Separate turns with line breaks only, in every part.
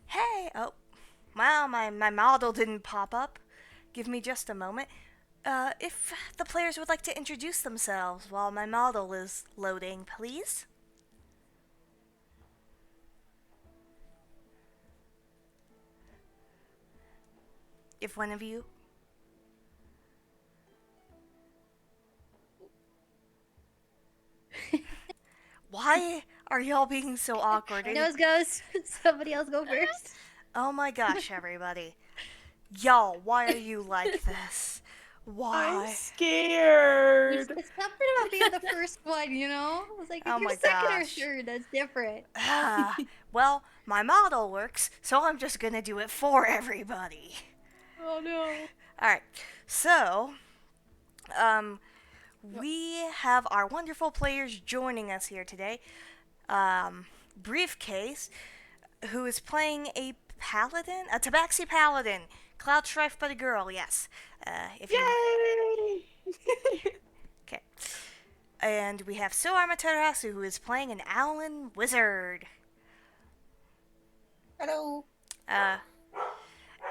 Hey, oh, well, my model didn't pop up. Give me just a moment. If the players would like to introduce themselves while my model is loading, please. If one of you. Why are y'all being so awkward?
Nose goes. Somebody else go first.
Oh my gosh, everybody. Y'all, why are you like this?
I'm
Why?
scared.
It's something about being the first one, you know? It's like if
Oh
you're
my
second or
gosh.
third, that's different.
Well, my model works, so I'm just gonna do it for everybody.
Oh no.
Alright, so, um, we have our wonderful players joining us here today. Briefcase, who is playing a paladin, a tabaxi paladin, Cloud Strife but a girl, yes. If you.
Yay!
Okay. And we have SorAmaterasu, who is playing an Owlin wizard.
Hello.
Uh,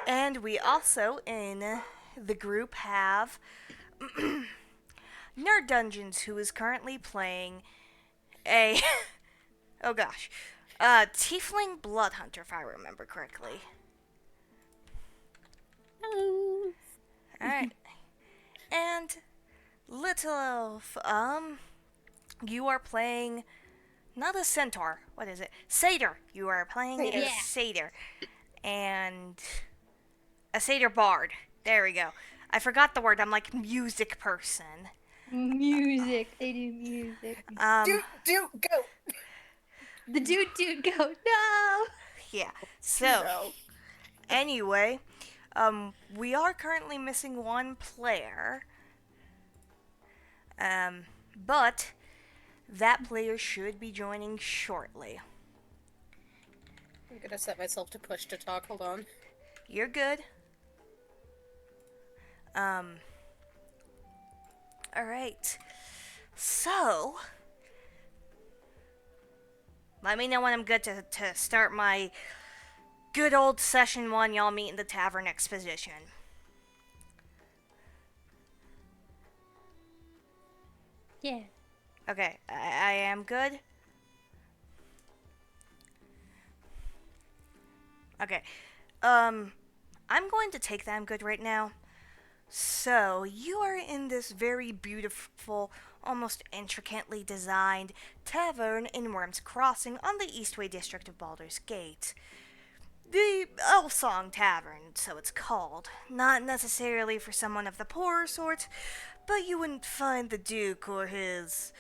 and we also, in the group, have Nerd Dungeons, who is currently playing a. Oh gosh. Tiefling Blood Hunter, if I remember correctly.
Hello.
Alright. And Little Elf, you are playing not a centaur. What is it? Satyr. You are playing
Satyr.
a
Yeah.
satyr. And a satyr bard. There we go. I forgot the word. I'm like music person.
Music. They do music.
Do go.
The dude go. No.
Yeah. So,
No.
anyway, we are currently missing one player. But that player should be joining shortly.
I'm gonna set myself to push to talk. Hold on.
You're good. Alright. So, let me know when I'm good to start my good old session one. Y'all meet in the tavern exposition.
Yeah.
Okay, I am good. Okay. I'm going to take that I'm good right now. So, you are in this very beautiful, almost intricately designed tavern in Worm's Crossing on the Eastway district of Baldur's Gate. The Elfsong Tavern, so it's called. Not necessarily for someone of the poorer sort, but you wouldn't find the Duke or his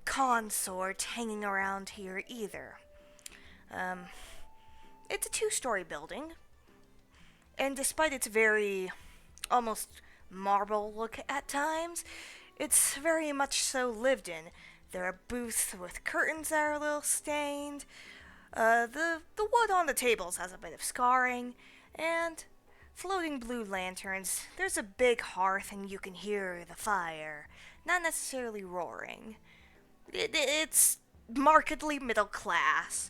consort hanging around here either. It's a two-story building, and despite its very almost marble look at times, it's very much so lived in. There are booths with curtains that are a little stained. The wood on the tables has a bit of scarring, and floating blue lanterns. There's a big hearth, and you can hear the fire, not necessarily roaring. It's markedly middle class.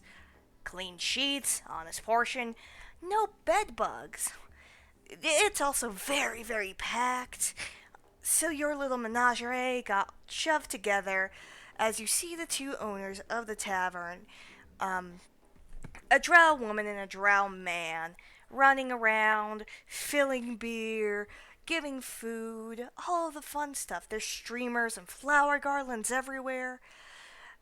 Clean sheets, honest portion, no bed bugs. It's also very, very packed. So your little menagerie got shoved together as you see the two owners of the tavern, a drow woman and a drow man, running around, filling beer, giving food, all of the fun stuff. There's streamers and flower garlands everywhere.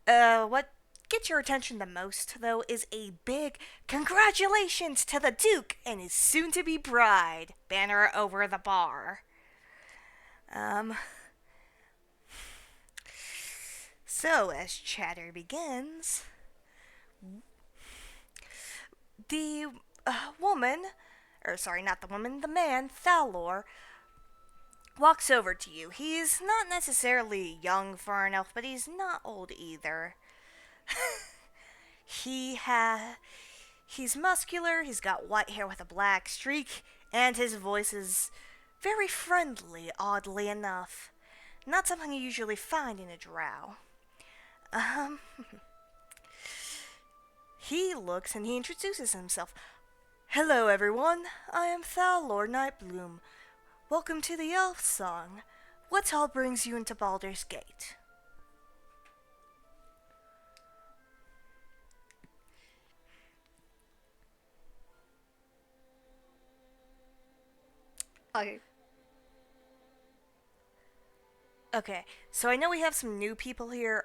What gets your attention the most, though, is a big congratulations to the Duke and his soon to be bride banner over the bar. Um, so, as chatter begins, the woman, or sorry, not the woman, the man, Thalor, walks over to you. He's not necessarily young for an elf, but he's not old either. he he's muscular, he's got white hair with a black streak, and his voice is very friendly, oddly enough. Not something you usually find in a drow. Um, he looks and he introduces himself. Hello, everyone. I am Thal Lord Nightbloom. Welcome to the Elf Song. What all brings you into Baldur's Gate?
Okay.
Okay, so I know we have some new people here.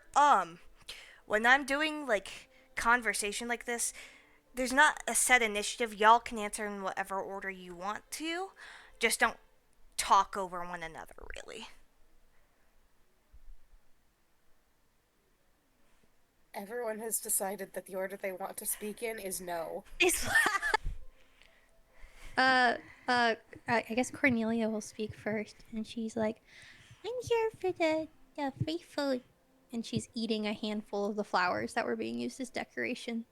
When I'm doing like conversation like this, there's not a set initiative. Y'all can answer in whatever order you want to. Just don't talk over one another, really.
Everyone has decided that the order they want to speak in is no.
It's uh uh I guess Cornelia will speak first, and she's like, I'm here for the free food. And she's eating a handful of the flowers that were being used as decoration.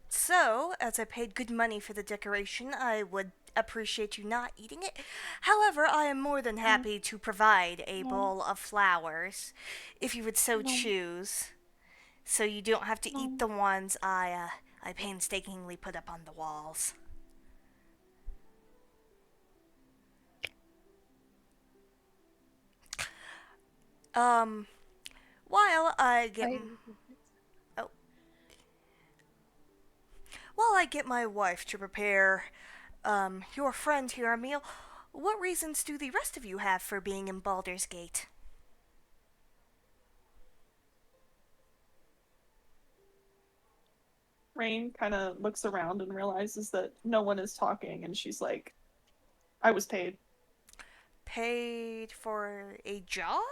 So, as I paid good money for the decoration, I would appreciate you not eating it. However, I am more than
No,
happy to provide a
no,
bowl of flowers, if you would so
no,
choose. So you don't have to eat
no.
the ones I painstakingly put up on the walls. Um, while I get
I,
oh, while I get my wife to prepare your friend here a meal, what reasons do the rest of you have for being in Baldur's Gate?
Rain kind of looks around and realizes that no one is talking, and she's like, I was paid.
Paid for a job?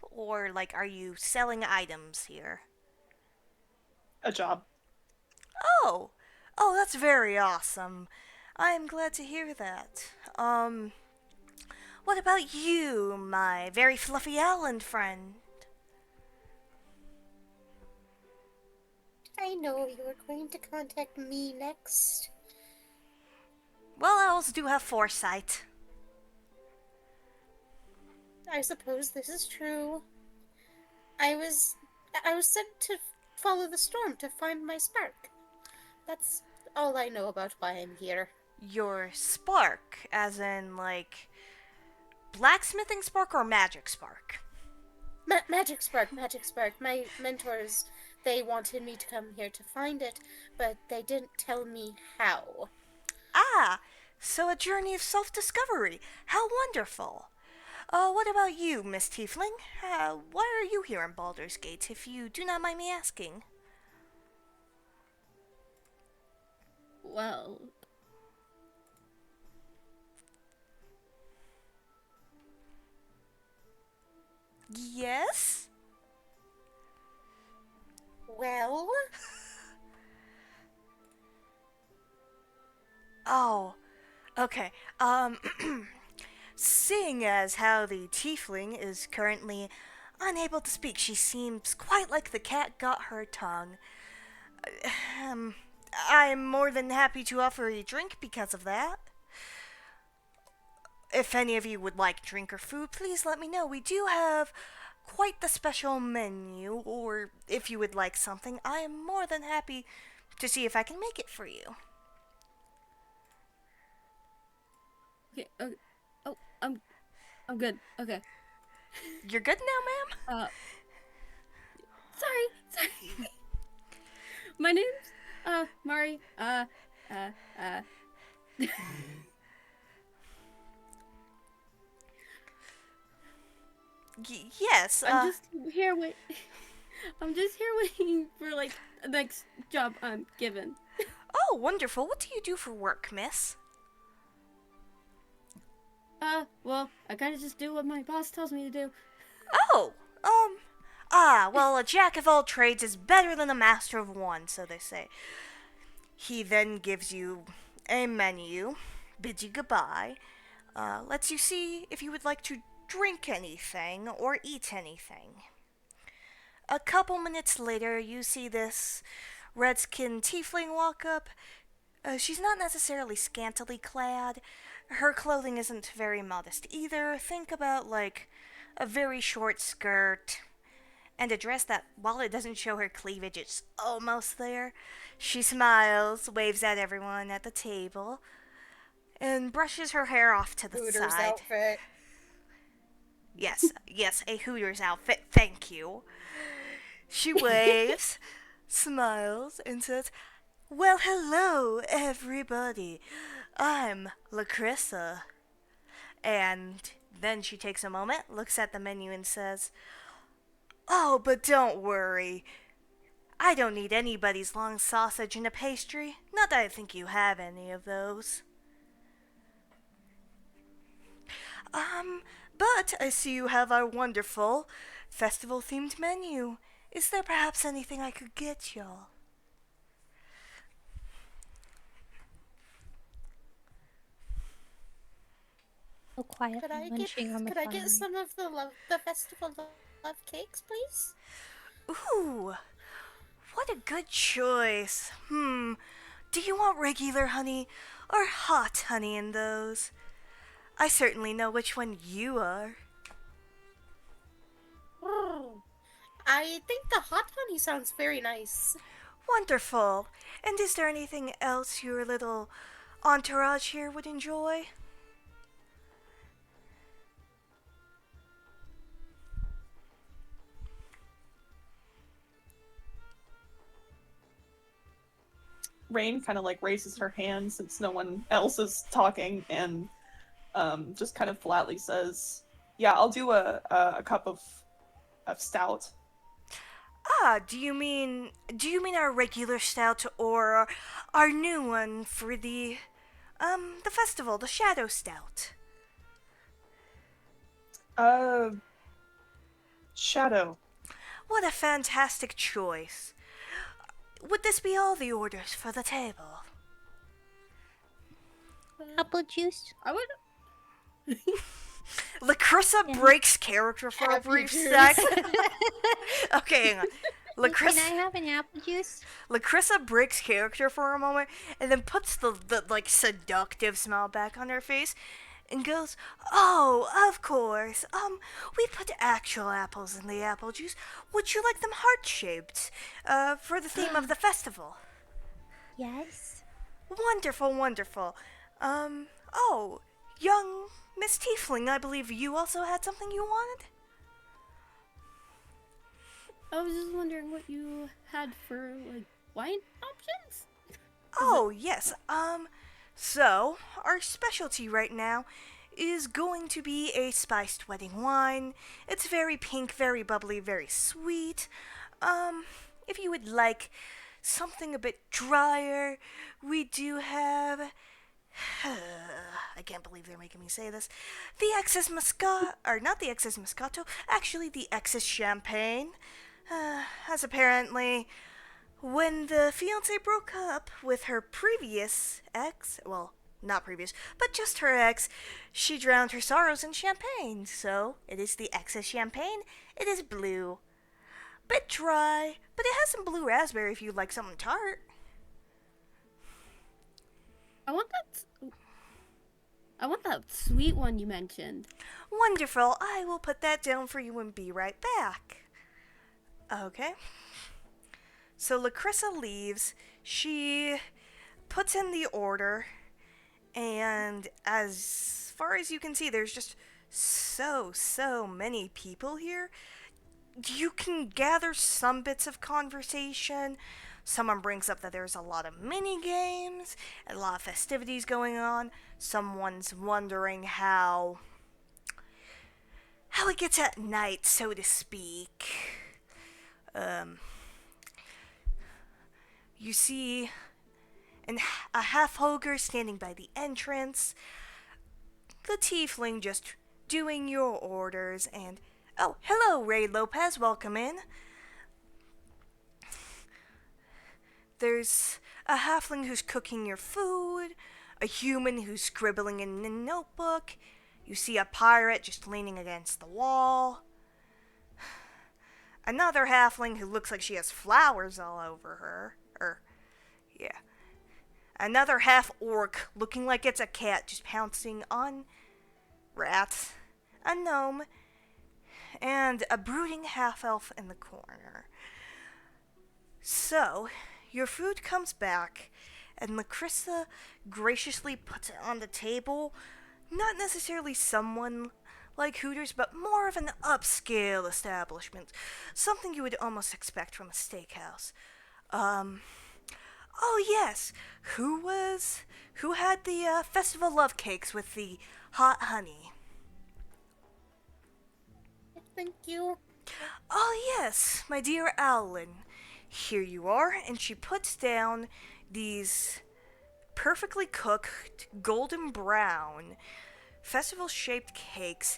Or, like, are you selling items here?
A job.
Oh! Oh, that's very awesome. I am glad to hear that. What about you, my very fluffy island friend?
I know you were going to contact me next.
Well, owls do have foresight.
I suppose this is true. I was I was sent to follow the storm to find my spark. That's all I know about why I'm here.
Your spark, as in, like, blacksmithing spark or magic spark?
Magic spark, magic spark. My mentors, they wanted me to come here to find it, but they didn't tell me how.
Ah, so a journey of self discovery. How wonderful. What about you, Miss Tiefling? Why are you here in Baldur's Gate, if you do not mind me asking?
well,
Yes?
Well,
Oh, okay. Seeing as how the Tiefling is currently unable to speak, she seems quite like the cat got her tongue. Um, I'm more than happy to offer a drink because of that. If any of you would like drink or food, please let me know. We do have quite the special menu, or if you would like something, I am more than happy to see if I can make it for you.
Okay. Okay. Oh, I'm good. Okay.
You're good now, ma'am?
Uh, sorry. My name's Mari. Uh.
Yes,
I'm just here wait. I'm just here waiting for like the next job I'm given.
Oh, wonderful. What do you do for work, miss?
Well, I kind of just do what my boss tells me to do.
Oh, well, a jack of all trades is better than a master of one, so they say. He then gives you a menu, bids you goodbye, lets you see if you would like to drink anything or eat anything. A couple minutes later, you see this redskin tiefling walk up. She's not necessarily scantily clad. Her clothing isn't very modest either. Think about like a very short skirt and a dress that, while it doesn't show her cleavage, it's almost there. She smiles, waves at everyone at the table, and brushes her hair off to the
Hooters
side.
outfit.
Yes, a Hooters outfit, thank you. She waves, smiles, and says, "Well, hello, everybody. I'm Lacrissa." And then she takes a moment, looks at the menu, and says, "Oh, but don't worry. I don't need anybody's long sausage and a pastry. Not that I think you have any of those. But I see you have our wonderful festival-themed menu. Is there perhaps anything I could get y'all?"
So quietly munching on the
Could I get
flower.
some of the festival love cakes, please?
Ooh, what a good choice. Do you want regular honey or hot honey in those? I certainly know which one you are.
I think the hot honey sounds very nice.
Wonderful. And is there anything else your little entourage here would enjoy?
Rain kind of like raises her hand since no one else is talking and just kind of flatly says, "Yeah, I'll do a cup of stout."
Ah, do you mean our regular stout or our new one for the festival, the Shadow Stout?
Uh, Shadow.
What a fantastic choice. Would this be all the orders for the table?
Apple juice?
I would.
Lacrissa
Yeah.
breaks character for a
Happy
brief
juice.
sec. Okay, hang on.
Can I
Lacrissa,
have an apple juice?
Lacrissa breaks character for a moment and then puts the like seductive smile back on her face and goes, "Oh, of course. We put actual apples in the apple juice. Would you like them heart-shaped? For the theme of the festival."
Yes.
Wonderful, wonderful. Oh, young Miss Tiefling, I believe you also had something you wanted?
I was just wondering what you had for like wine options.
Oh, yes. So our specialty right now is going to be a spiced wedding wine. It's very pink, very bubbly, very sweet. If you would like something a bit drier, we do have I can't believe they're making me say this. The excess Moscato, or not the excess Moscato, actually the excess Champagne. As apparently, when the fiance broke up with her previous ex, well, not previous, but just her ex, she drowned her sorrows in champagne. So, it is the excess Champagne. It is blue. Bit dry, but it has some blue raspberry if you'd like something tart.
I want that. I want that sweet one you mentioned.
Wonderful. I will put that down for you and be right back. Okay. So Lacrissa leaves. She puts in the order, and as far as you can see, there's just so many people here. You can gather some bits of conversation. Someone brings up that there's a lot of mini games, a lot of festivities going on. Someone's wondering how it gets at night, so to speak. You see a half ogre standing by the entrance, the tiefling just doing your orders, and oh, hello, Ray Lopez, welcome in. There's a halfling who's cooking your food, a human who's scribbling in a notebook. You see a pirate just leaning against the wall. Another halfling who looks like she has flowers all over her. Yeah. Another half orc looking like it's a cat just pouncing on rats. A gnome. and a brooding half-elf in the corner. So, your food comes back, and Lacrissa graciously puts it on the table. Not necessarily someone like Hooters, but more of an upscale establishment. Something you would almost expect from a steakhouse. Oh yes, who had the festival love cakes with the hot honey?
Thank you.
Oh yes, my dear Owlin. Here you are, and she puts down these perfectly cooked, golden brown, festival shaped cakes,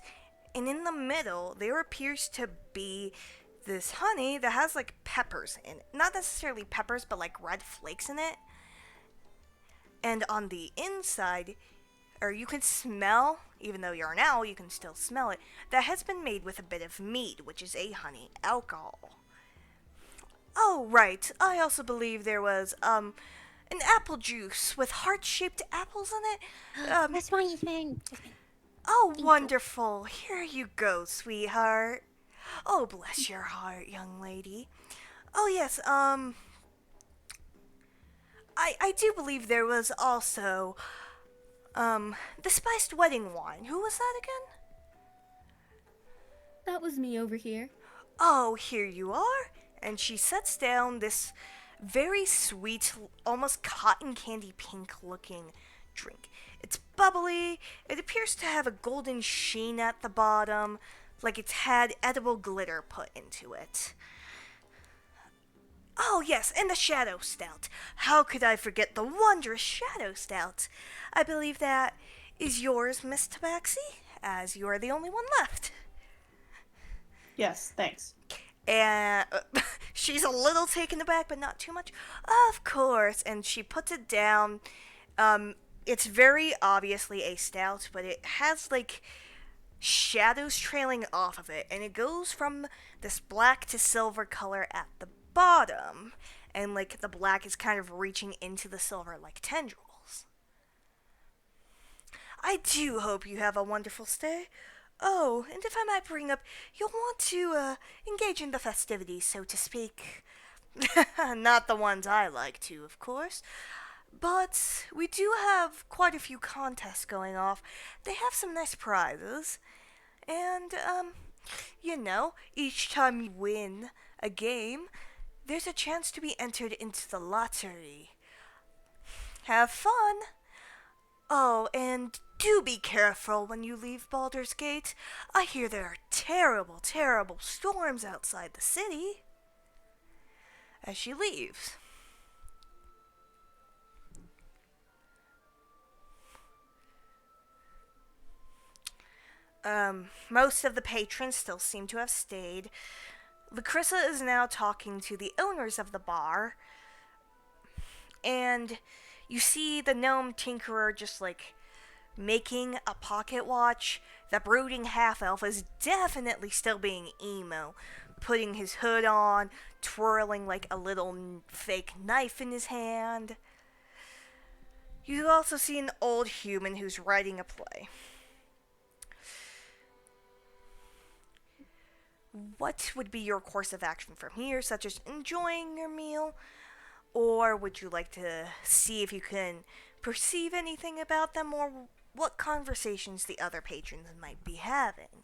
and in the middle there appears to be this honey that has like peppers in it. Not necessarily peppers, but like red flakes in it. And on the inside, or you can smell, even though you're an owl, you can still smell it, that has been made with a bit of mead, which is a honey alcohol. Oh, right. I also believe there was, an apple juice with heart-shaped apples in it.
That's my thing.
Oh,
you.
wonderful. Here you go, sweetheart. Oh, bless your heart, young lady. Oh, yes, I do believe there was also, the spiced wedding wine. Who was that again?
That was me over here.
Oh, here you are. And she sets down this very sweet, almost cotton candy pink looking drink. It's bubbly. It appears to have a golden sheen at the bottom, like it's had edible glitter put into it. Oh, yes, and the Shadow Stout. How could I forget the wondrous Shadow Stout? I believe that is yours, Miss Tabaxi, as you are the only one left.
Yes, thanks.
And she's a little taken aback, but not too much. Of course, and she puts it down. It's very obviously a stout, but it has like shadows trailing off of it, and it goes from this black to silver color at the bottom, and like the black is kind of reaching into the silver like tendrils. I do hope you have a wonderful stay. Oh, and if I might bring up, you'll want to engage in the festivities, so to speak. Not the ones I like to, of course. But we do have quite a few contests going off. They have some nice prizes. And, each time you win a game, there's a chance to be entered into the lottery. Have fun! Oh, and do be careful when you leave Baldur's Gate. I hear there are terrible, terrible storms outside the city. As she leaves. Most of the patrons still seem to have stayed. Lacrissa is now talking to the owners of the bar, and you see the gnome tinkerer just like making a pocket watch. The brooding half-elf is definitely still being emo, putting his hood on, twirling like a little fake knife in his hand. You also see an old human who's writing a play. What would be your course of action from here, such as enjoying your meal? Or would you like to see if you can perceive anything about them, or what conversations the other patrons might be having?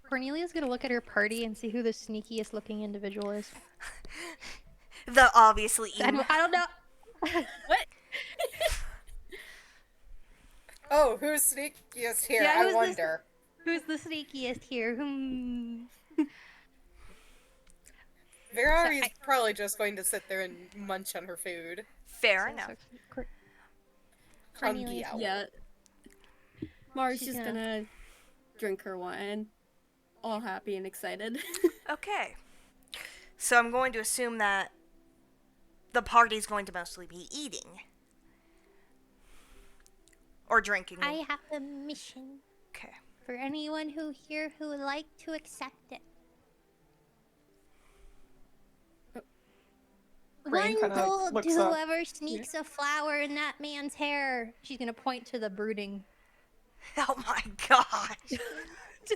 Cornelia's gonna look at her party and see who the sneakiest looking individual is.
The obviously emo.
I don't know.
What?
Oh, who's sneakiest here?
Yeah,
I
who's
wonder.
Who's the sneakiest here?
Verari's probably just going to sit there and munch on her food.
Fair enough.
Hungry
Cornelia.
owl.
Yeah. Mars
She's
just
gonna-
gonna drink her wine, all happy and excited.
Okay. So I'm going to assume that the party's going to mostly be eating. Or drinking.
I have a mission
Okay.
for anyone who would like to accept it.
Rain
One
kinda
gold to
looks up.
whoever sneaks a flower in that man's hair. She's gonna point to the brooding
Oh my gosh.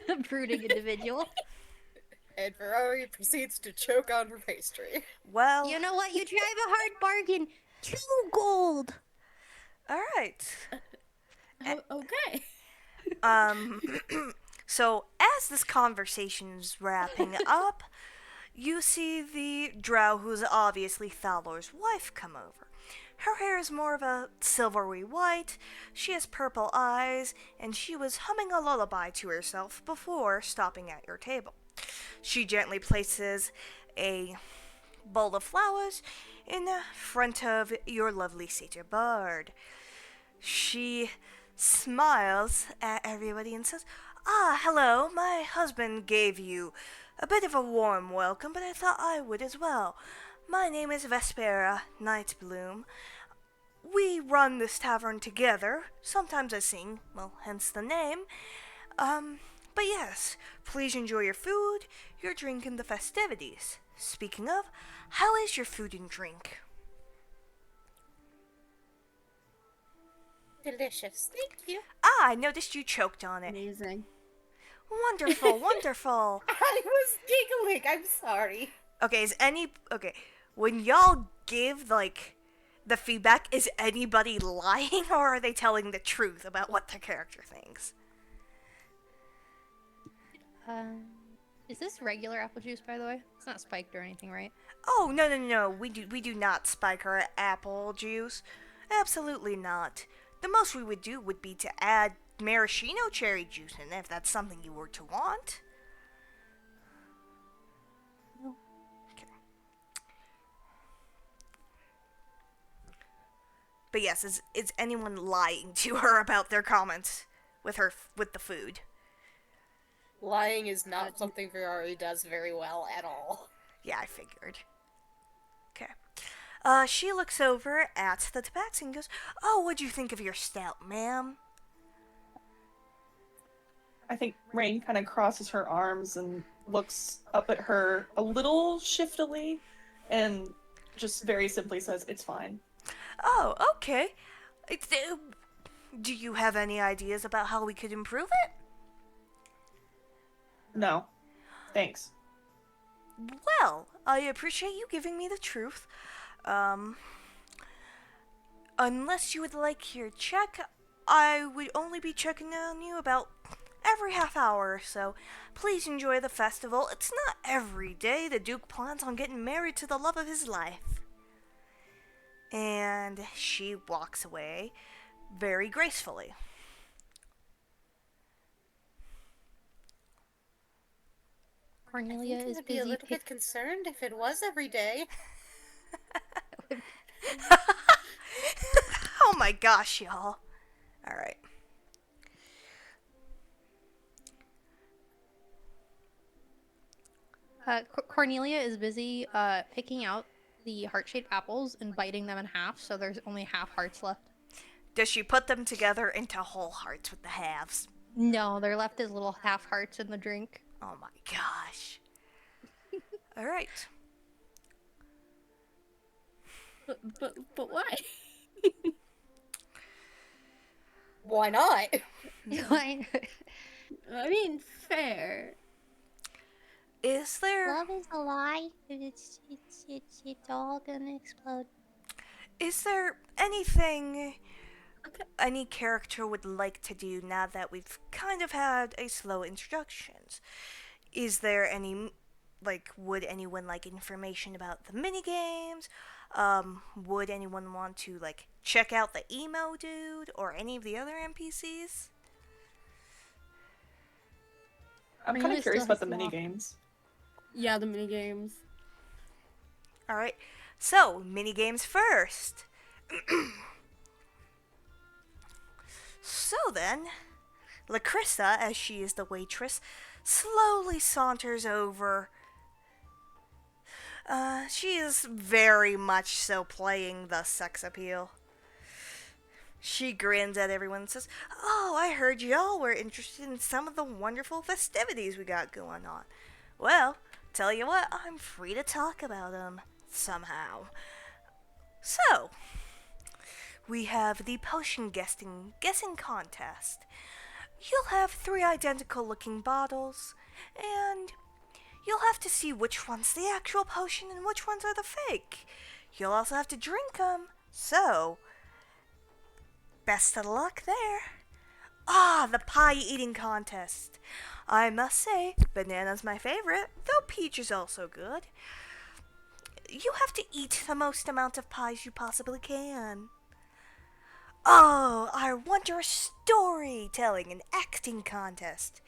A brooding individual.
And Ferrari proceeds to choke on her pastry.
Well,
You know what? You drive a hard bargain. 2 gold.
alright.
Okay.
Um, so as this conversation's wrapping up, you see the drow who's obviously Thalor's wife come over. Her hair is more of a silvery white, she has purple eyes, and she was humming a lullaby to herself before stopping at your table. She gently places a bowl of flowers in front of your lovely satyr bard. She smiles at everybody and says, "Ah, hello, my husband gave you a bit of a warm welcome, but I thought I would as well. My name is Vespera Nightbloom. We run this tavern together. Sometimes I sing, well, hence the name. But yes, please enjoy your food, your drink, and the festivities. Speaking of, how is your food and drink?"
Delicious. Thank you.
Ah, I noticed you choked on it.
Amazing.
Wonderful, wonderful.
I was giggling. I'm sorry.
Okay, when y'all give like the feedback, is anybody lying or are they telling the truth about what their character thinks?
Is this regular apple juice, by the way? It's not spiked or anything, right?
Oh, no. We do not spike our apple juice. Absolutely not. The most we would do would be to add maraschino cherry juice in if that's something you were to want.
No.
Okay. But yes, is anyone lying to her about their comments with the food?
Lying is not something Ferrari does very well at all.
Yeah, I figured. Okay. She looks over at the tabaxi and goes, "Oh, what'd you think of your stout, ma'am?"
I think Rain kind of crosses her arms and looks up at her a little shiftily and just very simply says, "It's fine."
Oh, okay. Do you have any ideas about how we could improve it?
No. Thanks.
Well, I appreciate you giving me the truth. Unless you would like your check, I would only be checking on you about every half hour or so. Please enjoy the festival. It's not every day the Duke plans on getting married to the love of his life. And she walks away very gracefully.
Cornelia
I think
is
I'd be a
busy
little bit concerned if it was every day.
Oh my gosh, y'all. Alright.
Cornelia is busy picking out the heart-shaped apples and biting them in half, so there's only half hearts left.
Does she put them together into whole hearts with the halves?
No, they're left as little half hearts in the drink.
Oh my gosh. Alright.
But why?
Why not?
Like,
I mean, fair.
Is there
love is a lie. It's all gonna explode.
anything
Okay.
any character would like to do now that we've kind of had a slow introductions? Is there any, would anyone like information about the mini games? Would anyone want to check out the emo dude or any of the other NPCs?
I'm kind
Raina
of curious
still
about the
has to
mini
walk.
games.
Yeah, the mini games.
All right. So, mini games first. So then, Lacrissa, as she is the waitress, slowly saunters over. She is very much so playing the sex appeal. She grins at everyone and says, "Oh, I heard y'all were interested in some of the wonderful festivities we got going on. Well, tell you what, I'm free to talk about them somehow. So, we have the potion guessing contest. You'll have 3 identical-looking bottles, and you'll have to see which one's the actual potion and which ones are the fake. You'll also have to drink them. So, best of luck there. Ah, the pie eating contest. I must say, banana's my favorite, though peach is also good. You have to eat the most amount of pies you possibly can. Oh, our wondrous storytelling and acting contest.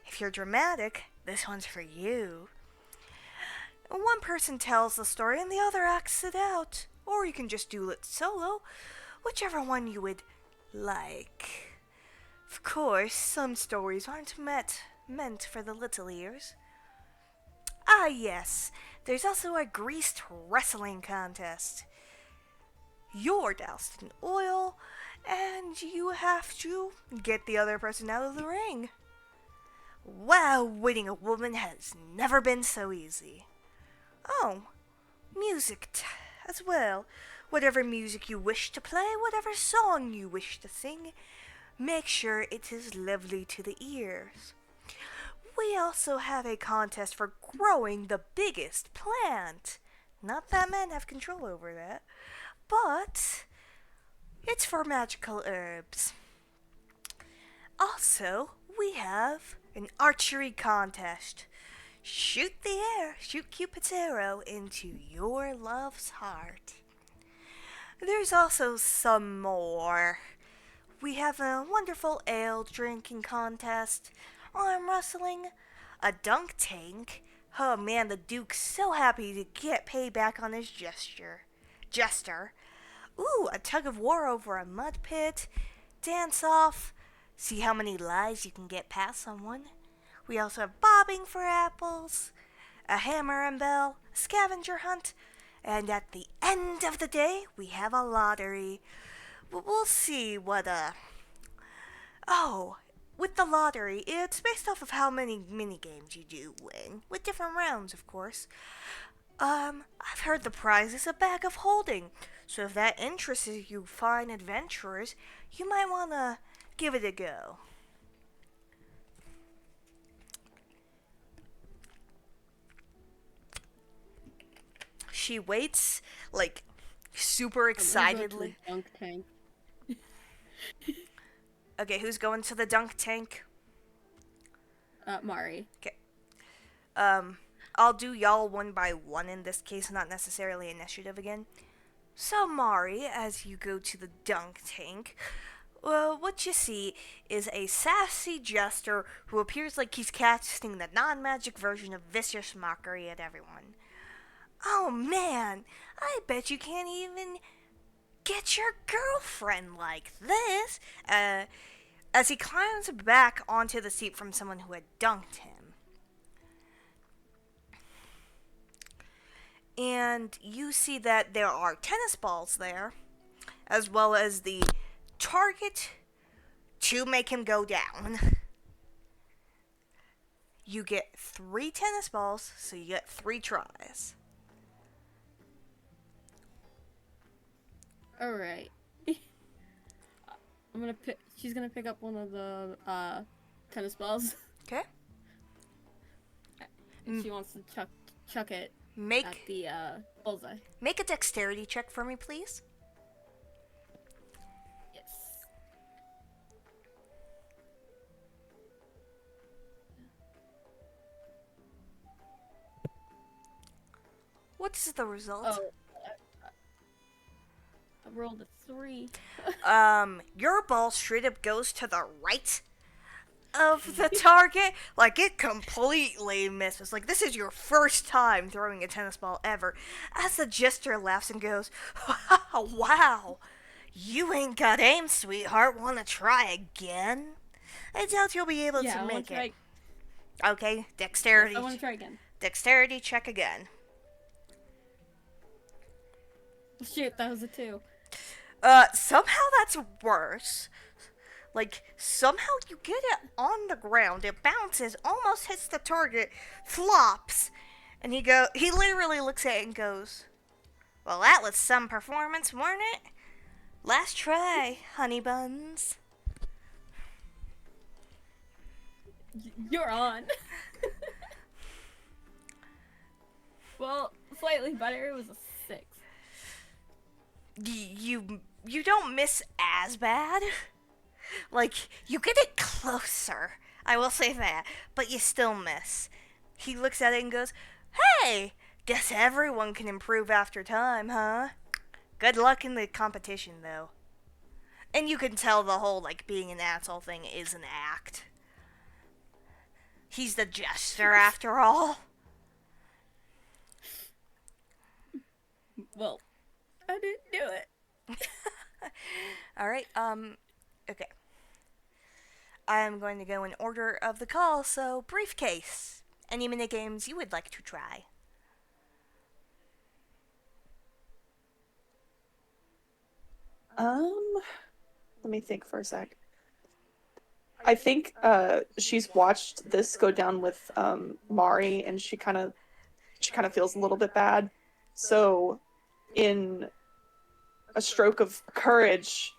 If you're dramatic, this one's for you. One person tells the story and the other acts it out. Or you can just do it solo, whichever one you would like. Of course, some stories aren't meant for the little ears. Ah, yes, there's also a greased wrestling contest. You're doused in oil, and you have to get the other person out of the ring. Wow, winning a woman has never been so easy. Oh, music as well. Whatever music you wish to play, whatever song you wish to sing, make sure it is lovely to the ears. We also have a contest for growing the biggest plant. Not that men have control over that, but it's for magical herbs. Also, we have an archery contest. Shoot Cupid's arrow into your love's heart. There's also some more. We have a wonderful ale drinking contest, arm wrestling, a dunk tank. Oh man, the Duke's so happy to get payback on his jester. Ooh, a tug of war over a mud pit, dance off, see how many lies you can get past someone. We also have bobbing for apples, a hammer and bell, a scavenger hunt, and at the end of the day, we have a lottery. We'll see what, Oh, with the lottery, it's based off of how many mini games you do win, with different rounds, of course. I've heard the prize is a bag of holding, so if that interests you fine adventurers, you might want to give it a go. She waits, like, super excitedly.
Dunk tank.
Okay, who's going to the dunk tank?
Mari.
Okay. I'll do y'all one by one in this case, not necessarily initiative again. So, Mari, as you go to the dunk tank, what you see is a sassy jester who appears like he's casting the non-magic version of vicious mockery at everyone. Oh man, I bet you can't even get your girlfriend like this, as he climbs back onto the seat from someone who had dunked him. And you see that there are tennis balls there, as well as the target to make him go down. You get 3 tennis balls, so you get 3 tries.
Alright. She's gonna pick up one of the tennis balls.
Okay?
And she wants to chuck it at
Make
the bullseye.
make a dexterity check for me, please.
Yes.
What's the result?
Oh, I rolled a 3.
Your ball straight up goes to the right of the target. Like, it completely misses. Like, this is your first time throwing a tennis ball ever. As the jester laughs and goes, wow, you ain't got aim, sweetheart. Wanna try again? I doubt you'll be able
Yeah,
to
I wanna
make
try.
it. Okay, dexterity.
I want to try again.
Dexterity check again.
Shoot, that was a 2.
Somehow that's worse. Like, somehow you get it on the ground, it bounces, almost hits the target, flops, and he literally looks at it and goes, well, that was some performance, weren't it? Last try, honey buns.
You're on. Well, slightly better. It was a 6.
You don't miss as bad. Like, you get it closer. I will say that, but you still miss. He looks at it and goes, "Hey, guess everyone can improve after time, huh? Good luck in the competition, though." And you can tell the whole, like, being an asshole thing is an act. He's the jester, after all.
Well, I didn't do it.
Alright, okay. I am going to go in order of the call, so briefcase. Any minigames you would like to try?
Let me think for a sec. I think she's watched this go down with Mari, and she kind of feels a little bit bad. So, in a stroke of courage,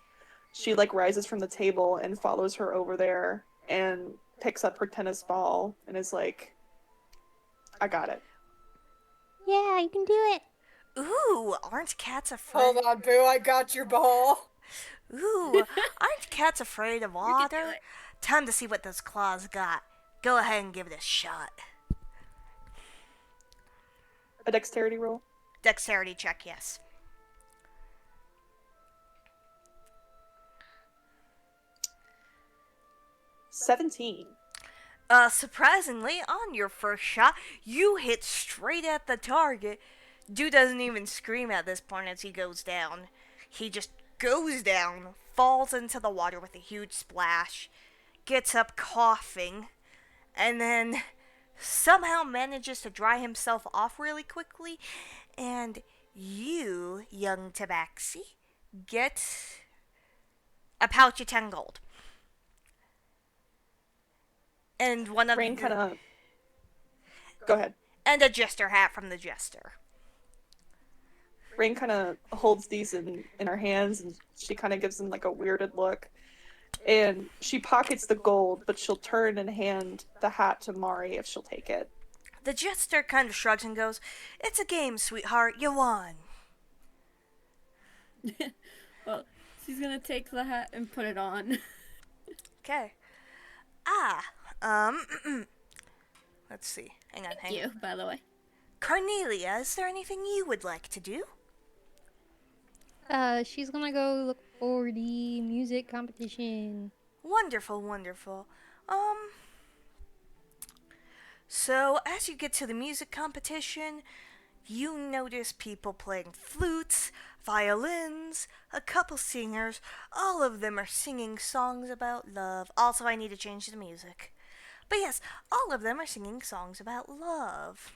she like rises from the table and follows her over there and picks up her tennis ball and is like, "I got it."
Yeah, you can do it.
Ooh, aren't cats afraid?
Hold on, Boo, I got your ball.
Ooh, aren't cats afraid of
You can do
water?
it.
Time to see what those claws got. Go ahead and give it a shot.
A dexterity roll.
Dexterity check, yes.
17.
Surprisingly, on your first shot, you hit straight at the target. Dude doesn't even scream at this point as he goes down. He just goes down, falls into the water with a huge splash, gets up coughing, and then somehow manages to dry himself off really quickly. And you, young Tabaxi, get a pouch of 10 gold. And one of
Rain
the,
kind of. Go ahead.
and a jester hat from the jester.
Rain kind of holds these in her hands, and she kind of gives them like a weirded look. And she pockets the gold, but she'll turn and hand the hat to Mari if she'll take it.
The jester kind of shrugs and goes, "It's a game, sweetheart. You won."
Well, she's gonna take the hat and put it on.
Okay. Let's see. Hang on.
You, by the way.
Cornelia, is there anything you would like to do?
She's gonna go look for the music competition.
Wonderful, wonderful. So as you get to the music competition, you notice people playing flutes, violins, a couple singers. All of them are singing songs about love. Also, I need to change the music. But yes, all of them are singing songs about love.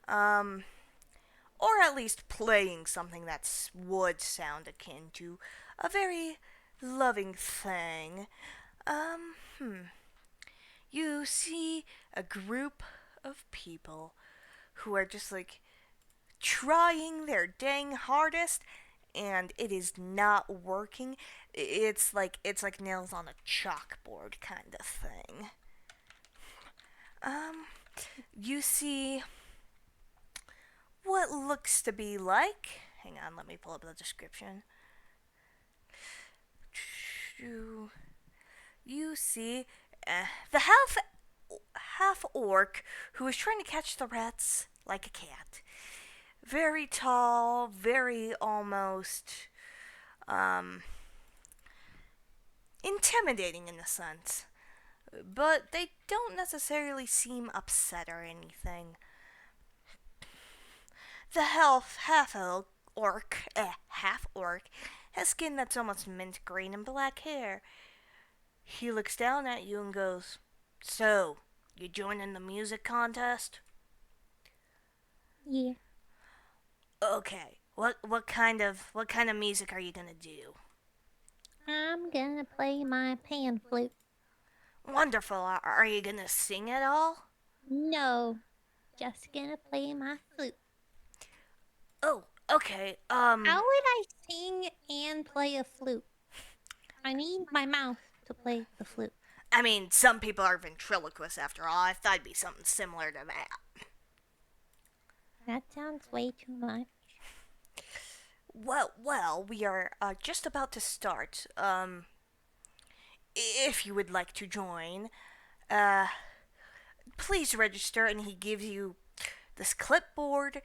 Or at least playing something that would sound akin to a very loving thing. Um, hmm. You see a group of people who are just like trying their dang hardest, and it is not working. It's like nails on a chalkboard kind of thing. You see what looks to be like. Hang on, let me pull up the description. You see the half orc who is trying to catch the rats like a cat. Very tall, very almost intimidating in a sense. But they don't necessarily seem upset or anything. The half orc, has skin that's almost mint green and black hair. He looks down at you and goes, "So, you joining the music contest?"
Yeah.
Okay. What kind of music are you gonna do?
I'm gonna play my pan flute.
Wonderful. Are you gonna sing at all?
No, just gonna play my flute.
Oh, okay.
How would I sing and play a flute? I need my mouth to play the flute.
I mean, some people are ventriloquists after all. I thought it'd be something similar to that.
That sounds way too much.
Well, we are just about to start. If you would like to join, uh, please register, and he gives you this clipboard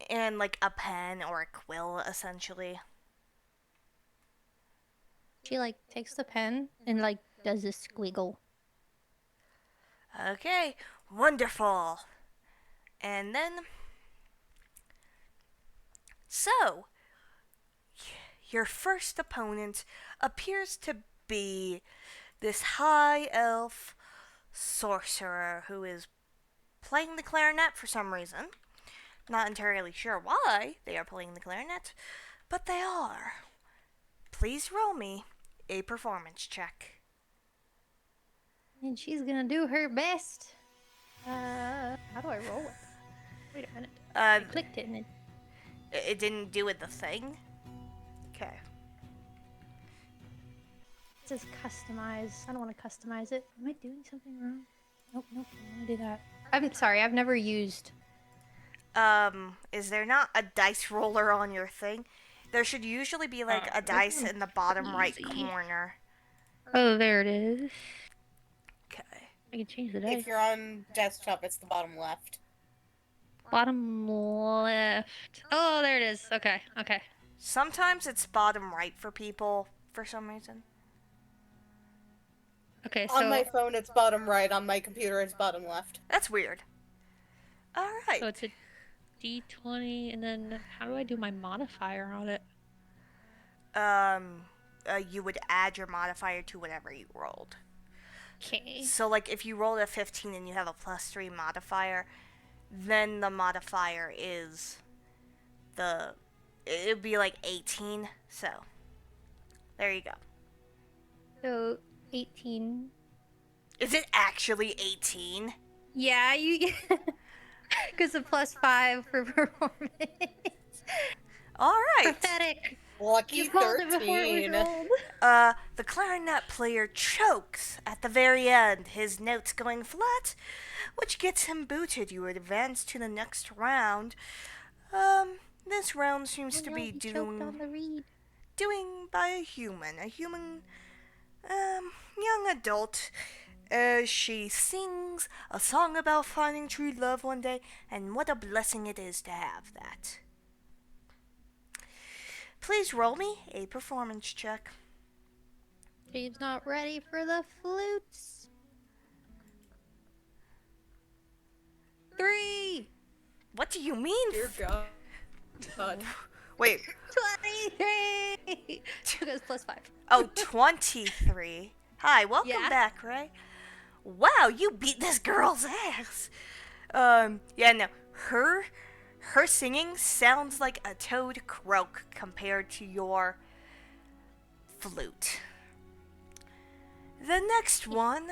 and like a pen or a quill, essentially.
She like takes the pen and like does this squiggle.
Okay, wonderful. And then, so your first opponent appears to be this high elf sorcerer who is playing the clarinet for some reason. Not entirely sure why they are playing the clarinet, but they are. Please roll me a performance check.
And she's gonna do her best. How do I roll it? Wait a minute. I clicked it and
It didn't do it the thing. Okay.
it says customize. I don't want to customize it. Am I doing something wrong? Nope, I don't want to do that. I'm sorry, I've never used.
Is there not a dice roller on your thing? There should usually be like a dice in the bottom right corner.
Oh, there it is.
Okay.
I can change the dice.
If you're on desktop, it's the bottom left.
Bottom left. Oh, there it is. Okay, okay.
Sometimes it's bottom right for people for some reason.
Okay, so
On my phone, it's bottom right. On my computer, it's bottom left.
That's weird. All right.
so it's a D20, and then how do I do my modifier on it?
You would add your modifier to whatever you rolled.
Okay.
So, like, if you rolled a 15 and you have a +3 modifier, then the modifier is it would be like 18. So, there you go.
So 18.
Is it actually 18?
Yeah, you because of +5 for performance.
All right.
Pathetic.
Lucky
You called it before it
13.
was rolled.
The clarinet player chokes at the very end, his notes going flat, which gets him booted. You advance to the next round. This round seems to be
He choked on the reed.
doing by a human, young adult, as she sings a song about finding true love one day, and what a blessing it is to have that. Please roll me a performance check.
She's not ready for the flutes. 3.
What do you mean?
Dear God.
Wait.
23. Because +5.
Oh, 23. Hi, welcome
Yeah?
back, Ray. Wow, you beat this girl's ass. Yeah, no. Her singing sounds like a toad croak compared to your flute. The next one,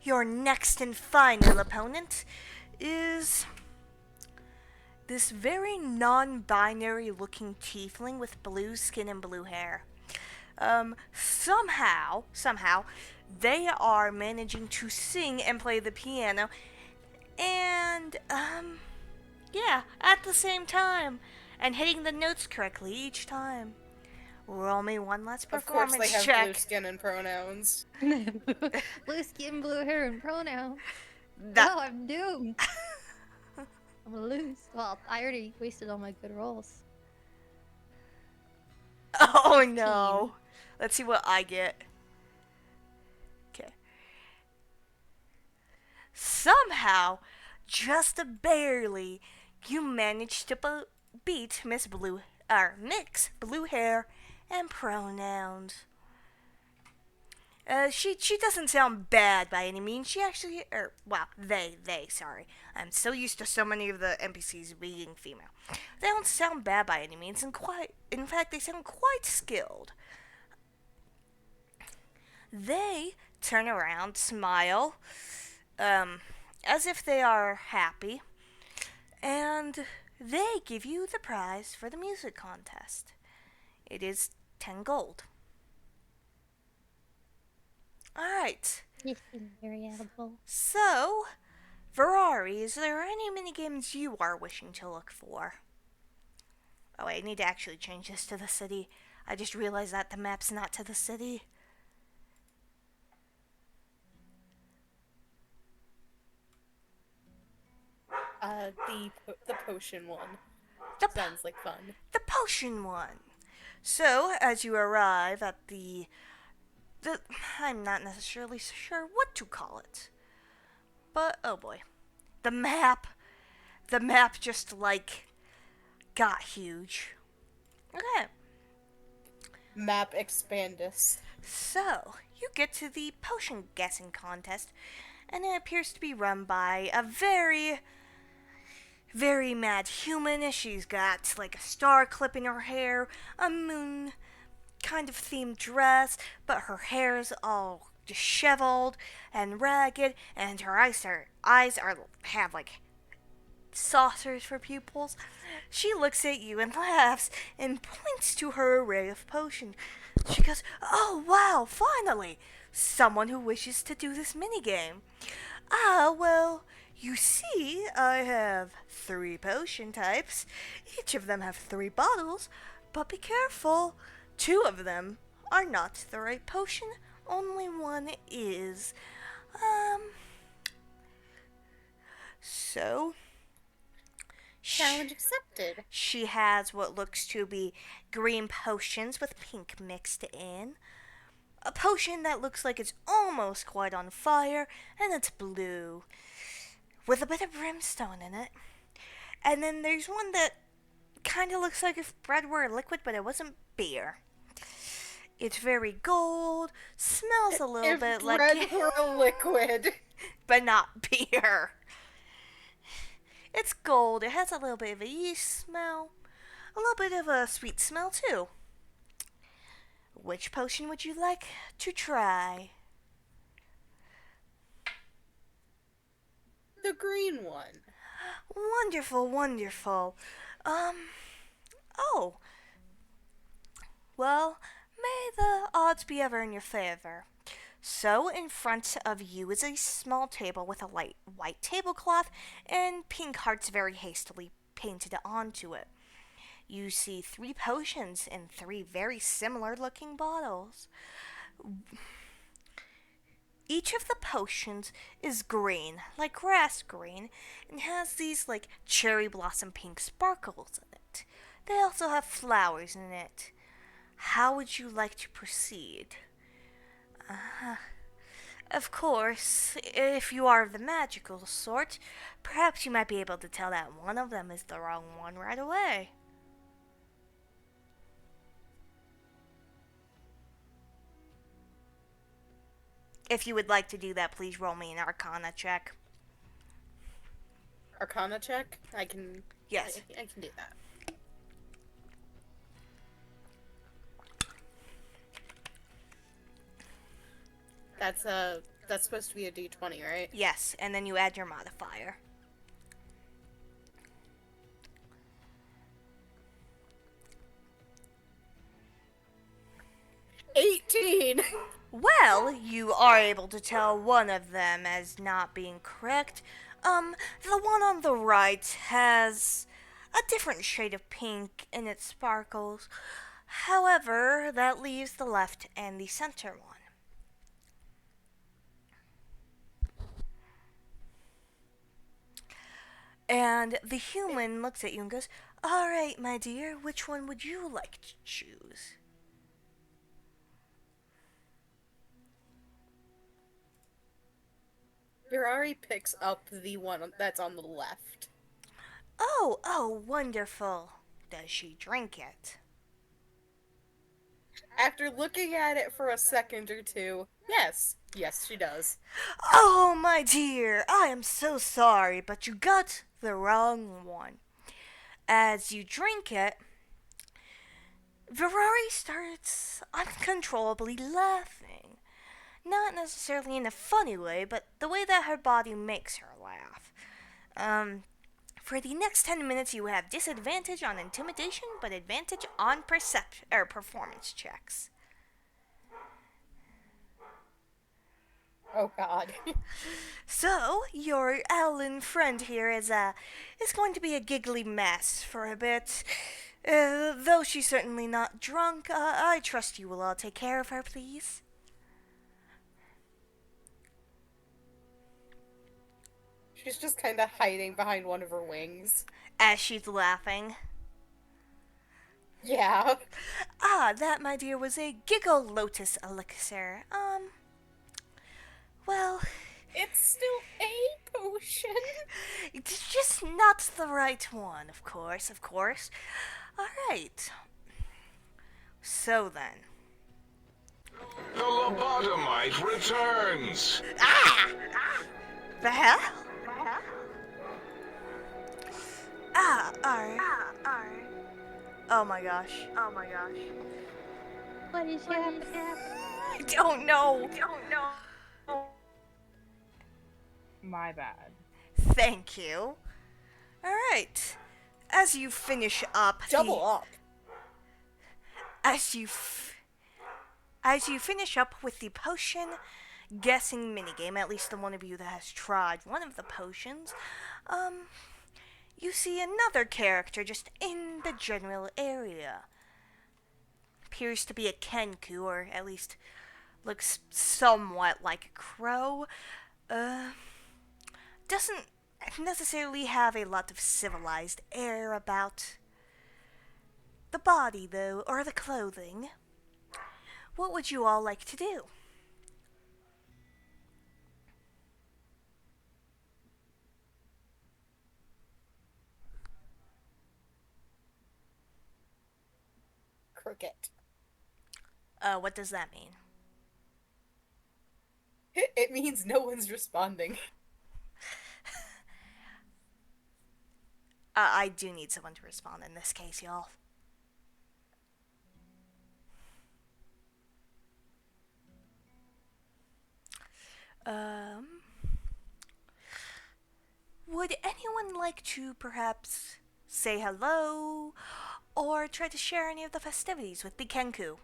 your next and final opponent, is this very non-binary looking tiefling with blue skin and blue hair. Somehow, they are managing to sing and play the piano, and, yeah, at the same time, and hitting the notes correctly each time. Roll me one last
Of course,
performance
they have
check.
blue skin and pronouns.
Blue skin, blue hair, and pronouns.
That-
Oh, I'm doomed. I'm gonna lose. Well, I already wasted all my good rolls.
Oh no. Let's see what I get. Okay. Somehow, just barely, you managed to beat Mix Blue Hair and Pronouns. She doesn't sound bad by any means. She actually, sorry. I'm so used to so many of the NPCs being female. They don't sound bad by any means, in fact, they sound quite skilled. They turn around, smile, as if they are happy, and they give you the prize for the music contest. It is 10 gold. Alright.
This is very edible.
So, Ferrari, is there any minigames you are wishing to look for? Oh wait, I need to actually change this to the city. I just realized that the map's not to the city.
The potion one
The,
sounds like fun.
the potion one. So, as you arrive at the I'm not necessarily sure what to call it. But oh boy. The map just like got huge. Okay.
Map expandus.
So, you get to the potion guessing contest, and it appears to be run by a very, very mad human. She's got like a star clip in her hair, a moon kind of themed dress, but her hair is all disheveled and ragged, and her eyes are have like saucers for pupils. She looks at you and laughs and points to her array of potions. She goes, "Oh wow, finally! Someone who wishes to do this minigame. Ah, well, you see, I have 3 potion types. Each of them have 3 bottles, but be careful. 2 of them are not the right potion, only one is. So,
Challenge accepted.
she has what looks to be green potions with pink mixed in. A potion that looks like it's almost quite on fire, and it's blue, with a bit of brimstone in it. And then there's one that kind of looks like if bread were a liquid, but it wasn't beer. It's very gold, smells a little
If
bit
bread
like,
were a liquid.
but not beer. It's gold. It has a little bit of a yeast smell, a little bit of a sweet smell too. Which potion would you like to try?
The green one.
Wonderful, wonderful. Oh. Well, may the odds be ever in your favor. So, in front of you is a small table with a light white tablecloth and pink hearts very hastily painted onto it. You see 3 potions in 3 very similar looking bottles. Each of the potions is green, like grass green, and has these like cherry blossom pink sparkles in it. They also have flowers in it. How would you like to proceed? Of course, if you are of the magical sort, perhaps you might be able to tell that one of them is the wrong one right away. If you would like to do that, please roll me an Arcana check.
Arcana check? I can.
Yes.
I can do that. That's supposed to be a D20, right?
Yes, and then you add your modifier.
18.
Well, you are able to tell one of them as not being correct. The one on the right has a different shade of pink in its sparkles. However, that leaves the left and the center one. And the human looks at you and goes, "Alright, my dear, which one would you like to choose?"
Ferrari picks up the one that's on the left.
Oh, wonderful. Does she drink it?
After looking at it for a second or two, yes, she does.
Oh, my dear, I am so sorry, but you got the wrong one. As you drink it, Ferrari starts uncontrollably laughing. Not necessarily in a funny way, but the way that her body makes her laugh. For the next 10 minutes, you have disadvantage on intimidation, but advantage on performance checks.
Oh God.
So, your Ellen friend here is going to be a giggly mess for a bit. Though she's certainly not drunk, I trust you will all take care of her, please.
She's just kind of hiding behind one of her wings.
As she's laughing.
Yeah.
That, my dear, was a giggle lotus elixir. Well,
It's still a potion.
it's just not the right one, of course, of course. Alright. So then.
The lobotomite returns!
The hell? Alright. Oh my gosh.
What is happening?
I don't know.
My bad.
Thank you. Alright. As you finish up
Double up.
As you finish up with the potion guessing minigame, at least the one of you that has tried one of the potions, you see another character just in the general area. Appears to be a Kenku, or at least looks somewhat like a crow. Doesn't necessarily have a lot of civilized air about the body, though, or the clothing. What would you all like to do?
Cricket.
What does that mean?
It means no one's responding.
I do need someone to respond in this case, y'all. Would anyone like to perhaps say hello or try to share any of the festivities with Big Kenku?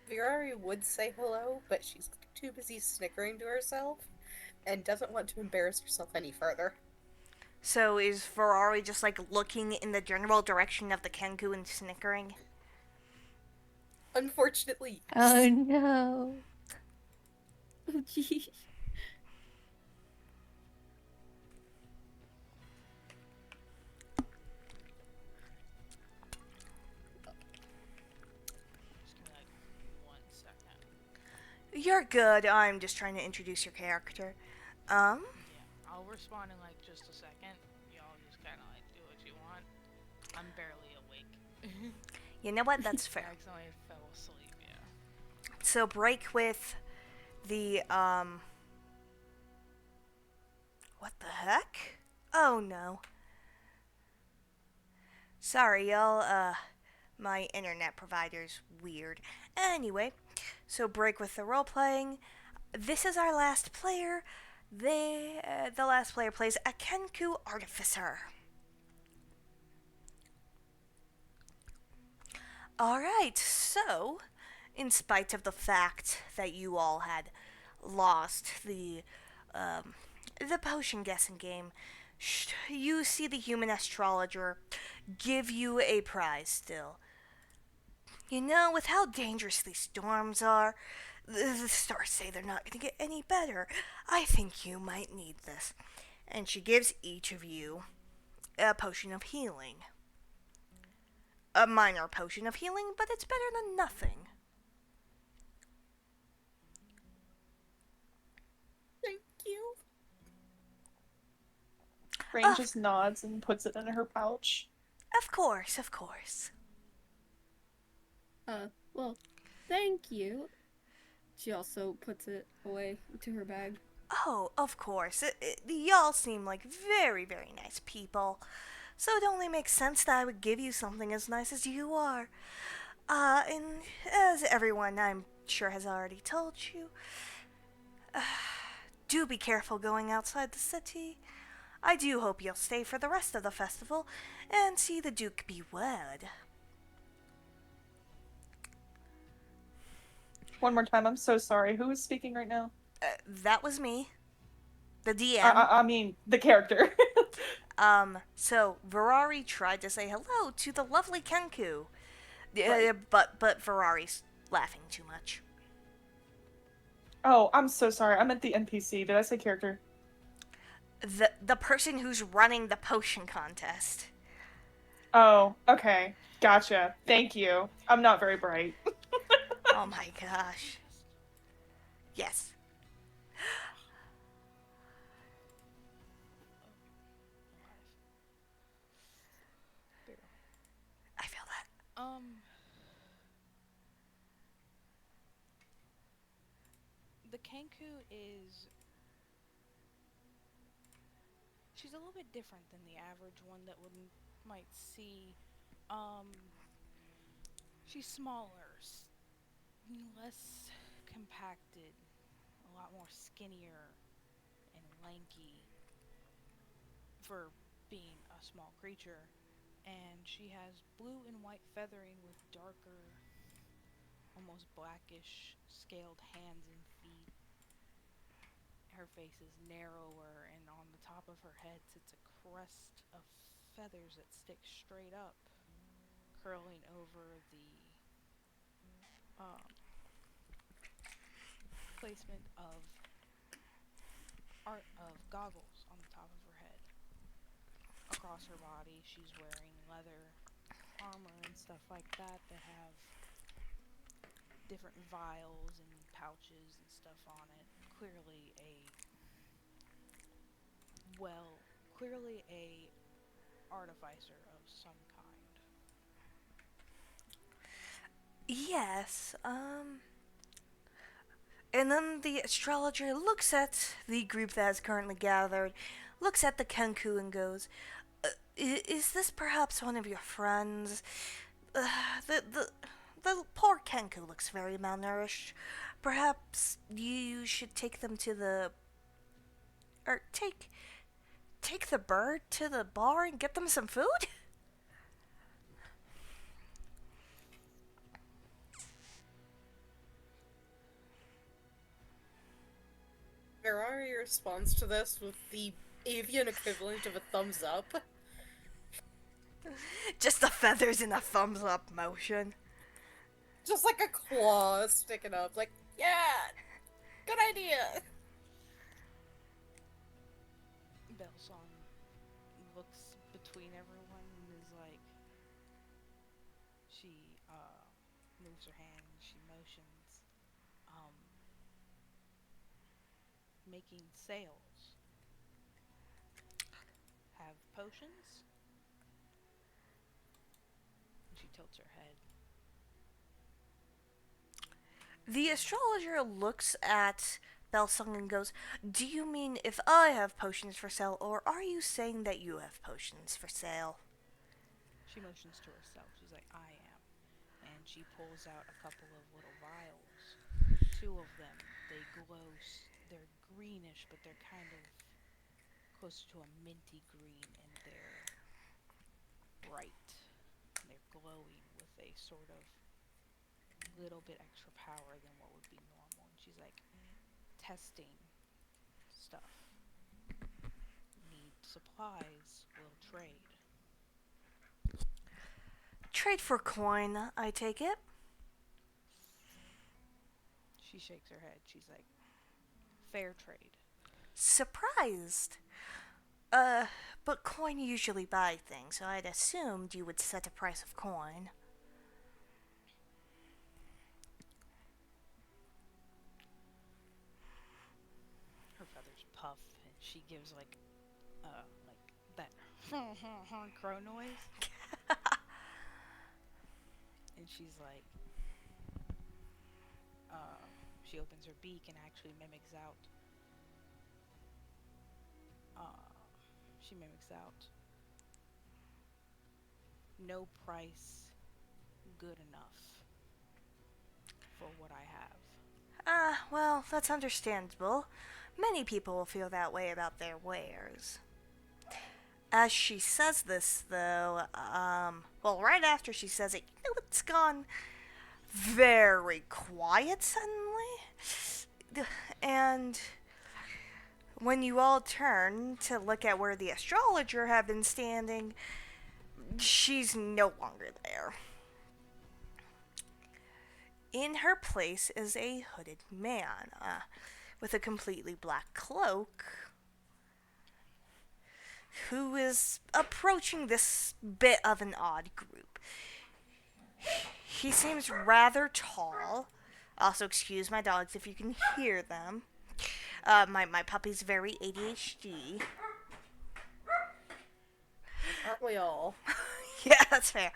Virari would say hello, but she's too busy snickering to herself and doesn't want to embarrass herself any further.
So is Ferrari just like looking in the general direction of the Kenku and snickering?
Unfortunately,
Oh no.
Oh, jeez.
Just give me like 1 second.
You're good. I'm just trying to introduce your character.
Yeah, I'll respond in like just a second. Y'all just kind of like do what you want. I'm barely awake.
You know what? That's
I
fair.
accidentally fell asleep. Yeah.
So break with the what the heck? Oh no. Sorry, y'all. My internet provider's weird. Anyway, so break with the role playing. This is our last player. The last player plays a Kenku Artificer. Alright, so, in spite of the fact that you all had lost the potion guessing game, you see the human astrologer give you a prize still. You know, with how dangerous these storms are, the stars say they're not going to get any better. I think you might need this. And she gives each of you a potion of healing. A minor potion of healing, but it's better than nothing.
thank you.
Rain just nods and puts it in her pouch.
Of course, of course.
Well, thank you. She also puts it away to her bag.
Oh, of course. Y'all seem like very, very nice people. So it only makes sense that I would give you something as nice as you are. And as everyone I'm sure has already told you, do be careful going outside the city. I do hope you'll stay for the rest of the festival and see the Duke be wed.
One more time, I'm so sorry. Who is speaking right now?
That was me, the
I,
DM.
I, I mean, the character.
So Ferrari tried to say hello to the lovely Kenku,
Right.
but Ferrari's laughing too much.
Oh, I'm so sorry. I meant the NPC. Did I say character?
The person who's running the potion contest.
Oh, okay. Gotcha. Thank you. I'm not very bright.
Oh my gosh. Yes,
Alive. Barely.
I feel that.
The Kenku is. She's a little bit different than the average one that would might see. Um, she's smaller, less compacted, a lot more skinnier and lanky for being a small creature. And she has blue and white feathering with darker, almost blackish, scaled hands and feet. Her face is narrower, and on the top of her head sits a crest of feathers that stick straight up, curling over the um, placement of art of goggles on the top of her head. Across her body, she's wearing leather armor and stuff like that that have different vials and pouches and stuff on it. Clearly a artificer of some kind.
Yes, And then the astrologer looks at the group that has currently gathered, looks at the Kenku and goes, "Is this perhaps one of your friends? Uh, the, the, the poor Kenku looks very malnourished. Perhaps you should take them to the... or take the bird to the bar and get them some food?"
Ferrari responds to this with the avian equivalent of a thumbs up.
Just the feathers in a thumbs up motion.
Just like a claw sticking up, like, yeah, good idea.
Belsong looks between everyone and is like, she moves her hand, she motions, um, making sales. Have potions? And she tilts her head.
The astrologer looks at Belsung and goes, "Do you mean if I have potions for sale, or are you saying that you have potions for sale?"
She motions to herself. She's like, I am. And she pulls out a couple of little vials. Two of them, they glow. They're greenish, but they're kind of closer to a minty green, and they're bright. They're glowing with a sort of little bit extra power than what would be normal. And she's like, testing stuff. Need supplies, will trade.
Trade for coin, I take it.
She shakes her head. She's like, fair trade.
Surprised. But coin usually buy things, so I'd assumed you would set a price of coin.
Her feathers puff, and she gives like that crow noise. And she's like, she opens her beak and actually mimics out. She mimics out. No price good enough for what I have.
Well, that's understandable. Many people will feel that way about their wares. As she says this, though, well, right after she says it, it's gone very quiet suddenly. And when you all turn to look at where the astrologer had been standing, she's no longer there. In her place is a hooded man with a completely black cloak who is approaching this bit of an odd group. He seems rather tall. Also, excuse my dogs if you can hear them. My puppy's very ADHD.
Aren't we all?
Yeah, that's fair.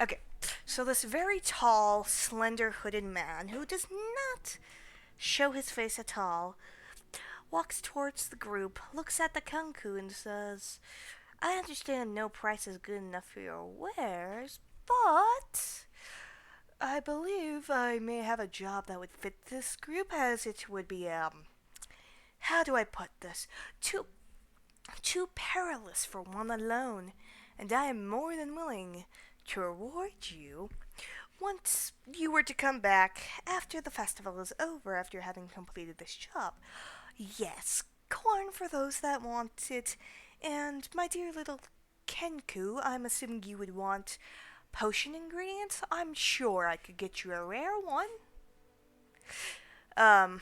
Okay, so this very tall, slender, hooded man who does not show his face at all walks towards the group, looks at the kunku, and says, I understand no price is good enough for your wares, but I believe I may have a job that would fit this group, as it would be, how do I put this? Too perilous for one alone, and I am more than willing to reward you once you were to come back after the festival is over, after having completed this job. Yes, corn for those that want it, and my dear little Kenku, I'm assuming you would want potion ingredients. I'm sure I could get you a rare one. Um,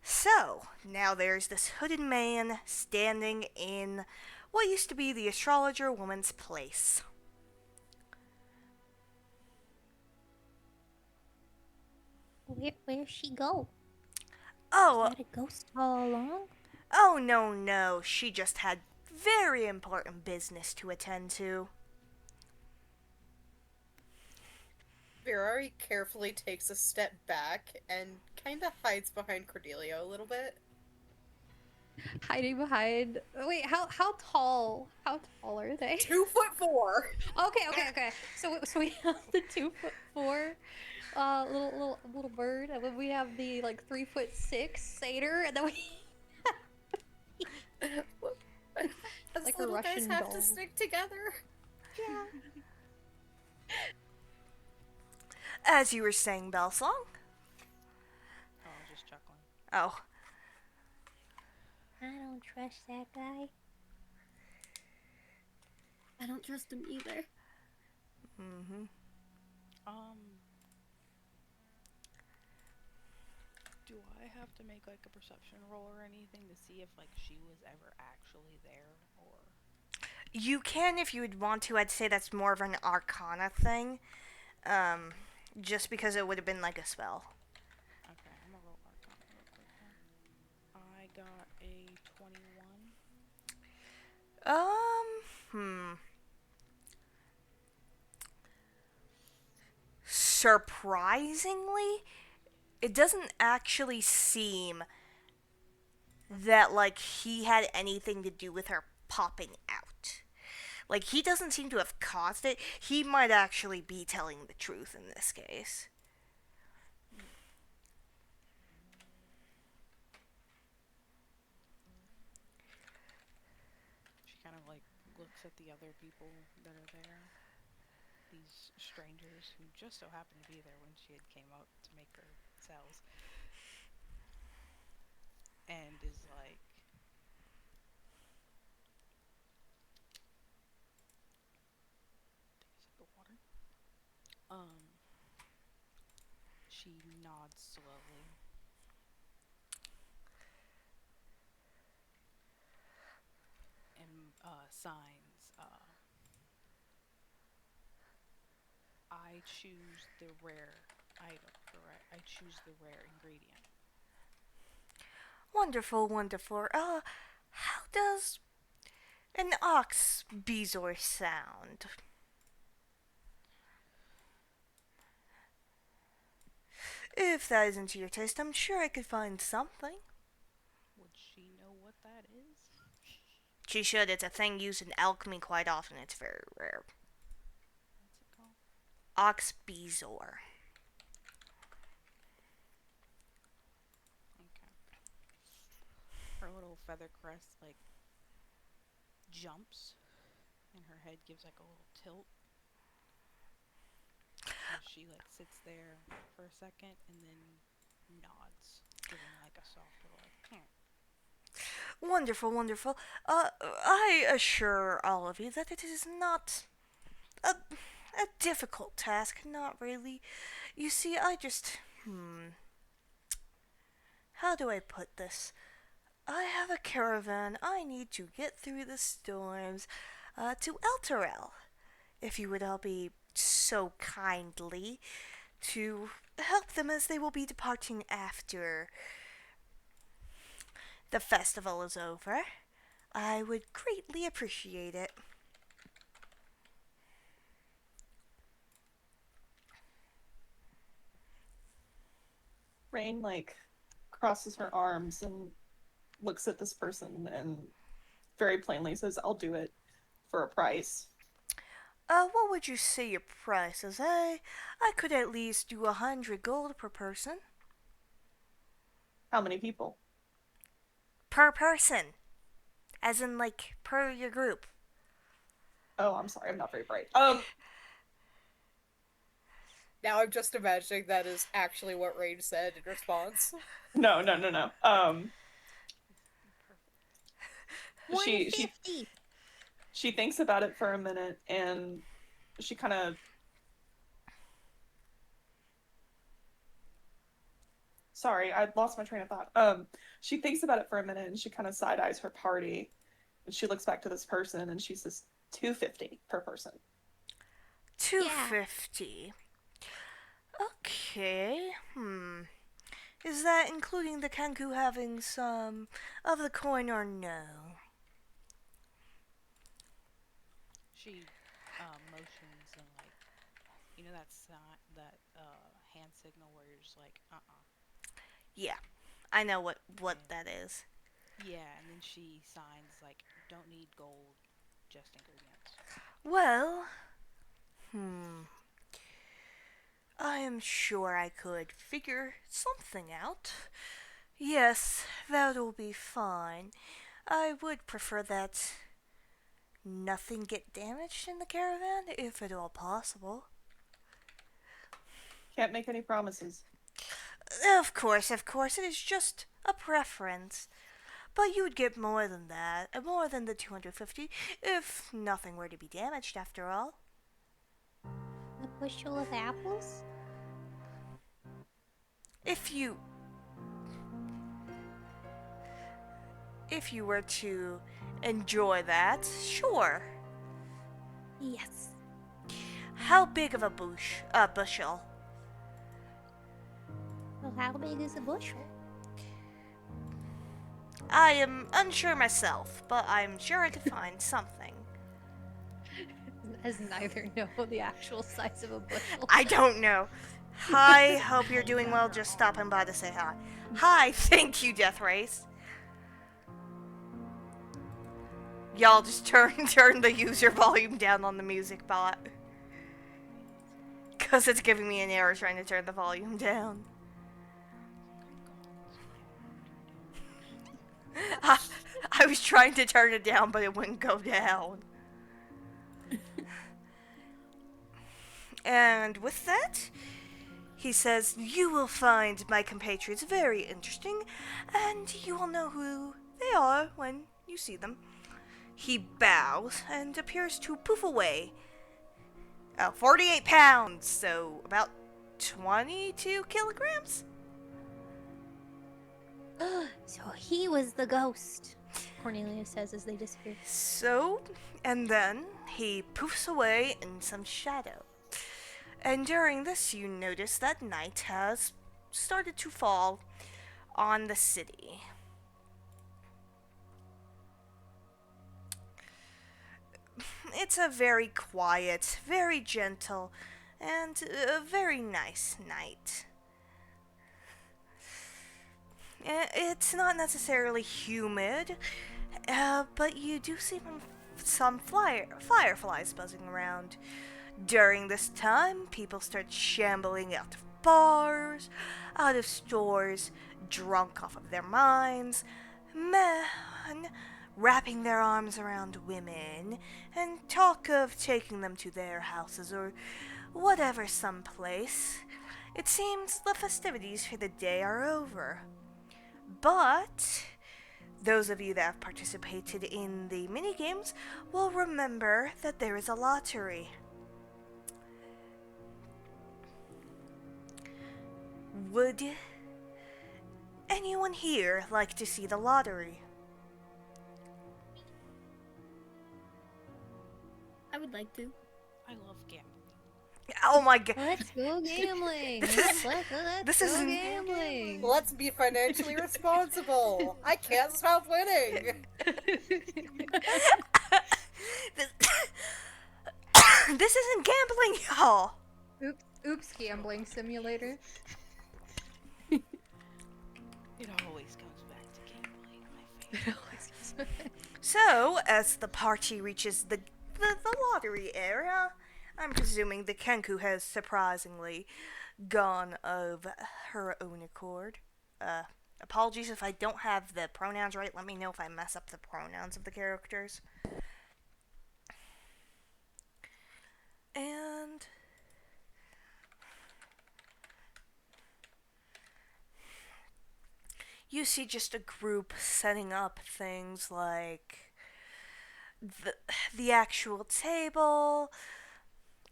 so, now there's this hooded man standing in what used to be the astrologer woman's place.
Where'd she go?
Oh,
Is that a ghost all along?
oh no, she just had very important business to attend to.
Virari carefully takes a step back and kind of hides behind Cordelia a little bit.
Hiding behind. Wait, how tall? How tall are they?
2'4".
Okay. So we have the 2'4" little bird, and then we have the like 3'6" satyr, and then we
Does
like a
little guys
Russian
have
doll.
to stick together?
Yeah.
As you were saying, Bellsong?
Oh, I was just chuckling.
Oh,
I don't trust that guy.
I don't trust him either.
mm-hmm.
Do I have to make like a perception roll or anything to see if like she was ever actually there, or?
You can if you would want to. I'd say that's more of an arcana thing. Just because it would have been like a spell.
Okay, I'm gonna roll Arcana real quick then. I got a 21.
Hmm. Surprisingly, it doesn't actually seem that like he had anything to do with her popping out. Like he doesn't seem to have caused it. He might actually be telling the truth in this case.
She kind of like looks at the other people that are there. These strangers who just so happened to be there when she had came out to make her cells. And is like, take a sip of water. She nods slowly. And signs, I choose the rare item, correct? I choose the rare ingredient.
Wonderful, wonderful. How does an ox bezoar sound? If that isn't to your taste, I'm sure I could find something.
Would she know what that is?
She should. It's a thing used in alchemy quite often. It's very rare.
What's it called?
Ox bezoar.
Okay. Her little feather crest like jumps, and her head gives like a little tilt. So she like sits there for a second and then nods, giving like a soft little like,
Wonderful, wonderful. I assure all of you that it is not a difficult task, not really. You see, I just. How do I put this? I have a caravan. I need to get through the storms to Elturel. If you would all be so kindly to help them as they will be departing after the festival is over, I would greatly appreciate it.
Rain like crosses her arms and looks at this person and very plainly says, "I'll do it for a price."
What would you say your price is? I could at least do 100 gold per person.
How many people?
Per person. As in, like, per your group.
Oh, I'm sorry, I'm not very bright.
Now I'm just imagining that is actually what Rain said in response.
No. She
150.
she thinks about it for a minute and she kind of. Sorry, I lost my train of thought. She thinks about it for a minute and she kind of side eyes her party, and she looks back to this person and she says, 250 per person.
250. Okay. Is that including the Kanku having some of the coin or no?
she motions and like, you know that sign, that hand signal where you're just like,
Yeah. I know what
Yeah.
that is.
Yeah, and then she signs like, don't need gold, just ingredients.
Well, I am sure I could figure something out. Yes, that'll be fine. I would prefer that nothing get damaged in the caravan, if at all possible.
Can't make any promises.
Of course, it is just a preference. But you would get more than that, more than the 250, if nothing were to be damaged after all.
A bushel of apples?
If you were to enjoy that, sure.
Yes.
How big of a bushel?
Well, how big is a bushel?
I am unsure myself, but I'm sure I could find something.
As neither know the actual size of a bushel.
I don't know. Hi, hope you're doing well. Just stopping by to say hi. Hi, thank you, Death Race. Y'all just turn the user volume down on the music bot. Because it's giving me an error trying to turn the volume down. I was trying to turn it down, but it wouldn't go down. And with that, he says, you will find my compatriots very interesting, and you will know who they are when you see them. He bows and appears to poof away. 48 pounds, so about 22 kilograms?
So he was the ghost, Cornelia says as they disappear.
So, and then he poofs away in some shadow. And during this, you notice that night has started to fall on the city. It's a very quiet, very gentle, and a very nice night. It's not necessarily humid, but you do see some fireflies buzzing around. During this time, people start shambling out of bars, out of stores, drunk off of their minds. Men wrapping their arms around women and talk of taking them to their houses or whatever someplace. It seems the festivities for the day are over. But those of you that have participated in the minigames will remember that there is a lottery. Would anyone here like to see the lottery?
I would like to.
I love gambling.
Oh my god.
Let's go gambling.
This
let's
is-
let's, let's
this
go
isn't-
gambling.
Let's be financially responsible. I can't stop winning.
this, this isn't gambling, y'all.
Oops, gambling simulator.
It always comes back to gambling, my favorite.
So, as the party reaches the lottery area, I'm presuming the Kenku has surprisingly gone of her own accord. Apologies if I don't have the pronouns right. Let me know if I mess up the pronouns of the characters. And you see just a group setting up things like the actual table,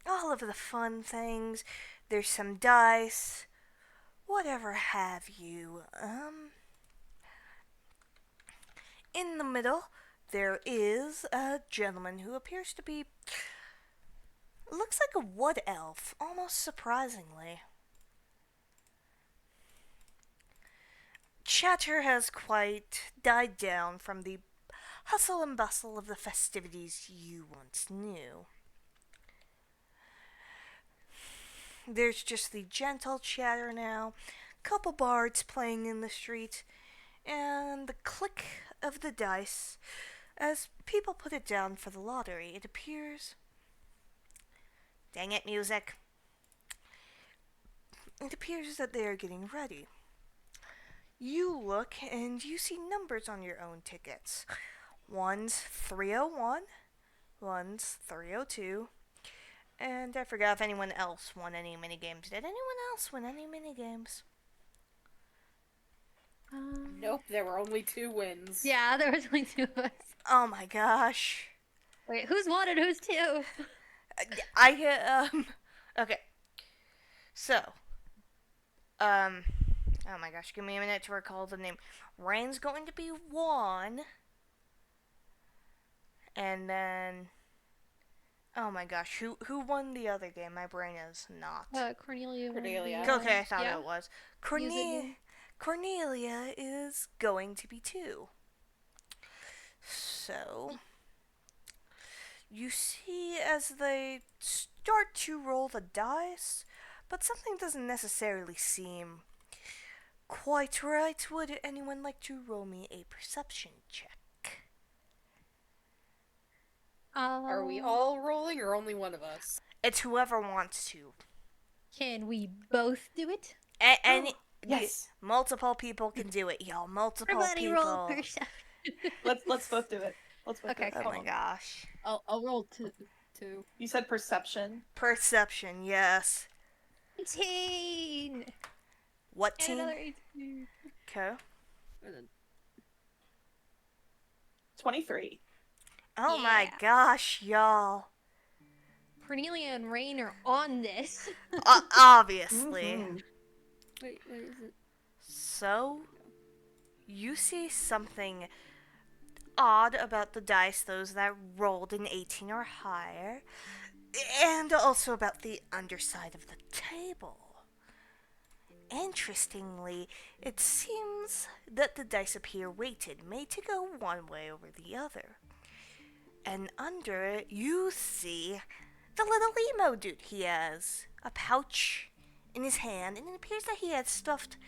all of the fun things. There's some dice, whatever have you. In the middle, there is a gentleman who appears to be, looks like a wood elf, almost surprisingly. Chatter has quite died down from the hustle and bustle of the festivities you once knew. There's just the gentle chatter now, couple bards playing in the street, and the click of the dice as people put it down for the lottery. It appears... Dang it, music. It appears that they are getting ready. You look and you see numbers on your own tickets. One's 301, one's 302, and I forgot if anyone else won any minigames. Did anyone else win any minigames?
Nope, there were only 2 wins.
Yeah, there was only 2 of us.
Oh my gosh.
Wait, who's 1 and who's 2?
Okay. So, oh my gosh, give me a minute to recall the name. Rain's going to be 1. And then, oh my gosh, who won the other game? My brain is not.
Cornelia.
Cornelia.
Okay, I thought
yeah.
it was.
Music.
Cornelia is going to be 2. So, you see as they start to roll the dice, but something doesn't necessarily seem quite right. Would anyone like to roll me a perception check?
Are we all rolling or only one of us?
It's whoever wants to.
Can we both do it?
Any
Yes.
multiple people can do it, y'all. Multiple
Everybody
people.
roll perception.
Let's both do it. Let's both
Okay,
do it.
Oh my gosh.
I'll roll two.
You said perception.
Perception, yes.
18!
What
And
team?
another 18.
Okay.
23.
Oh my
Yeah.
gosh, y'all.
Cornelia and Rain are on this.
Obviously.
Mhm.
Wait, what is it?
So, you see something odd about the dice, those that rolled an 18 or higher, and also about the underside of the table. Interestingly, it seems that the dice appear weighted, made to go one way over the other. And under it, you see the little emo dude. He has a pouch in his hand, and it appears that he has stuffed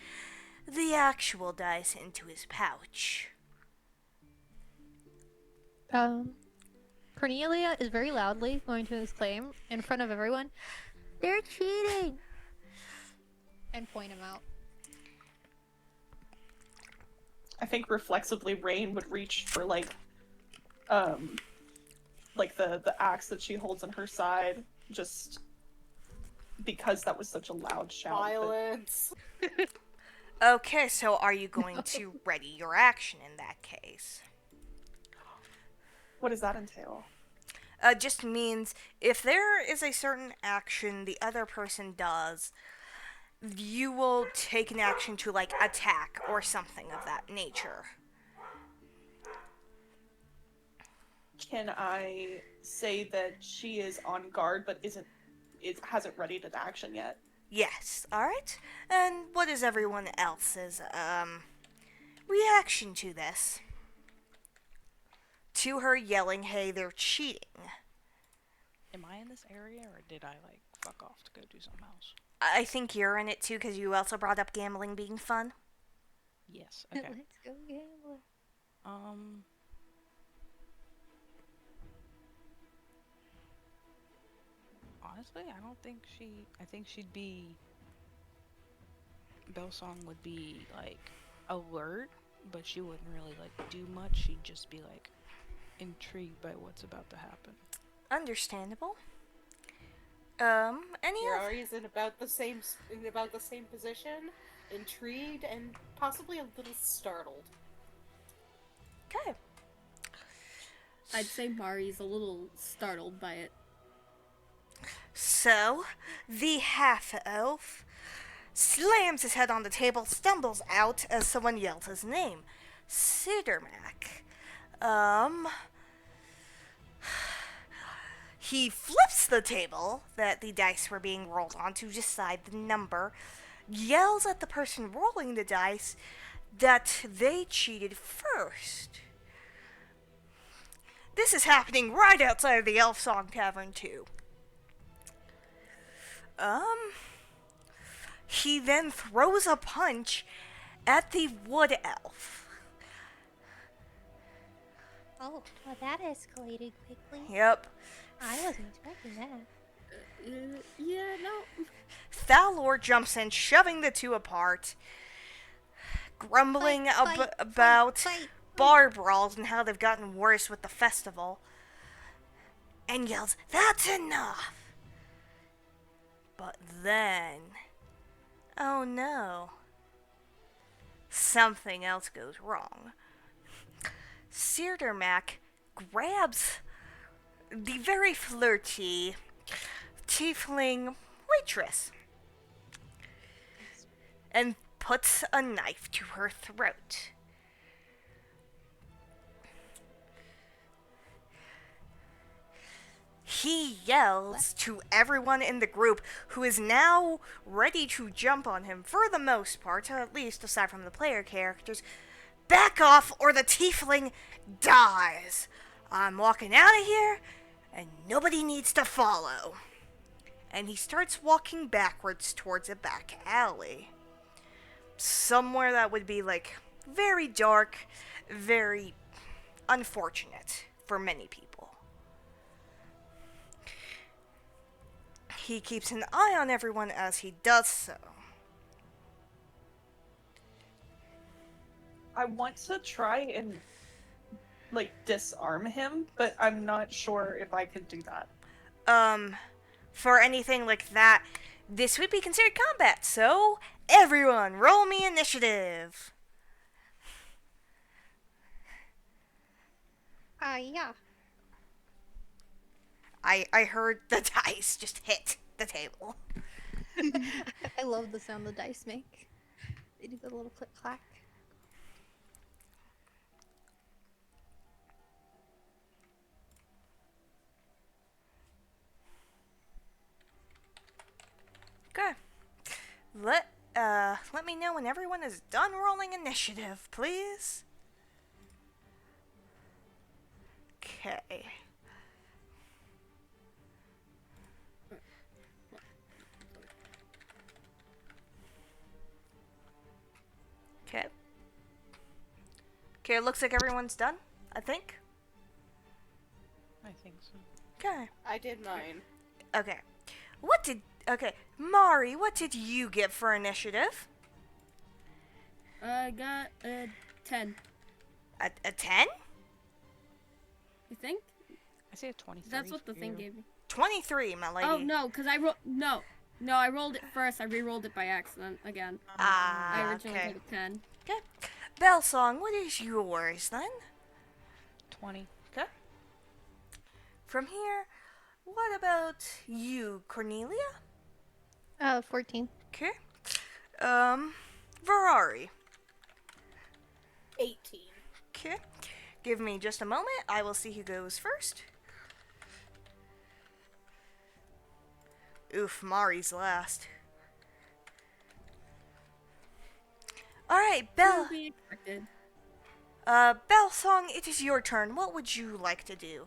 the actual dice into his pouch.
Cornelia is very loudly going to exclaim in front of everyone, "They're cheating!" and point him out.
I think reflexively Rain would reach for like like the axe that she holds in her side, just because that was such a loud shout.
Violence.
Okay, so are you going to ready your action in that case?
What does that entail?
Just means if there is a certain action the other person does, you will take an action to, like, attack or something of that nature.
Can I say that she is on guard but hasn't readied an action yet?
Yes, alright. And what is everyone else's, reaction to this? To her yelling, hey, they're cheating.
Am I in this area, or did I, like, fuck off to go do something else?
I think you're in it too, because you also brought up gambling being fun.
Yes, okay.
Let's go gambler.
Honestly, I think she'd be... Bellsong would be, like, alert, but she wouldn't really, like, do much. She'd just be, like, intrigued by what's about to happen.
Understandable. Any other?
Yari's in about the same position, intrigued and possibly a little startled.
Okay.
I'd say Mari's a little startled by it.
So, the half-elf slams his head on the table, stumbles out as someone yells his name. Sidermac. He flips the table that the dice were being rolled on to decide the number, yells at the person rolling the dice that they cheated first. This is happening right outside of the Elf Song Tavern, too. He then throws a punch at the wood elf.
Oh, well, that escalated quickly.
Yep.
I wasn't expecting that.
Yeah, no.
Thalor jumps in, shoving the two apart, grumbling about
fight.
bar brawls and how they've gotten worse with the festival, and yells, "That's enough!" But then, oh no, something else goes wrong. Sidermac grabs the very flirty tiefling waitress and puts a knife to her throat. He yells to everyone in the group, who is now ready to jump on him for the most part, at least aside from the player characters, "Back off or the tiefling dies. I'm walking out of here and nobody needs to follow." And he starts walking backwards towards a back alley. Somewhere that would be, like, very dark, very unfortunate for many people. He keeps an eye on everyone as he does so.
I want to try and, like, disarm him, but I'm not sure if I can do that.
For anything like that, this would be considered combat, so everyone, roll me initiative.
Yeah.
I heard the dice just hit the table.
I love the sound the dice make. They do the little click clack.
Okay. Let me know when everyone is done rolling initiative, please. Okay. Okay. Okay, it looks like everyone's done, I think.
I think so.
Okay.
I did mine.
Okay. Okay, Mari, what did you get for initiative?
I got a 10.
A 10?
You think?
I say a 23.
That's what the
for
thing
you.
gave me.
23, my lady.
Oh no, because I rolled no, I rolled it first. I re-rolled it by accident again. I originally
Okay.
rolled a 10.
Okay. Bellsong, what is yours then?
20.
Okay. From here, what about you, Cornelia?
14.
Okay. Ferrari.
18.
Okay. Give me just a moment. I will see who goes first. Oof, Mari's last. Alright,
To be expected.
Bellsong, it is your turn. What would you like to do?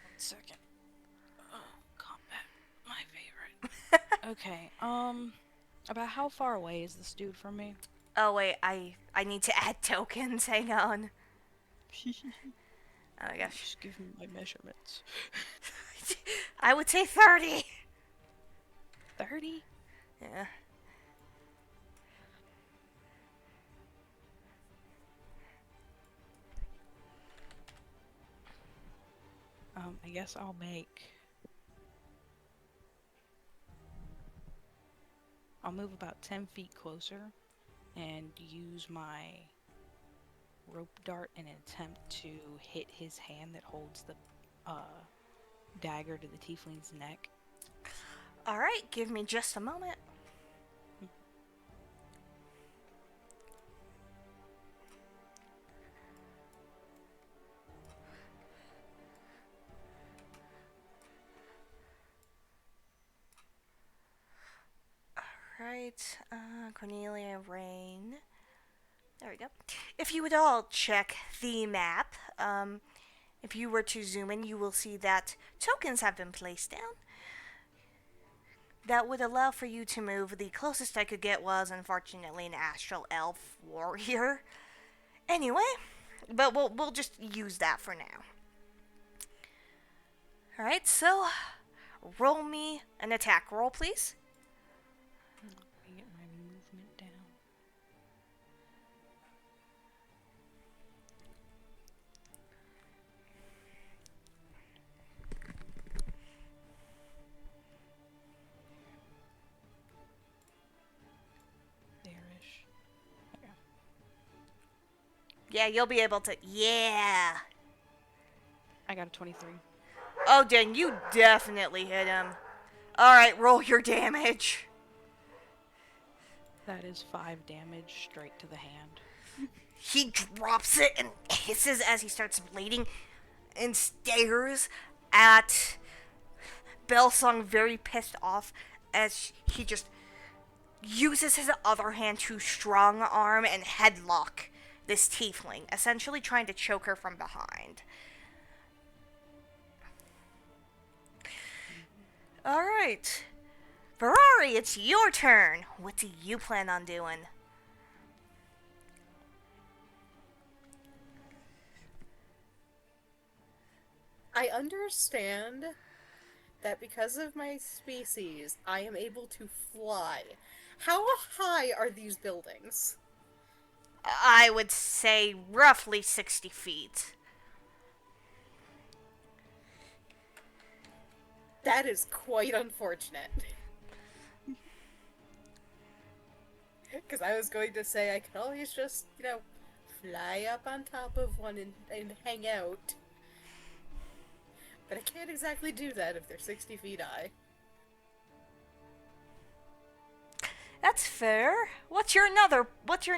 1 second. Oh, combat. My favorite. Okay, about how far away is this dude from me?
Oh wait, I need to add tokens. Hang on. Oh my gosh.
Just give me my measurements.
I would say 30.
30?
Yeah.
I guess I'll move about 10 feet closer and use my rope dart in an attempt to hit his hand that holds the dagger to the tiefling's neck.
Alright, give me just a moment. Alright, Cornelia, Rain. There we go. If you would all check the map, if you were to zoom in, you will see that tokens have been placed down. That would allow for you to move. The closest I could get was, unfortunately, an astral elf warrior. Anyway, but we'll just use that for now. Alright, so roll me an attack roll, please.
Let me get my movement down. There-ish. Okay.
Yeah, you'll be able to. Yeah.
I got a 23.
Oh, dang, you definitely hit him. Alright, roll your damage.
That is 5 damage straight to the hand.
He drops it and hisses as he starts bleeding and stares at Bellsong, very pissed off, as he just uses his other hand to strong arm and headlock this tiefling, essentially trying to choke her from behind. Alright. Ferrari, it's your turn. What do you plan on doing?
I understand that because of my species, I am able to fly. How high are these buildings?
I would say roughly 60 feet.
That is quite unfortunate. Because I was going to say I could always just, fly up on top of one and hang out. But I can't exactly do that if they're 60 feet high.
That's fair. What's your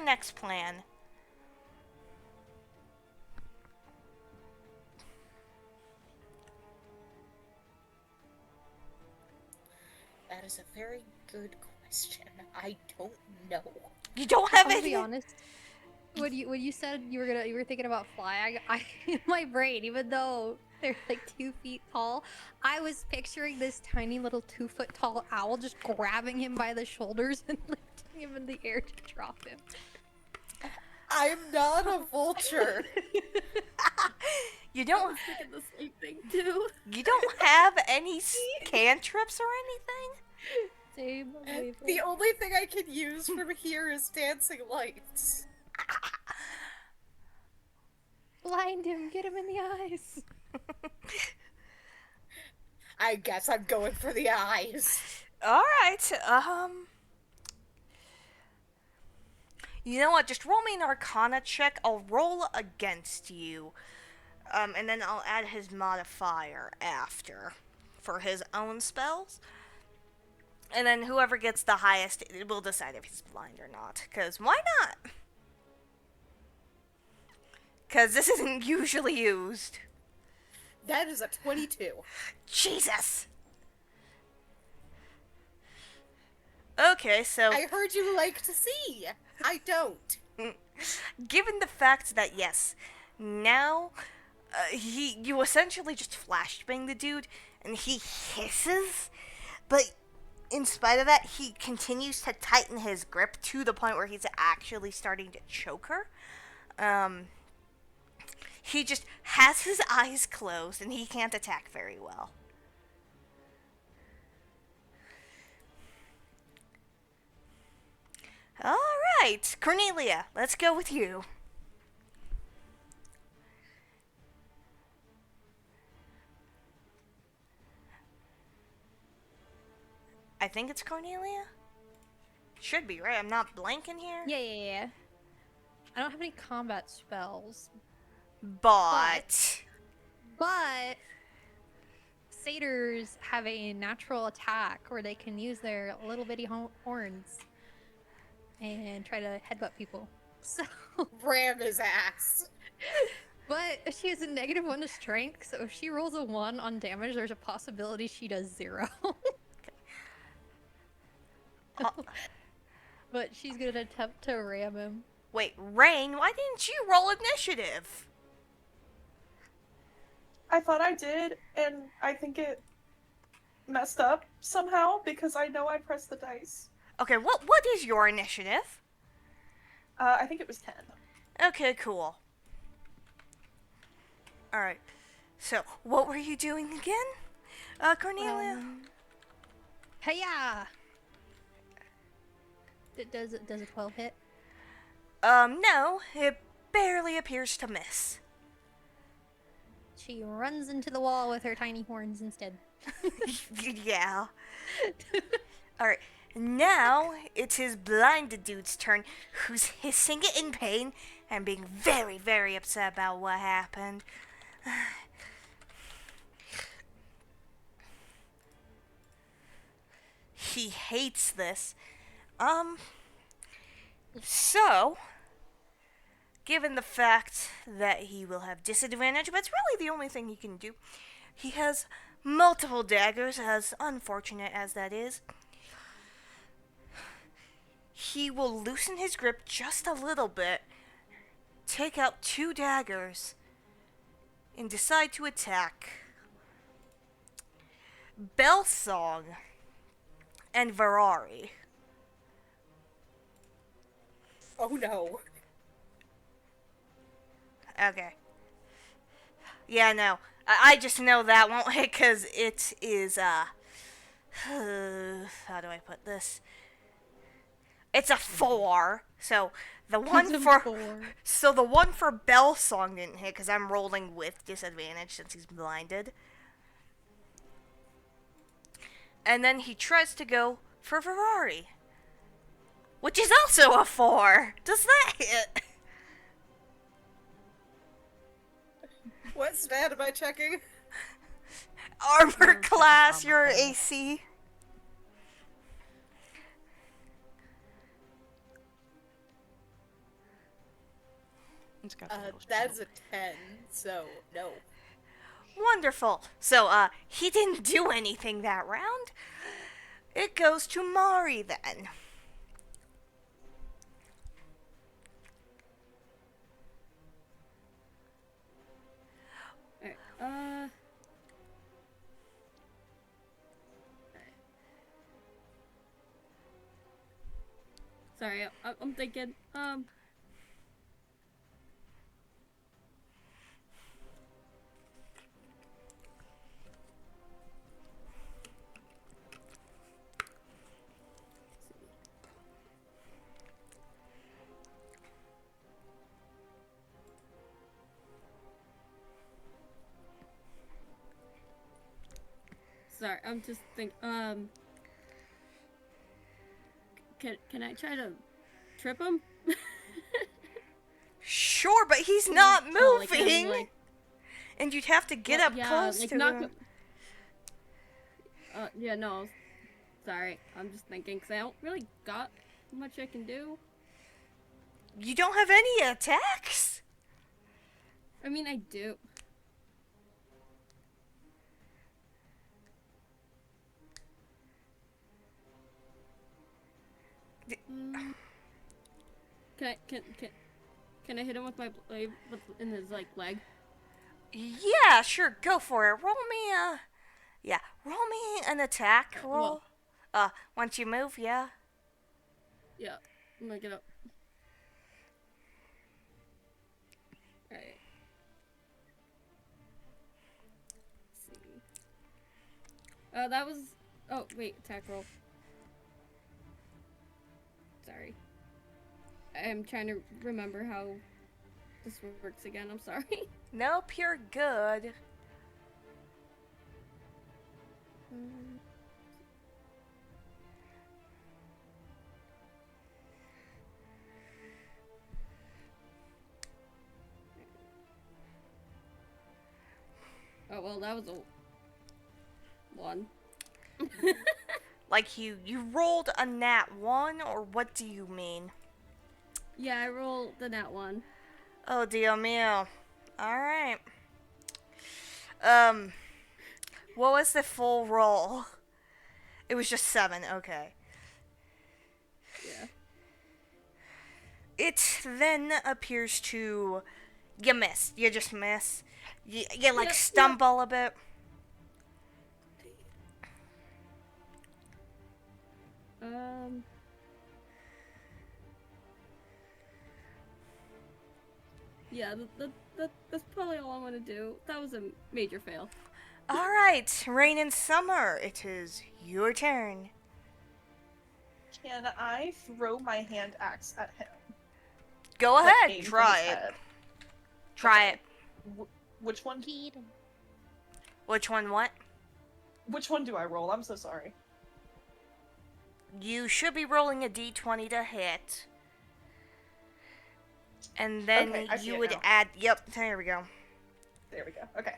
next plan?
That is a very good question. I don't know.
You don't have
I'll
any.
be honest. When you said you were thinking about flying, I in my brain, even though they're like 2 feet tall, I was picturing this tiny little 2-foot tall owl just grabbing him by the shoulders and lifting him in the air to drop him.
I'm not a vulture.
You
I
don't.
was thinking the same thing too.
You don't have any cantrips or anything.
Same wavelength.
The only thing I can use from here is dancing lights.
Blind him. Get him in the eyes.
I guess I'm going for the eyes.
Alright, you know what? Just roll me an Arcana check. I'll roll against you. And then I'll add his modifier after for his own spells. And then whoever gets the highest will decide if he's blind or not. Because why not? Because this isn't usually used.
That is a 22.
Jesus! Okay, so
I heard you like to see. I don't.
given the fact that yes, now you essentially just flashbang the dude and he hisses, but in spite of that, he continues to tighten his grip to the point where he's actually starting to choke her. He just has his eyes closed and he can't attack very well. Alright, Cornelia, let's go with you. I think it's Cornelia? Should be, right? I'm not blanking here?
Yeah. I don't have any combat spells,
But
satyrs have a natural attack where they can use their little bitty horns and try to headbutt people. So,
Ram his ass.
but she has a -1 to strength, so if she rolls a 1 on damage, there's a possibility she does 0. But she's gonna attempt to ram him.
wait, Rain, why didn't you roll initiative?
I thought I did, and I think it messed up somehow because I know I pressed the dice.
Okay, what is your initiative?
I think it was 10.
Okay, cool. Alright. So, what were you doing again? Cornelia?
Hiya! Does a 12 hit?
No, it barely appears to miss.
She runs into the wall with her tiny horns instead.
Yeah. Alright, now it's his blinded dude's turn, who's hissing in pain and being very, very upset about what happened. He hates this. So, given the fact that he will have disadvantage, but it's really the only thing he can do, he has multiple daggers, as unfortunate as that is. He will loosen his grip just a little bit, take out 2 daggers, and decide to attack Bellsong and Ferrari.
Oh no.
Okay. Yeah, no. I just know that won't hit because it is, how do I put this? It's a 4. So the one
It's a
for
4.
so the one for Bellsong didn't hit because I'm rolling with disadvantage since he's blinded. And then he tries to go for Ferrari, which is also a 4. Does that hit?
What stat am I checking?
Armor class, your AC.
It's got the little
That's
shield.
a 10, so no.
Wonderful. So, he didn't do anything that round. It goes to Mari then.
Alright, sorry, I'm thinking, sorry. I'm just think. Can I try to trip him?
Sure, but he's not
Oh, like,
moving.
having, like,
And you'd have to get
well,
up
yeah,
close
like
to
knock
him.
him. Yeah, no. Sorry, I'm just thinking because I don't really got much I can do.
You don't have any attacks?
I mean, I do. Can I can I hit him with my blade in his like leg?
Yeah, sure, go for it. Roll me an attack roll. Once you move, yeah.
Yeah, I'm gonna get up. Alright. Let's see. That was. Oh, wait, attack roll. Sorry. I'm trying to remember how this works again. I'm sorry.
Nope, you're good.
Oh, well, that was a 1.
Like you rolled a nat 1, or what do you mean?
Yeah, I rolled the nat 1.
Oh, Dio mio. Alright. What was the full roll? It was just 7, okay.
Yeah.
It then appears to... You miss. You just miss. You like
Yep,
stumble a bit.
Yeah, that's probably all I want to do. That was a major fail.
Alright, Rain and Summer, it is your turn.
Can I throw my hand axe at him?
Go
Like,
ahead,
aim for
try
his
it.
head?
Try
Okay.
it.
Which one?
Which one what?
Which one do I roll? I'm so sorry.
You should be rolling a d20 to hit. And then
Okay, I see
you
it
would
now.
add... Yep, there we go.
There we go. Okay.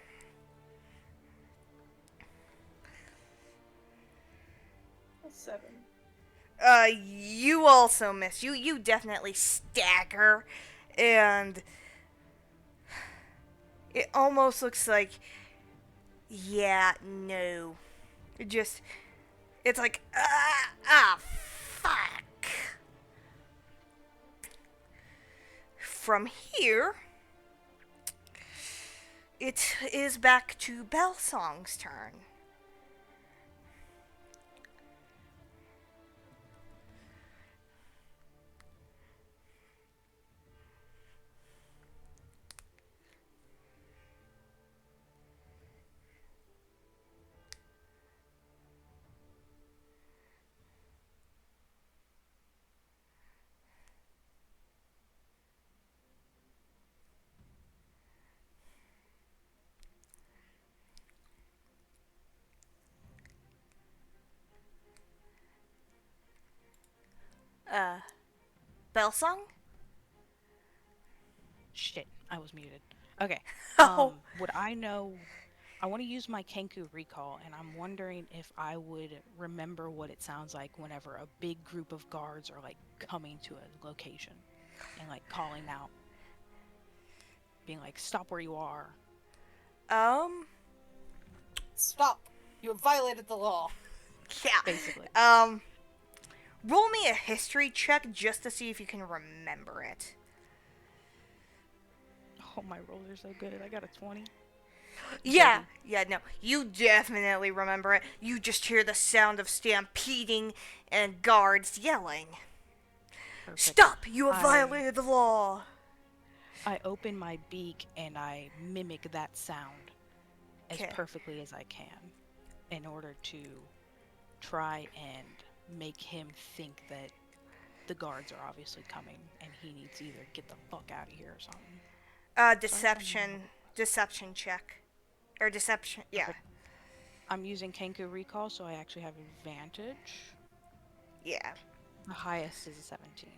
That's 7.
You also miss. You definitely stagger, and it almost looks like, yeah, no. It's like, fuck. From here, it is back to Bellsong's turn. Bellsong?
Shit, I was muted. Okay.
Oh.
Would I know? I want to use my Kenku recall, and I'm wondering if I would remember what it sounds like whenever a big group of guards are like coming to a location and like calling out, being like, "Stop where you are."
Stop! You have violated the law.
Yeah.
Basically.
Roll me a history check just to see if you can remember it.
Oh, my rolls are so good. I got a 20.
Yeah, no, you definitely remember it. You just hear the sound of stampeding and guards yelling.
Perfect.
Stop! You have violated the law!
I open my beak and I mimic that sound as perfectly as I can in order to try and make him think that the guards are obviously coming and he needs to either get the fuck out of here or something.
Deception check. Or deception, yeah.
I'm using Kenku Recall, so I actually have advantage.
Yeah.
The highest is a 17.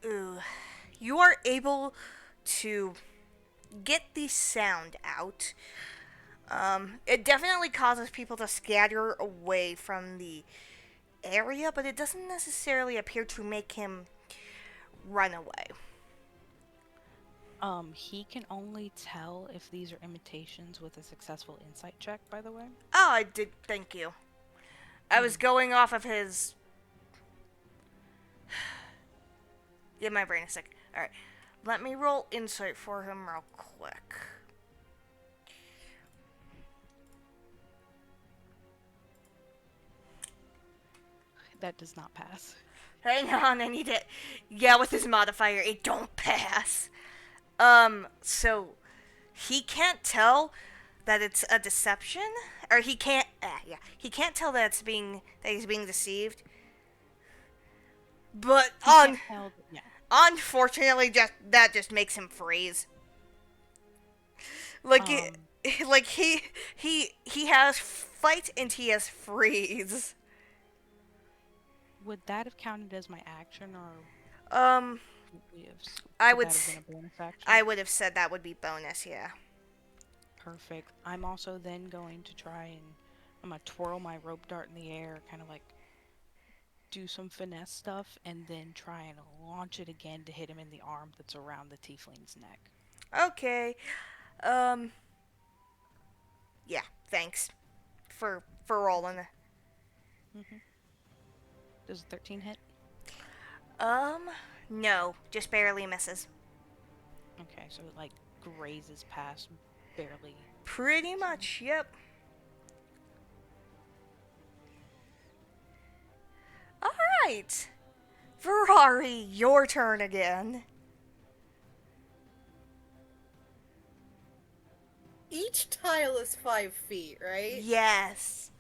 Ooh. You are able to get the sound out. It definitely causes people to scatter away from the area, but it doesn't necessarily appear to make him run away.
He can only tell if these are imitations with a successful insight check, by the way.
Oh, I did. Thank you. I was going off of his. Give my brain a sec. Alright. Let me roll insight for him real quick.
That does not pass.
Hang on, I need it. Yeah, with his modifier, it don't pass. So he can't tell that it's a deception, or he can't. He can't tell that he's being deceived. But
Yeah.
unfortunately, that just makes him freeze. Like like he has fight and he has freeze.
Would that have counted as my action, or
Um,
would we have,
I
would
would
that
s-
have been a bonus action?
I would have said that would be bonus. Yeah.
Perfect. I'm also then going to try and I'm gonna twirl my rope dart in the air, kind of like do some finesse stuff, and then try and launch it again to hit him in the arm that's around the tiefling's neck.
Okay. Um. Yeah. Thanks for rolling.
Does 13 hit?
No, just barely misses.
Okay, so it like grazes past, barely.
Pretty much. Yep. All right. Ferrari, your turn again.
Each tile is 5 feet, right?
Yes.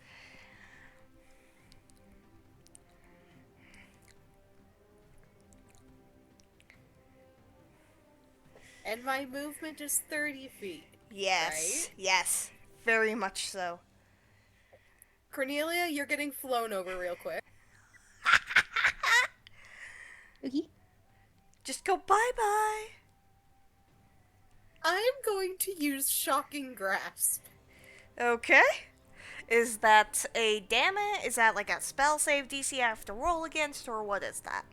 And my movement is 30 feet.
Yes.
Right?
Yes. Very much so.
Cornelia, you're getting flown over real quick.
Okay.
Just go bye-bye.
I'm going to use Shocking Grasp.
Okay. Is that a damage? Is that like a spell save DC I have to roll against, or what is that?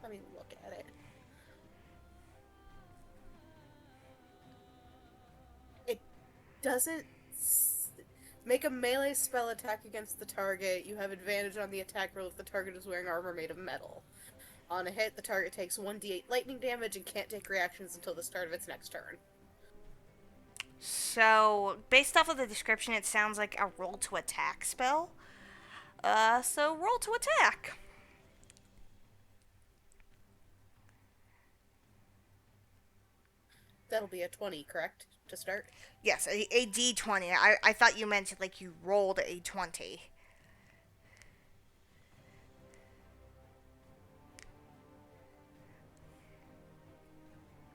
Let me look at it. It doesn't make a melee spell attack against the target. You have advantage on the attack roll if the target is wearing armor made of metal. On a hit, the target takes 1d8 lightning damage and can't take reactions until the start of its next turn.
So, based off of the description, it sounds like a roll to attack spell. So roll to attack.
That'll be a 20, correct? To start?
Yes, a d20. I thought you meant like you rolled a 20.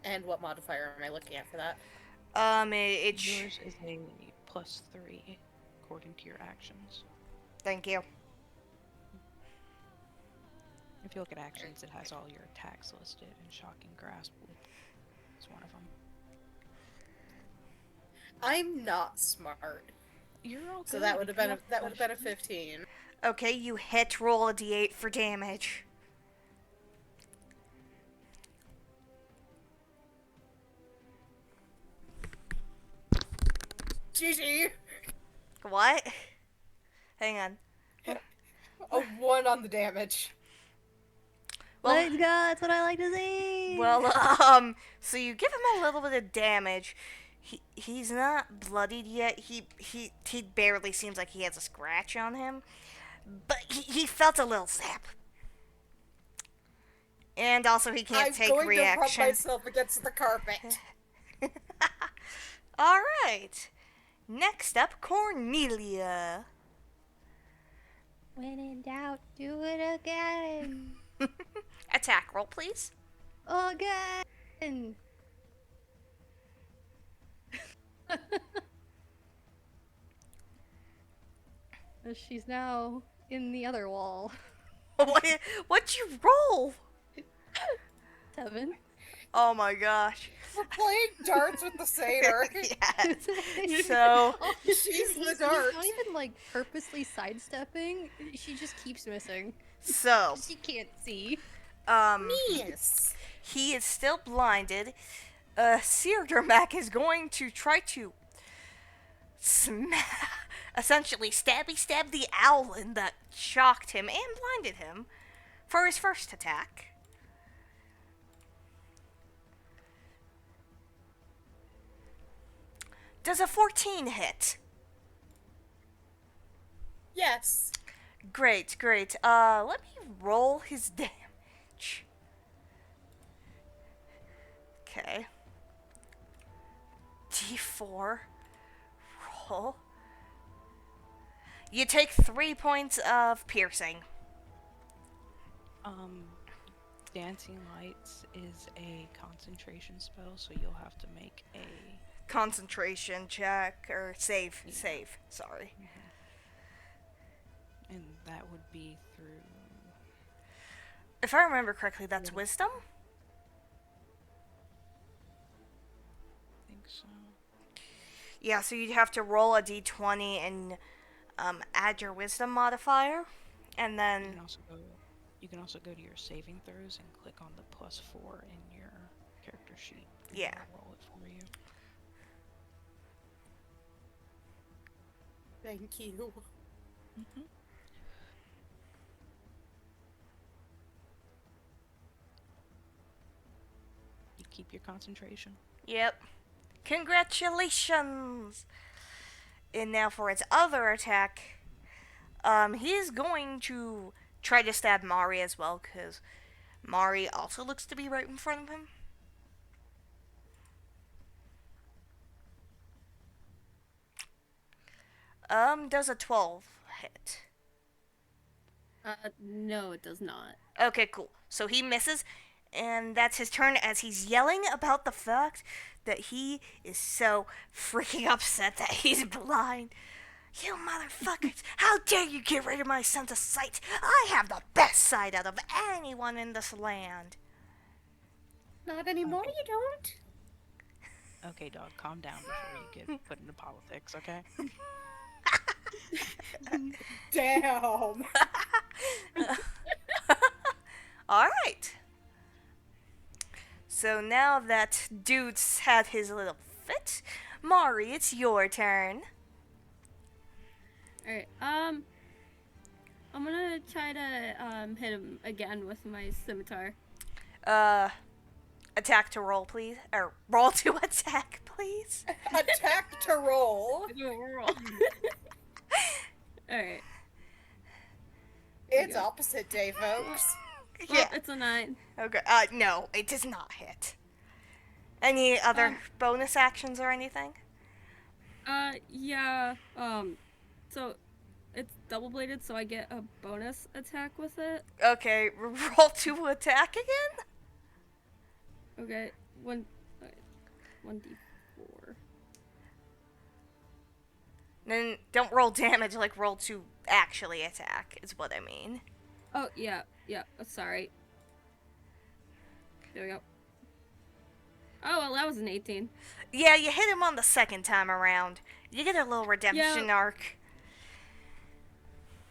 And what modifier am I looking at for that?
Yours is a +3 according to your actions.
Thank you.
If you look at actions, it has all your attacks listed, and Shocking Grasp is one of them.
I'm not smart.
You're all
So
good.
that would
If
have
you
been
have
a
questions-
15.
Okay, you hit. Roll a d8 for damage.
GG!
What? Hang on.
A 1 on the damage.
Well,
Let's go. That's what I like to see.
Well, so you give him a little bit of damage. He's not bloodied yet. He barely seems like he has a scratch on him, but he felt a little zap. And also he can't take
I'm going
reaction.
to rub myself against the carpet.
All right. Next up, Cornelia.
When in doubt, do it again.
Attack roll, please.
Again! She's now in the other wall.
What'd you roll?
7.
Oh my gosh.
We're playing darts with the satyr.
Yes. So
She's the
He's
dart.
not even like purposely sidestepping. She just keeps missing.
so
She can't see.
Yes.
he is still blinded. Seardermac is going to try to essentially stab the owlin that shocked him and blinded him for his first attack. Does a 14 hit?
Yes.
Great, great. Let me roll his damage. Okay. D4. Roll. You take 3 points of piercing.
Dancing Lights is a concentration spell, so you'll have to make a
Concentration check or save. Save. Sorry.
and that would be through.
If I remember correctly, that's wisdom?
I think so.
Yeah, so you'd have to roll a d20 and add your wisdom modifier. And
You
then.
can also go. You can also go to your saving throws and click on the +4 in your character sheet. And
Yeah.
it'll roll it for you.
Thank you.
You keep your concentration.
Yep. Congratulations! And now for its other attack, he's going to try to stab Mari as well, because Mari also looks to be right in front of him. Does a 12 hit?
No, it does not.
Okay, cool. So he misses, and that's his turn as he's yelling about the fact that he is so freaking upset that he's blind. You motherfuckers! How dare you get rid of my sense of sight? I have the best sight out of anyone in this land.
Not anymore, you don't.
Okay, dog, calm down before you get put into politics, okay?
Damn.
Alright. So now that dude's had his little fit, Mari, it's your turn.
Alright, I'm gonna try to hit him again with my scimitar.
Attack to roll, please. Or roll to attack, please.
Attack to roll.
Alright.
It's opposite day, folks.
Yeah.
It's a 9.
Okay. No, it does not hit. Any other bonus actions or anything?
Yeah, so it's double bladed, so I get a bonus attack with it.
Okay, roll to attack again?
Okay, 1d4.
Then don't roll damage, like roll to actually attack, is what I mean.
Oh, yeah, sorry. There we go. Oh, well, that was an 18.
Yeah, you hit him on the second time around. You get a little redemption arc.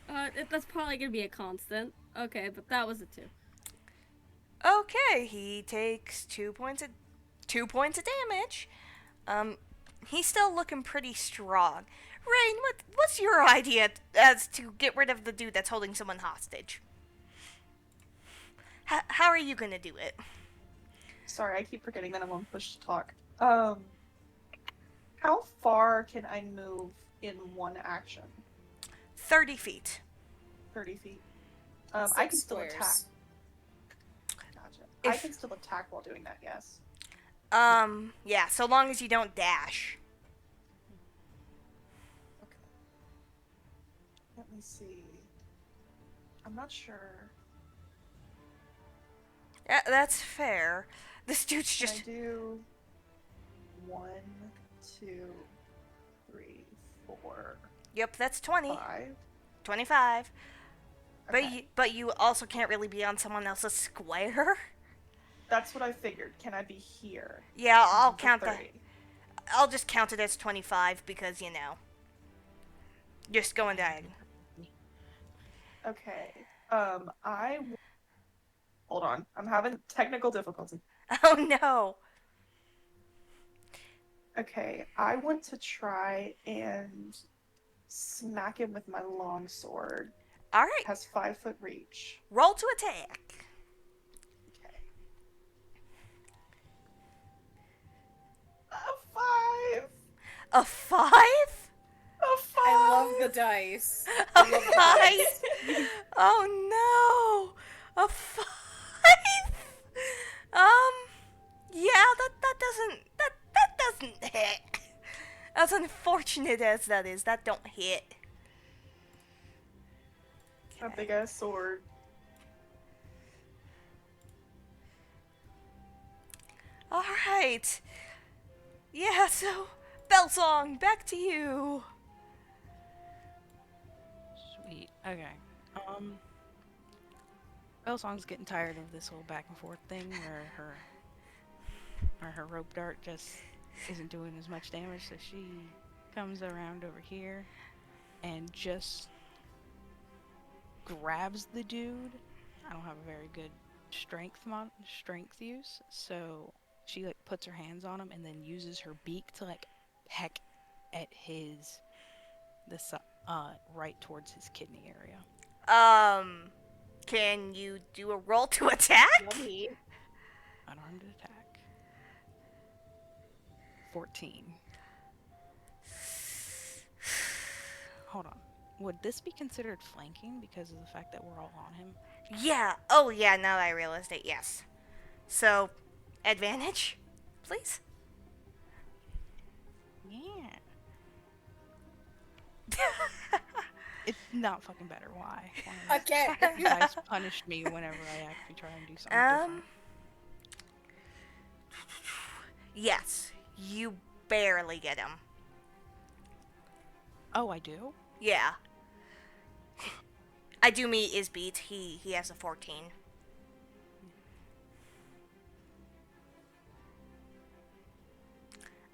That's probably gonna be a constant. Okay, but that was a 2.
Okay, he takes 2 points of damage. He's still looking pretty strong. Rain, what's your idea as to get rid of the dude that's holding someone hostage? How are you gonna do it?
Sorry, I keep forgetting that I'm on push to talk. How far can I move in one action?
30 feet.
30 feet. I can still attack.
Squares.
Gotcha. I can still attack while doing that, yes.
Yeah, so long as you don't dash.
Okay. Let me see. I'm not sure.
That's fair. This dude's
Can I
just.
do 1, 2, 3, 4,
Yep, that's 20.
5?
25.
Okay.
But you also can't really be on someone else's square.
That's what I figured. Can I be here?
Yeah,
Since
I'll
it's a
count that.
30.
I'll just count it as 25 because, you know, just going diagonal.
Okay. Hold on. I'm having technical difficulty.
Oh no.
Okay, I want to try and smack him with my long sword.
Alright,
It has 5-foot reach.
roll to attack.
Okay. A 5!
A 5?
A 5!
I love the dice.
A
I love the
5?
dice.
Oh no. A 5? Yeah, that doesn't hit. As unfortunate as that is, that don't hit.
A big ass sword.
Alright. Yeah, so, Bellsong, back to you.
Sweet. Okay. Bellsong's getting tired of this whole back and forth thing where her rope dart just isn't doing as much damage, so she comes around over here and just grabs the dude. I don't have a very good strength use, so she like puts her hands on him and then uses her beak to like peck at right towards his kidney area.
Can you do a roll to attack?
Yummy.
Unarmed attack. 14. Hold on. Would this be considered flanking because of the fact that we're all on him?
Yeah. Oh, yeah, now that I realized it, yes. So, advantage, please?
Yeah. It's not fucking better. Why?
Again.
You guys punished me whenever I actually try and do something different.
Yes. You barely get him.
Oh, I do?
Yeah. I do meet is beat. He has a 14.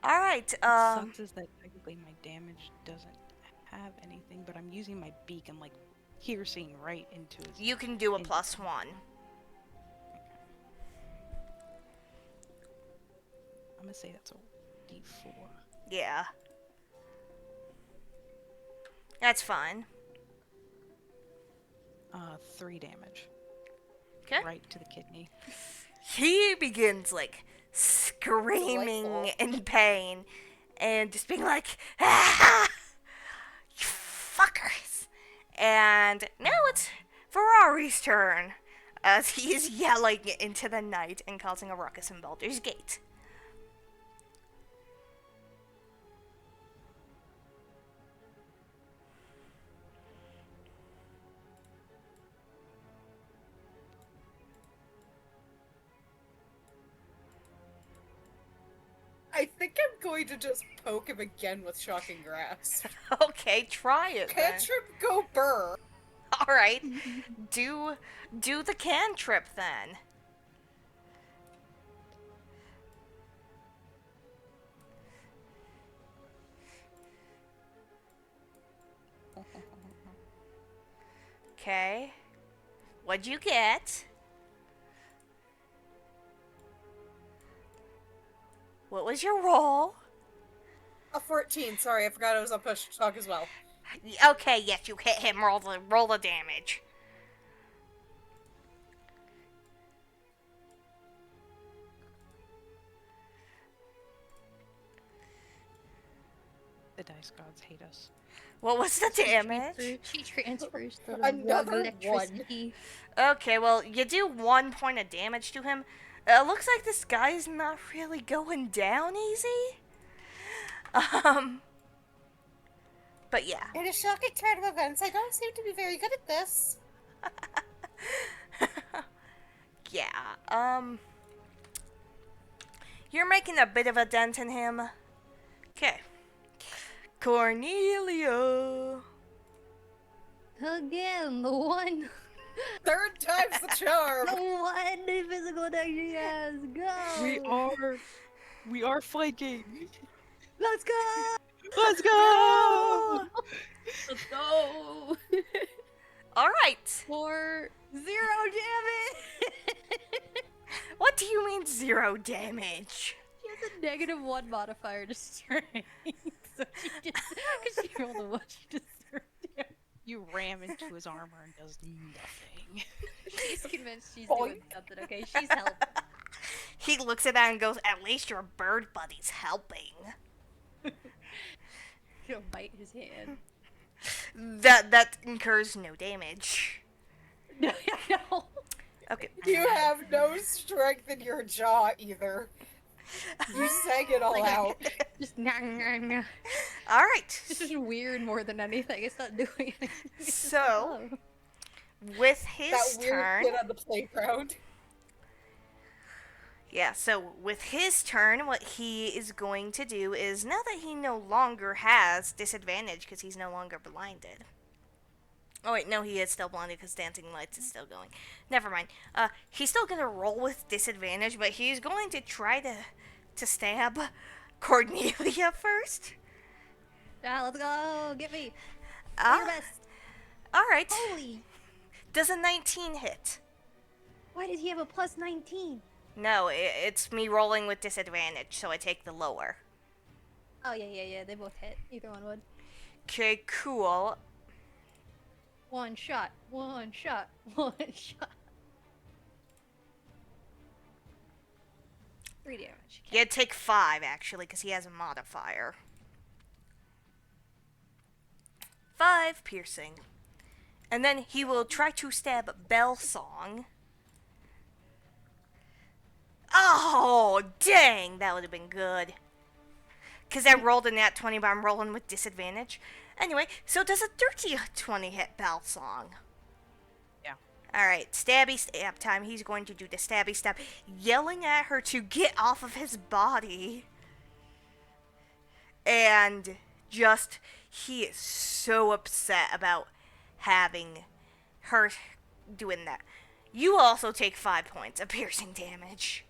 Alright,
Sucks is that technically my damage doesn't have anything, but I'm using my beak and like piercing right into his.
you can do a +1.
I'm gonna say that's a D4.
Yeah. That's fine.
3 damage.
Okay.
Right to the kidney.
He begins, like, screaming
Delightful.
in pain and just being like, ah, you fuckers. And now it's Ferrari's turn as he is yelling into the night and causing a ruckus in Baldur's Gate.
I think I'm going to just poke him again with Shocking Grasp.
Okay, try it then.
Cantrip go burr.
Alright, do the cantrip then. Okay. What'd you get? What was your roll?
A 14. Sorry, I forgot I was on push to talk as well.
Okay, yes, you hit him. Roll the damage.
The dice gods hate us.
What was the damage?
She transfers the
Another
electricity.
Okay, well, you do 1 point of damage to him. Looks like this guy's not really going down easy. But yeah.
In a shocking turn of events, I don't seem to be very good at this.
Yeah, you're making a bit of a dent in him. Okay. Cornelia.
Again, the one.
Third time's the charm.
The one physical attack she has. Go.
We are flanking.
Let's go.
Let's go.
Go!
Let's go.
All right.
For 0 damage.
What do you mean 0 damage?
She has a -1 modifier to strength. So she just, because she rolled a 1, she deserved it.
You ram into his armor and does nothing.
She's convinced she's doing something, okay? She's helping.
He looks at that and goes, "At least your bird buddy's helping."
He'll bite his hand.
That incurs no damage.
No.
Okay.
You have no strength in your jaw either. You sang it all out.
Just nah.
All right.
This is weird more than anything. It's not doing anything. It's just
So,
like,
with his
That weird
turn,
kid on the playground.
yeah. So with his turn, what he is going to do is, now that he no longer has disadvantage because he's no longer blinded. Oh wait, no, he is still blinded because dancing lights is still going. Never mind. He's still gonna roll with disadvantage, but he's going to try to stab Cornelia first.
let's go. Get me. Do
Ah,
your best.
all right.
Holy.
Does a 19 hit?
Why does he have a plus 19?
No, it's me rolling with disadvantage, so I take the lower.
Oh, yeah. They both hit. Either one would.
Okay, cool.
One shot. 3 damage.
Yeah, take 5 actually, because he has a modifier. 5 piercing. And then he will try to stab Bell Song. Oh, dang! That would have been good. Because I rolled a nat 20, but I'm rolling with disadvantage. Anyway, so does a 20 hit Bell Song?
Yeah.
Alright, stabby stab time. He's going to do the stabby stab, yelling at her to get off of his body. And just, he is so upset about having her doing that. You also take 5 points of piercing damage.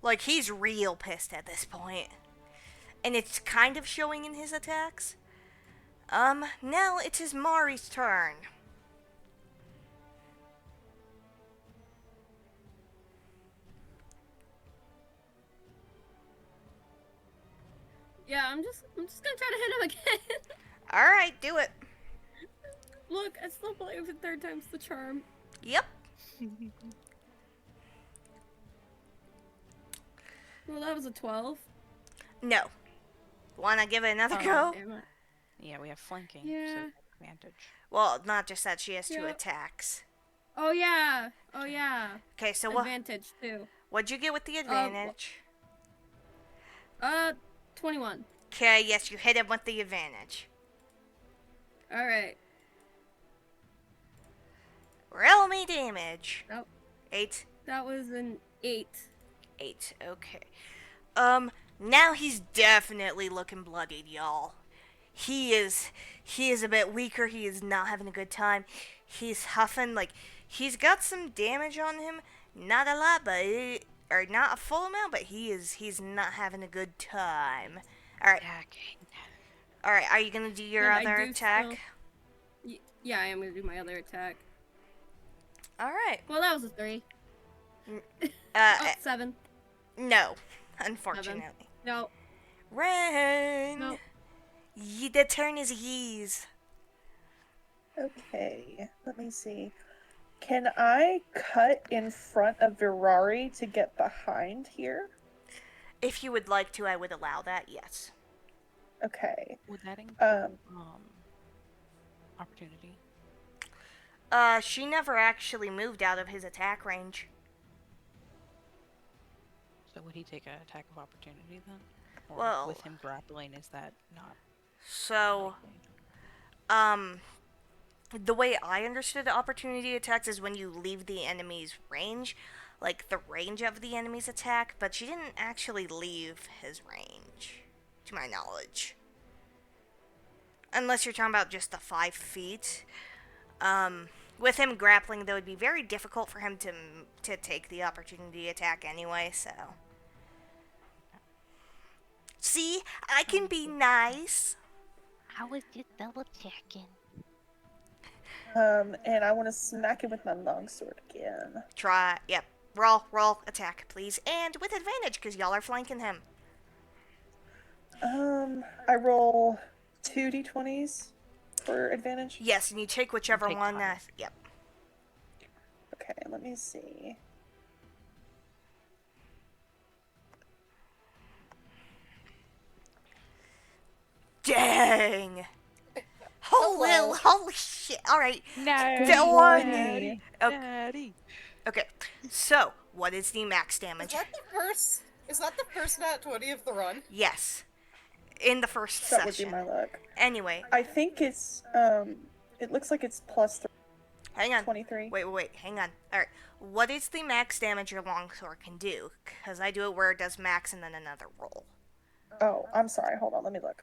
Like, he's real pissed at this point. And it's kind of showing in his attacks. Now it is Mari's turn.
Yeah, I'm just gonna try to hit him again.
Alright, do it.
Look, I still believe the 3rd time's the charm.
Yep.
Well, that was a 12.
No. Wanna give it another
Oh,
go?
damn it.
Yeah, we have flanking.
Yeah.
So advantage.
Well, not just that, she has 2
Yep.
attacks.
Oh yeah.
Okay, so what?
Advantage too.
What'd you get with the advantage?
21.
Okay, yes, you hit him with the advantage.
All right.
Roll me damage.
That
8.
that was an 8.
8. Okay. Now he's definitely looking bloodied, y'all. He is a bit weaker. He is not having a good time. He's huffing, like, he's got some damage on him. Not a lot, but or not a full amount, but he's not having a good time. Alright.
Attacking.
Alright, are you gonna do your
And I
other
do
attack?
Yeah, I am gonna do my other attack.
Alright.
Well, that was a 3.
Uh,
7.
no. Unfortunately.
No.
Rain!
No.
The turn is ye's.
Okay, let me see. Can I cut in front of Virari to get behind here?
If you would like to, I would allow that, yes.
Okay.
Would that include opportunity?
She never actually moved out of his attack range.
So would he take an attack of opportunity then? Or
Well,
with him grappling, is that not
so,
likely?
um, the way I understood opportunity attacks is when you leave the enemy's range, like the range of the enemy's attack, but she didn't actually leave his range, to my knowledge. Unless you're talking about just the 5 feet. With him grappling, though, it'd be very difficult for him to take the opportunity attack anyway, so. See, I can be nice.
I was just double checking.
And I want to smack him with my longsword again.
Try, yep. Roll, attack, please. And with advantage, because y'all are flanking him.
I roll 2d20s for advantage.
Yes, and you take whichever
Take
one.
five.
Yep.
Okay, let me see.
Dang.
Hello.
Holy shit. Alright.
Daddy,
One.
Daddy,
Okay.
Daddy.
Okay. So, what is the max
Is
damage?
that the first? Is that the first nat 20 of the run?
Yes. In the first
That
session.
would be my luck.
Anyway,
I think it's, it looks like it's plus
hang on.
23.
Wait, hang on. Alright. What is the max damage your longsword can do? Because I do it where it does max and then another roll.
Oh, I'm sorry. Hold on, let me look.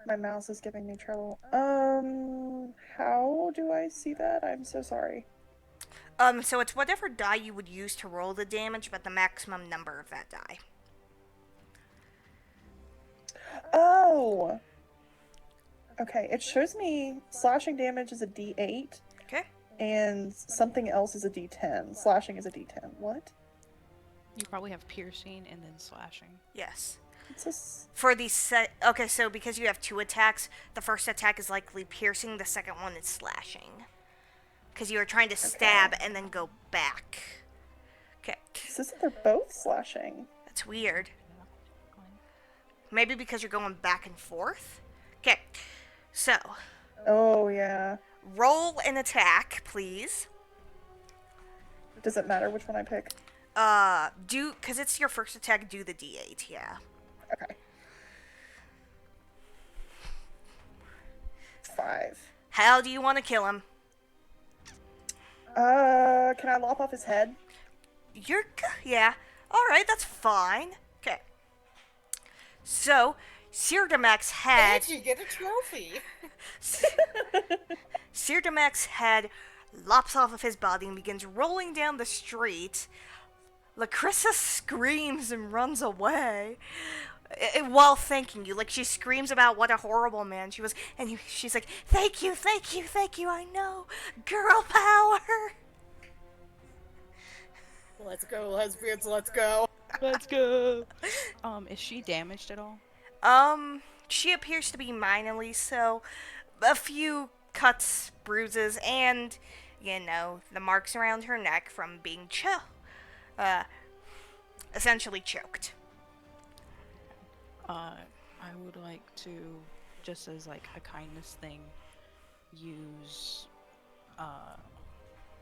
My mouse is giving me trouble. How do I see that? I'm so sorry.
So it's whatever die you would use to roll the damage, but the maximum number of that die.
Oh! Okay, it shows me slashing damage is a d8,
Okay?
and something else is a d10. Slashing is a d10. What?
You probably have piercing and then slashing.
Yes.
It's a
For the okay, so because you have 2 attacks, the first attack is likely piercing, the second one is slashing. Because you are trying to stab and then go back. Okay.
It says that they're both slashing.
That's weird. Maybe because you're going back and forth? Okay. So,
Oh, yeah.
roll an attack, please.
Does it matter which one I pick?
Because it's your first attack, do the d8, yeah.
Okay. 5.
How do you want to kill him?
Can I lop off his head?
Yeah. Alright, that's fine. Okay. So, Sirdamak's head...
And you get a trophy.
Sirdamak's head lops off of his body and begins rolling down the street. Lacrissa screams and runs away. While thanking you, like she screams about what a horrible man she was, and she's like, thank you, I know, girl power.
Let's go, lesbians, let's go.
Let's go. Is she damaged at all?
She appears to be minorly so. A few cuts, bruises, and, the marks around her neck from being essentially choked.
I would like to, just as like a kindness thing, use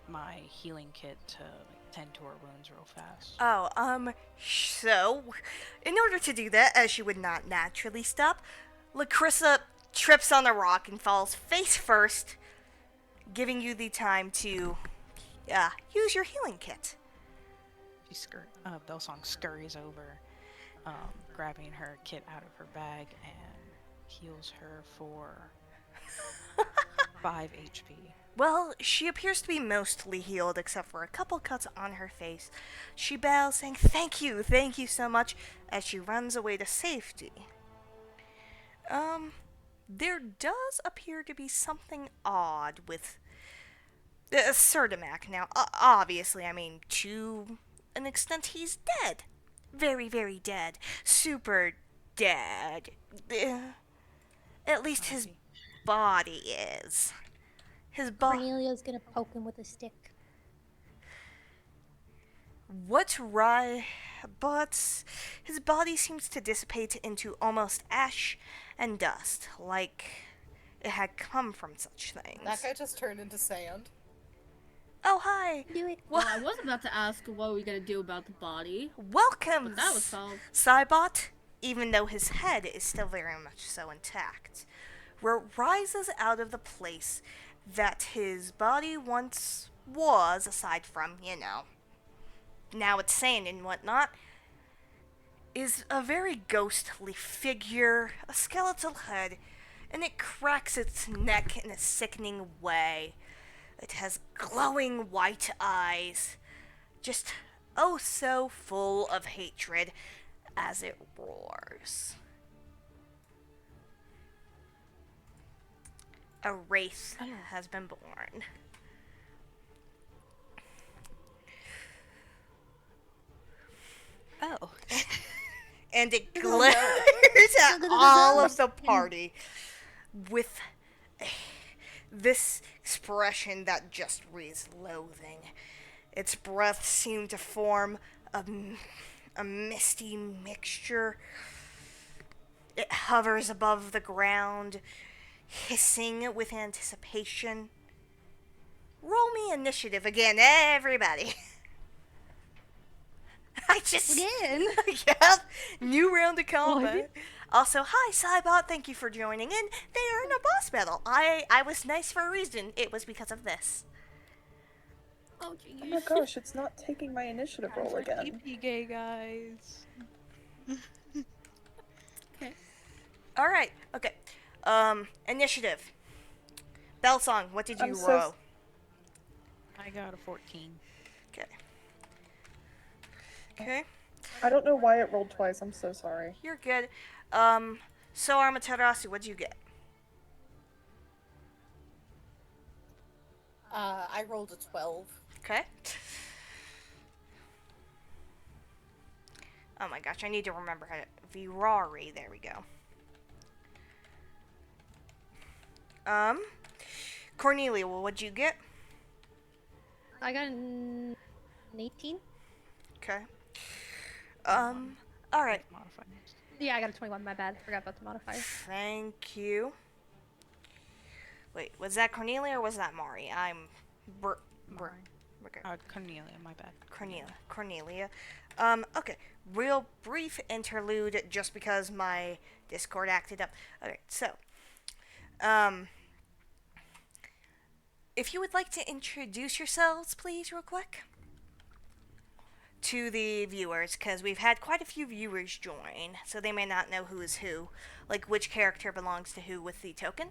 my healing kit to tend to her wounds real fast.
So, in order to do that, as she would not naturally stop, Lacrissa trips on a rock and falls face first, giving you the time to, use your healing kit.
Belsong scurries over, grabbing her kit out of her bag and heals her for 5 HP.
Well, she appears to be mostly healed except for a couple cuts on her face. She bows, saying, thank you so much, as she runs away to safety. There does appear to be something odd with Serdamak. Now, obviously, to an extent, he's dead. Very, very dead. Super dead. At least his body is.
Cornelia's gonna poke him with a stick.
What's right? But his body seems to dissipate into almost ash and dust, like it had come from such things.
That guy just turned into sand.
Oh, hi.
Do it.
Well, I was about to ask what we gonna do about the body,
Welcome,
but that was solved.
Cybot, even though his head is still very much so intact, rises out of the place that his body once was, aside from, now it's sane and whatnot, is a very ghostly figure, a skeletal head, and it cracks its neck in a sickening way. It has glowing white eyes, just oh so full of hatred as it roars. A wraith has been born.
Oh.
And it glares at all of the party with this expression that just reads loathing. Its breath seemed to form a misty mixture. It hovers above the ground, hissing with anticipation. Roll me initiative again, everybody.
Again?
Yep, new round of combat. Also, hi Cybot, thank you for joining in. They are in a boss battle. I was nice for a reason. It was because of this.
Oh,
Oh my gosh, it's not taking my initiative roll again.
TP gay guys.
Okay.
Alright, okay. Initiative. Bellsong, what did you roll?
I got a 14.
Okay. Okay,
I don't know why it rolled twice. I'm so sorry.
you're good. SorAmaterasu, what'd you get?
I rolled a 12.
Okay. Oh my gosh, I need to remember how to... Virari, there we go. Cornelia, well, what'd you get?
I got an 18.
Okay. Alright.
Modifiers.
Yeah, I got a 21. My bad. Forgot about the modifier.
Thank you. Wait, was that Cornelia or was that Mari?
Cornelia, my bad.
Cornelia. Okay. Real brief interlude just because my Discord acted up. Okay, so. If you would like to introduce yourselves, please, real quick. To the viewers, because we've had quite a few viewers join, so they may not know who is who. Like, which character belongs to who with the token.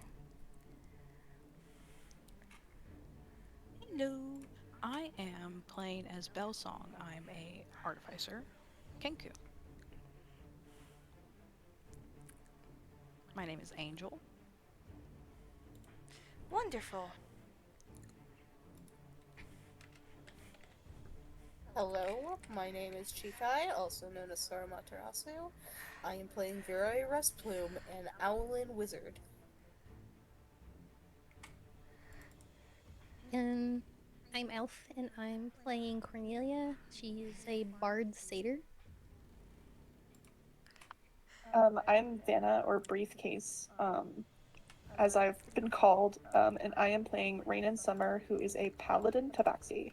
Hello. I am playing as Bellsong. I'm a artificer, Kenku. My name is Angel.
Wonderful.
Hello, my name is Chikai, also known as SorAmaterasu. I am playing Viroi Rustplume, an Owlin wizard.
I'm Elf, and I'm playing Cornelia. She's a bard satyr.
I'm Vanna, or Briefcase, as I've been called, and I am playing Rain and Summer, who is a paladin tabaxi.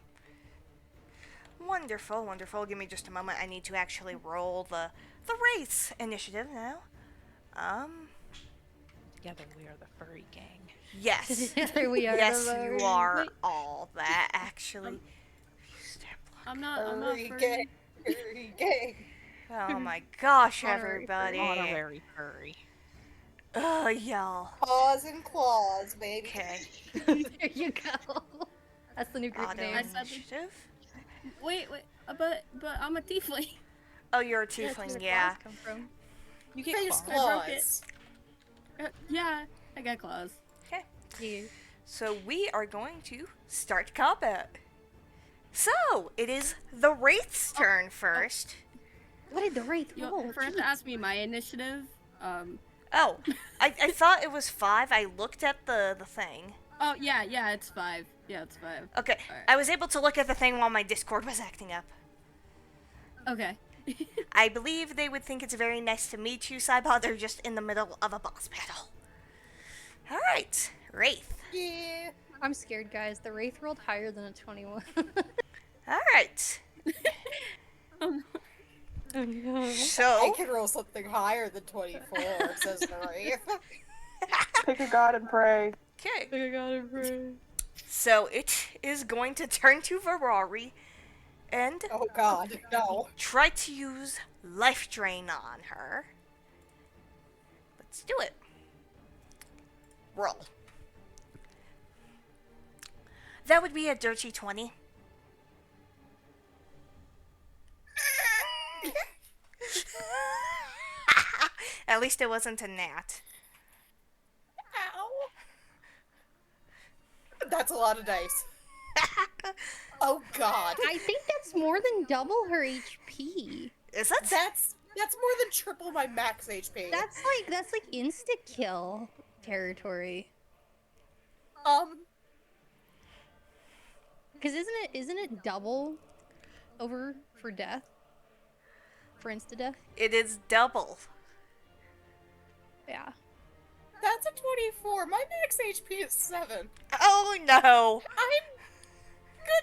Wonderful, wonderful. Give me just a moment. I need to actually roll the race initiative now.
Together we are the furry gang.
Yes.
There we are.
Yes,
the
you
bard.
are
Wait.
all that, actually.
I'm not
Furry
furry.
gang. Furry gang.
Oh my gosh,
Honorary
everybody.
Honorary furry.
Y'all.
Paws and claws, baby.
Okay.
There you go. That's the new group
Auto
name.
I said-
initiative.
Wait, but I'm a tiefling.
Oh, you're a
That's where
tiefling,
the
yeah.
claws come from.
You get
Face
claws.
I broke it.
claws.
Yeah, I got claws.
Okay.
Yeah.
So we are going to start combat. So, it is the Wraith's turn first.
What did the wraith
You
roll?
forgot to ask me my initiative.
Oh, I thought it was 5. I looked at the thing.
Oh yeah, it's 5. Yeah, it's 5.
Okay,
Alright.
I was able to look at the thing while my Discord was acting up.
Okay.
I believe they would think it's very nice to meet you, Cybot. They're just in the middle of a boss battle. Alright, Wraith.
Yeah.
I'm scared, guys. The Wraith rolled higher than a 21.
Alright.
Oh,
Oh no.
I
So,
can roll something higher than 24, says the Wraith.
Pick a god and pray.
okay.
I got it, bro.
So it is going to turn to Ferrari and
Oh god, no.
try to use life drain on her. Let's do it. Roll. That would be a dirty 20. At least it wasn't a gnat.
Ow. That's a lot of dice. Oh god.
I think that's more than double her HP.
Is it?
That's more than triple my max HP.
That's like insta kill territory. Cause isn't it double over for death? For insta death?
It is double.
Yeah.
That's a 24. My max HP is 7.
Oh no.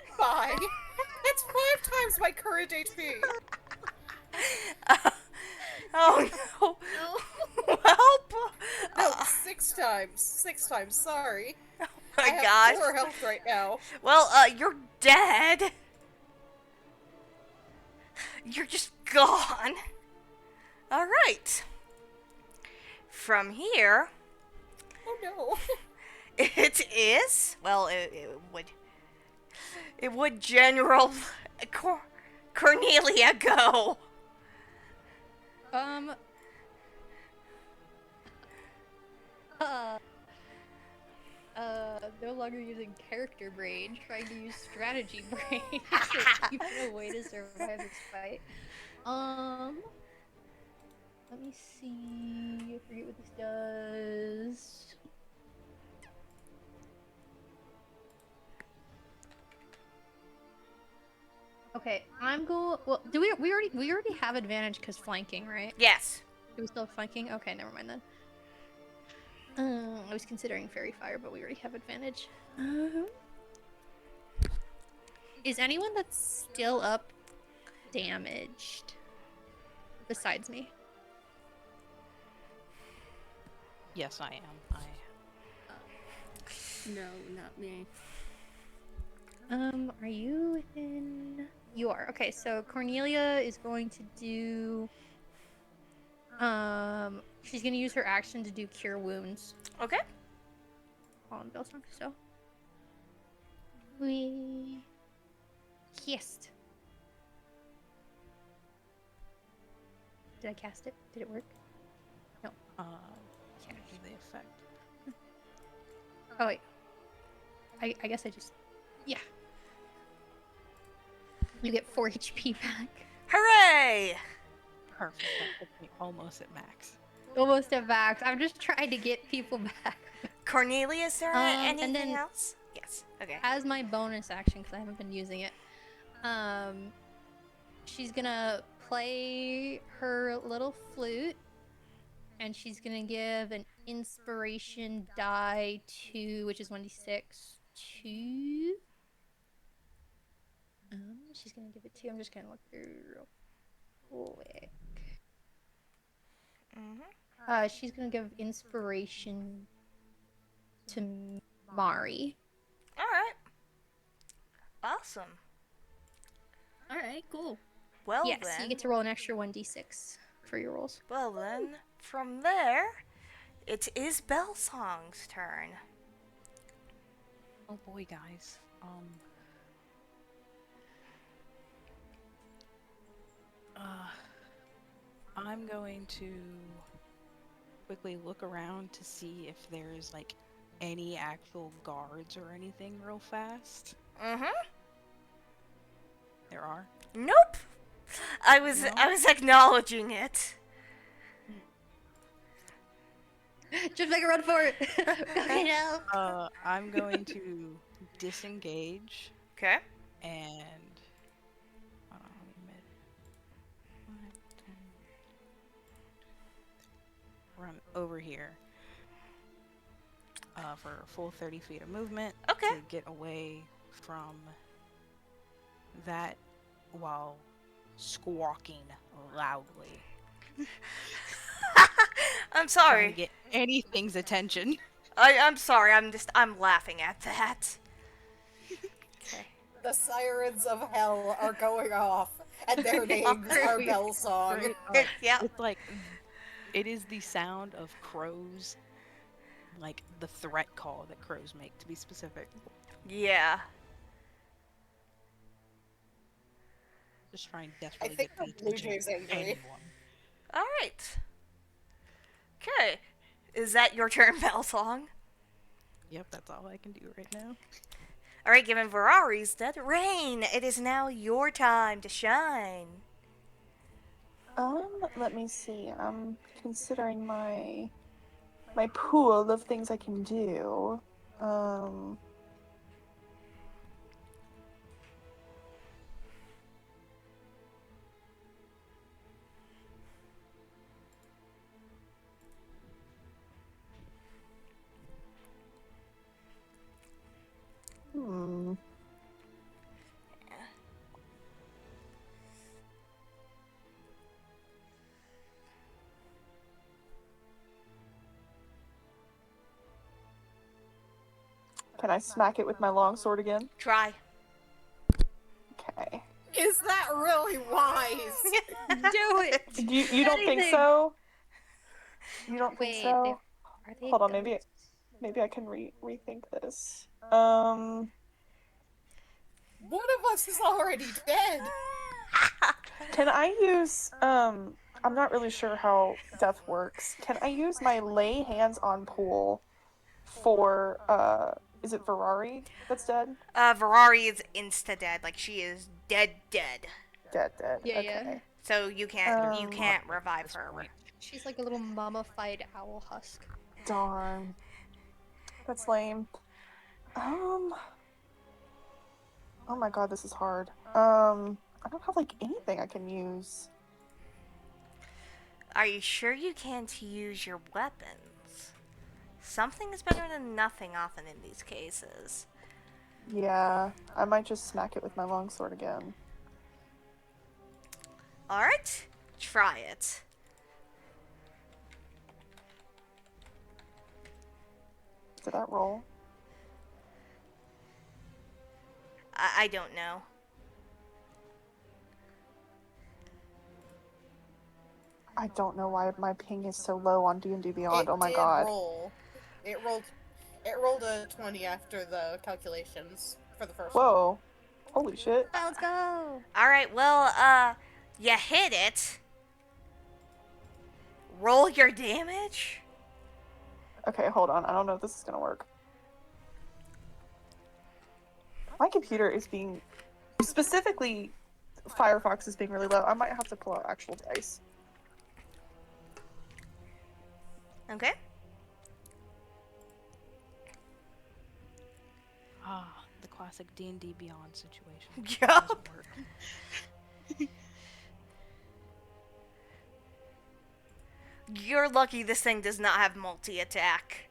Goodbye. That's 5 times my current HP.
Oh no. Help.
No, 6 times. 6 times, sorry.
Oh
I
my
have
gosh.
4 health right now.
Well, you're dead. You're just gone. Alright. From here,
Oh no.
it is. Well, it would General Cornelia go.
No longer using character brain, trying to use strategy brain to keep a way to survive this fight. Let me see. I forget what this does. Okay, I'm going. Well, do we already have advantage because flanking, right?
Yes.
Do we still have flanking? Okay, never mind then. I was considering fairy fire, but we already have advantage. Is anyone that's still up damaged besides me?
Yes, I am.
no, not me.
Are you within? You are. Okay, so Cornelia is going to do. She's gonna use her action to do cure wounds
Okay.
on Bellsong. So we kissed. Did I cast it? Did it work? No.
Can't do the effect.
Oh wait. I guess I just. Yeah. You get 4 HP back.
Hooray!
Perfect. That puts me almost at max.
Almost at max. I'm just trying to get people back.
Cornelia, is there
and
anything
then-
else? Yes. Okay.
As my bonus action, because I haven't been using it, she's gonna play her little flute, and she's gonna give an inspiration die to, which is 1d6 to. She's gonna give it to. I'm just gonna look through real quick. She's gonna give inspiration to Mari.
All right. Awesome.
Alright, cool.
Well
Yes,
then.
you get to roll an extra 1d6 for your rolls.
Well then, from there, it is Bellsong's turn.
Oh boy, guys. I'm going to quickly look around to see if there's like any actual guards or anything real fast.
Mm-hmm.
There are.
Nope. I was
No?
acknowledging it.
Just make a run for it. Okay, now.
I'm going to disengage
Okay.
and hold on, let me run over here. for a full 30 feet of movement
Okay.
to get away from that while squawking loudly.
I'm
Trying to
sorry.
get anything's attention.
I'm sorry. I'm laughing at that. Okay.
The sirens of hell are going off, and their names are Bell Song.
Straight up.
Yeah.
It's like, it is the sound of crows, like the threat call that crows make, to be specific.
Yeah.
Just trying
I
desperately
think
get the
the Blue
attention
Jay's
of
angry.
anyone.
All right. Okay. Is that your turn, Bellsong?
Yep, that's all I can do right now.
All right, given Ferrari's dead, Rain, it is now your time to shine.
Let me see. I'm considering my pool of things I can do. Hmm. Can I smack it with my longsword again?
Try.
Okay.
Is that really wise?
Do it.
You don't think
Anything.
so? You don't think
Wait,
so?
are they
Hold on,
ghosts?
maybe I can rethink this.
One of us is already dead.
Can I use I'm not really sure how death works. Can I use my lay hands on pool for is it Ferrari that's dead?
Ferrari is insta dead. Like she is dead.
Dead.
Yeah,
Okay.
yeah.
So you can't revive her.
She's like a little mummified owl husk.
Darn. That's lame. Oh my god, this is hard. I don't have like anything I can use.
Are you sure you can't use your weapons? Something is better than nothing often in these cases.
Yeah, I might just smack it with my longsword again.
Alright, try it.
Did that roll?
I don't know.
I don't know why my ping is so low on D&D Beyond.
It
Oh my
did
god.
roll. It rolled a 20 after the calculations for the first one.
Whoa. Holy shit.
Let's go.
Alright, well, you hit it. Roll your damage?
Okay, hold on. I don't know if this is gonna work. My computer is being... Specifically, Firefox is being really low. I might have to pull out actual dice.
Okay.
Ah, the classic D&D Beyond situation.
Yup.
Doesn't work.
You're lucky this thing does not have multi-attack.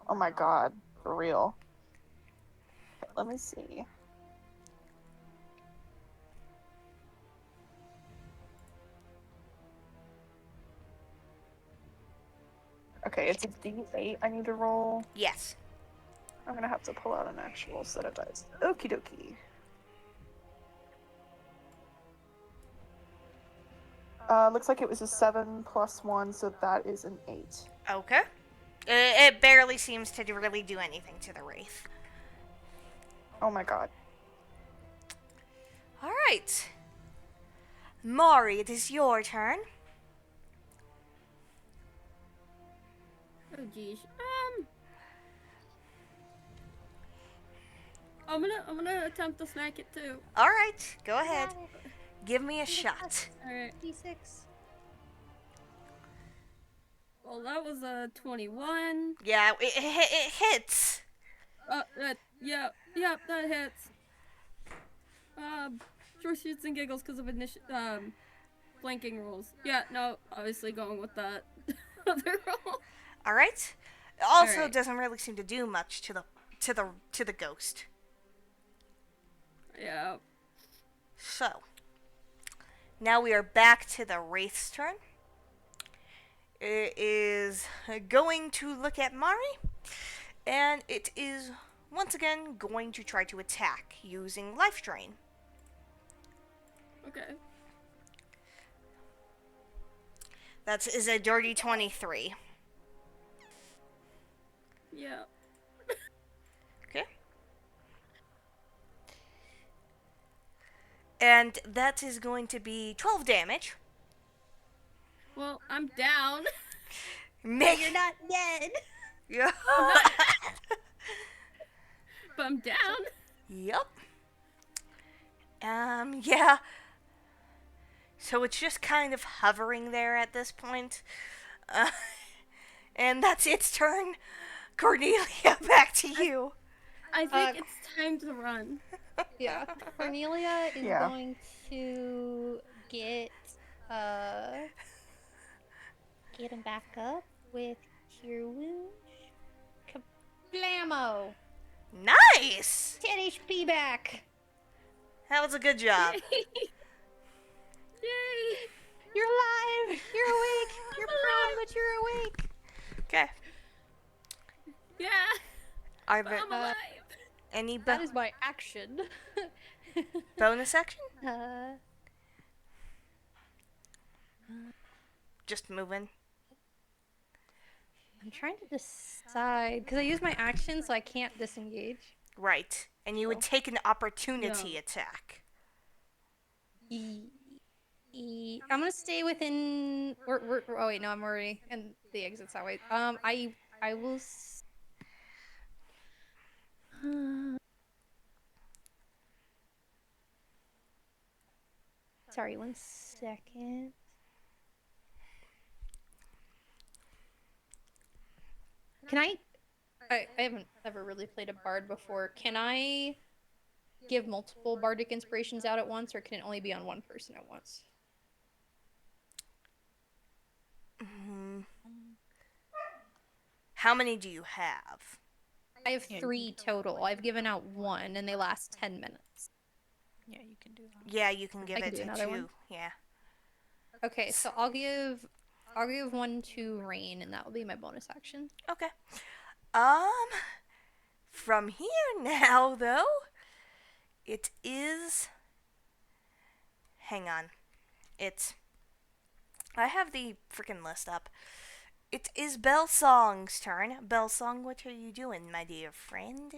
Oh my god. For real. Okay, let me see. Okay, it's a D8 I need to roll.
Yes.
I'm gonna have to pull out an actual set of dice. Okie dokie. Looks like it was a 7 plus 1, so that is an 8.
Okay. It barely seems to really do anything to the wraith.
Oh my god.
Alright. Mari, it is your turn.
Oh geez. I'm gonna attempt to smack it too.
Alright, go ahead. Give me a shot.
Alright.
D6.
Well, that was a 21.
Yeah, it hits.
Yeah, that hits. Short shoots and giggles because of flanking rules. Yeah, no, obviously going with that other roll.
All right. It also
Alright.
doesn't really seem to do much to the ghost.
Yeah.
So now we are back to the wraith's turn. It is going to look at Mari, and it is once again going to try to attack using life drain.
Okay.
That is a dirty 23.
Yeah.
Okay. And that is going to be 12 damage.
Well, I'm down.
Make
You're not dead.
Yeah.
But I'm down.
Yep. Yeah. So it's just kind of hovering there at this point. Uh, and that's its turn. Cornelia, back to you.
I think it's time to run.
Yeah, Cornelia is
Yeah.
going to uh get him back up with Cure Wounds. Kablamo!
Nice!
10 HP back!
That was a good job.
Yay! Yay!
You're alive! You're awake! You're prone, but you're awake!
Okay.
Yeah!
Are
But
there
I'm alive!
any
That is my action.
bonus action?
uh,
Just moving.
I'm trying to decide because I use my action, so I can't disengage.
Right. And you would take an opportunity
Yeah.
attack.
I'm gonna stay within. Oh wait, no, I'm already in the exits that way. I will. Sorry, 1 second. Can I haven't ever really played a bard before. Can I give multiple bardic inspirations out at once, or can it only be on one person at once?
How many do you have?
I have
Yeah,
3 total. I've given out 1, and they last 10 minutes.
Yeah, you can do that.
Yeah, you can give
I can
it
do
to
another
2.
one?
Yeah.
Okay, so I'll give 1 to Rain, and that will be my bonus action.
Okay. Um, from here now, though, it is. Hang on. I have the freaking list up. It is Bellsong's turn. Bellsong, what are you doing, my dear friend?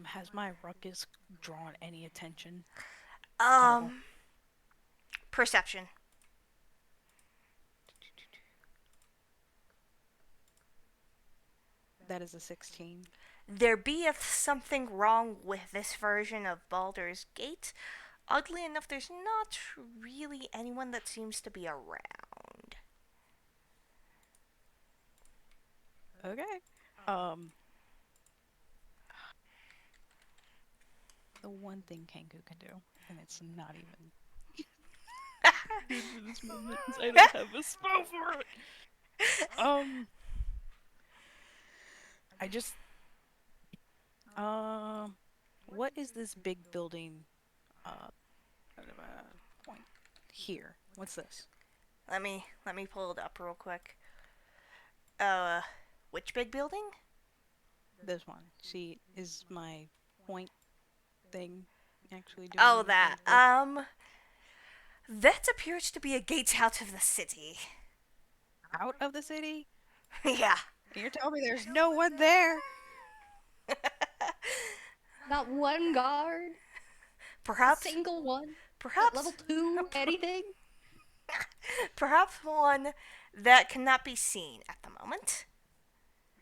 Has my ruckus drawn any attention?
Perception.
That is a 16.
There beeth something wrong with this version of Baldur's Gate. Oddly enough, there's not really anyone that seems to be around.
Okay. The one thing Kenku can do, and it's not even good for this moment, is I don't have a spell for it. I just what is this big building point here? What's this?
Let me pull it up real quick. Which big building?
This one. See, is my point thing actually doing
Oh,
anything
that.
good?
That appears to be a gate out of the city.
Out of the city?
Yeah.
And you're telling me there's no one there?
Not one guard,
Perhaps.
a single one,
Perhaps.
level 2, anything.
Perhaps one that cannot be seen at the moment.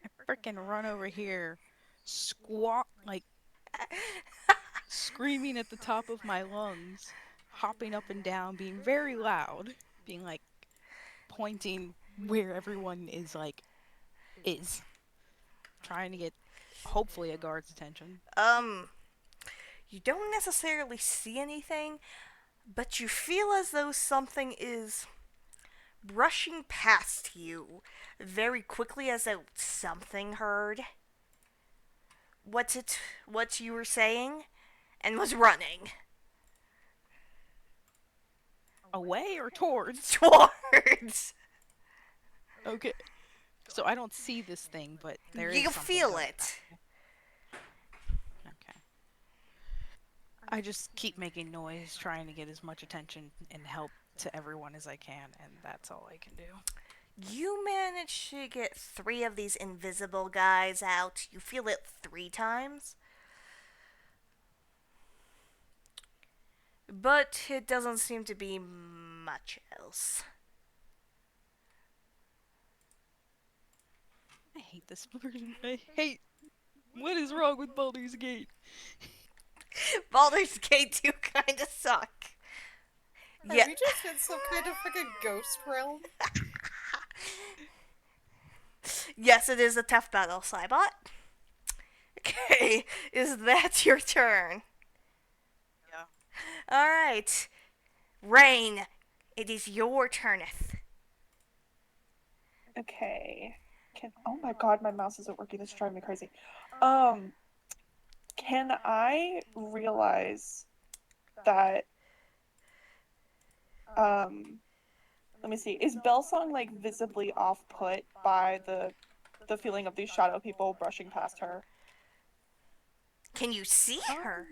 I frickin' run over here, squawk, like, screaming at the top of my lungs, hopping up and down, being very loud, being like, pointing where everyone is, like, is. Trying to get, hopefully, a guard's attention.
You don't necessarily see anything, but you feel as though something is brushing past you very quickly as though something heard what you were saying and was running
Away or towards?
towards.
Okay. So I don't see this thing, but there is
You
something
feel
going
it.
by. Okay. I just keep making noise, trying to get as much attention and help to everyone as I can, and that's all I can do.
You manage to get 3 of these invisible guys out. You feel it 3 times. But it doesn't seem to be much else.
I hate this version. I hate. What is wrong with Baldur's Gate?
Baldur's Gate 2 kinda suck.
Are
Yeah.
we just in some kind of fucking ghost realm?
Yes, it is a tough battle, Cybot. Okay, is that your turn?
Yeah.
Alright. Rain, it is your turneth.
Okay. Oh my god, my mouse isn't working. This is driving me crazy. Can I realize that let me see. Is Bellsong like visibly off put by the feeling of these shadow people brushing past her?
Can you see her?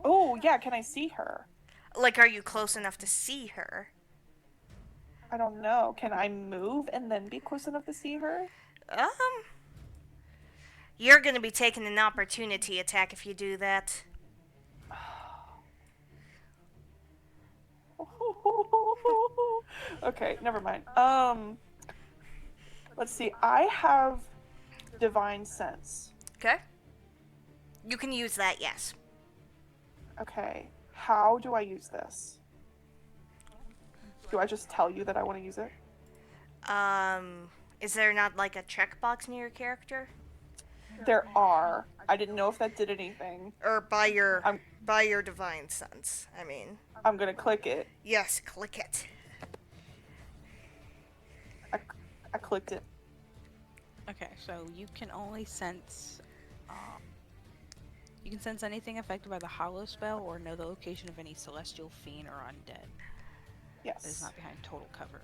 Oh yeah, can I see her?
Like, are you close enough to see her?
I don't know. Can I move and then be close enough to see her?
Um, you're gonna be taking an opportunity attack if you do that.
Okay, never mind. Let's see. I have divine sense.
Okay? You can use that, yes.
Okay. How do I use this? Do I just tell you that I want to use it?
Is there not like a checkbox near your character?
There are. I didn't know if that did anything.
Or by your divine sense, I mean.
I'm gonna click it.
Yes, click it.
I clicked it.
Okay, so you can only sense. You can sense anything affected by the Hollow spell or know the location of any celestial fiend or undead.
Yes.
That is not behind total cover.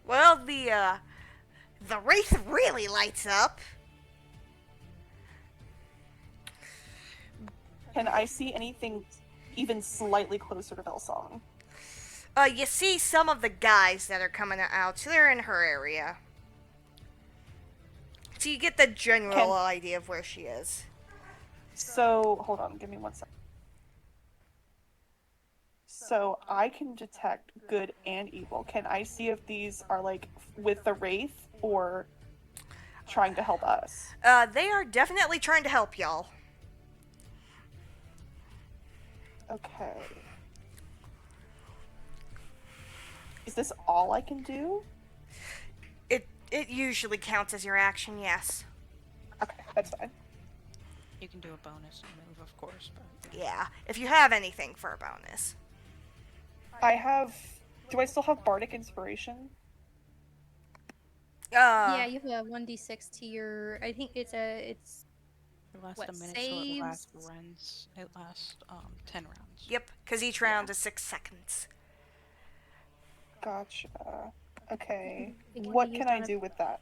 Well, the wraith really lights up.
Can I see anything even slightly closer to Bellsong?
You see some of the guys that are coming out. They're in her area. So you get the general idea of where she is.
So, hold on, give me 1 second. So, I can detect good and evil. Can I see if these are, like, with the Wraith or trying to help us?
They are definitely trying to help y'all.
Okay. Is this all I can do?
It usually counts as your action, yes.
Okay, that's fine.
You can do a bonus move, of course, but
Yeah, if you have anything for a bonus.
I have... Do I still have Bardic Inspiration?
Yeah, you have a 1d6 to your. I think it's
it lasts
What,
a minute,
saves?
so it lasts 10 rounds.
Yep, because each round is 6 seconds.
Gotcha. Okay.
It can
What
be
can
used
I
on a-
do with that?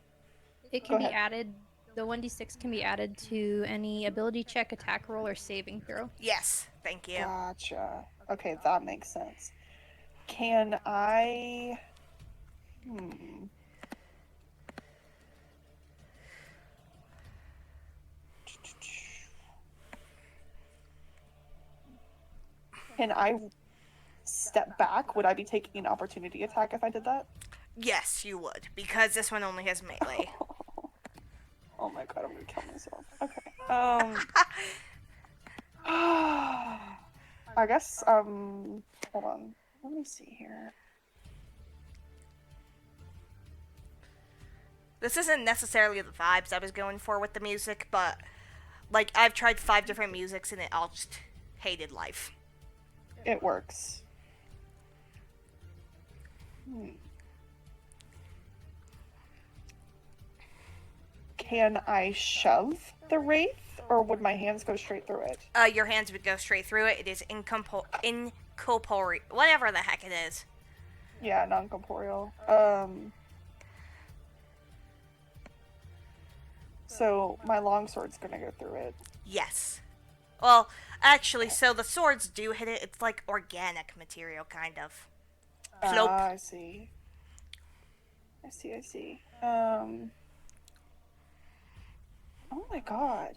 It
Go
can be
ahead.
added. The 1d6 can be added to any ability check, attack roll, or saving throw.
Yes, thank you.
Gotcha. Okay, that makes sense. Can I... Can I step back? Would I be taking an opportunity attack if I did that?
Yes, you would, because this one only has melee.
Oh my god, I'm gonna kill myself. Okay. I guess, hold on. Let me see here.
This isn't necessarily the vibes I was going for with the music, but, like, I've tried 5 different musics and it all just hated life.
It works. Can I shove the wraith, or would my hands go straight through it?
Your hands would go straight through it. It is incorporeal. Whatever the heck it is.
Yeah, non-corporeal. So my longsword's gonna go through it.
Yes. Well, actually, so the swords do hit it. It's like organic material, kind of. Plop.
I see. I see. Oh my god.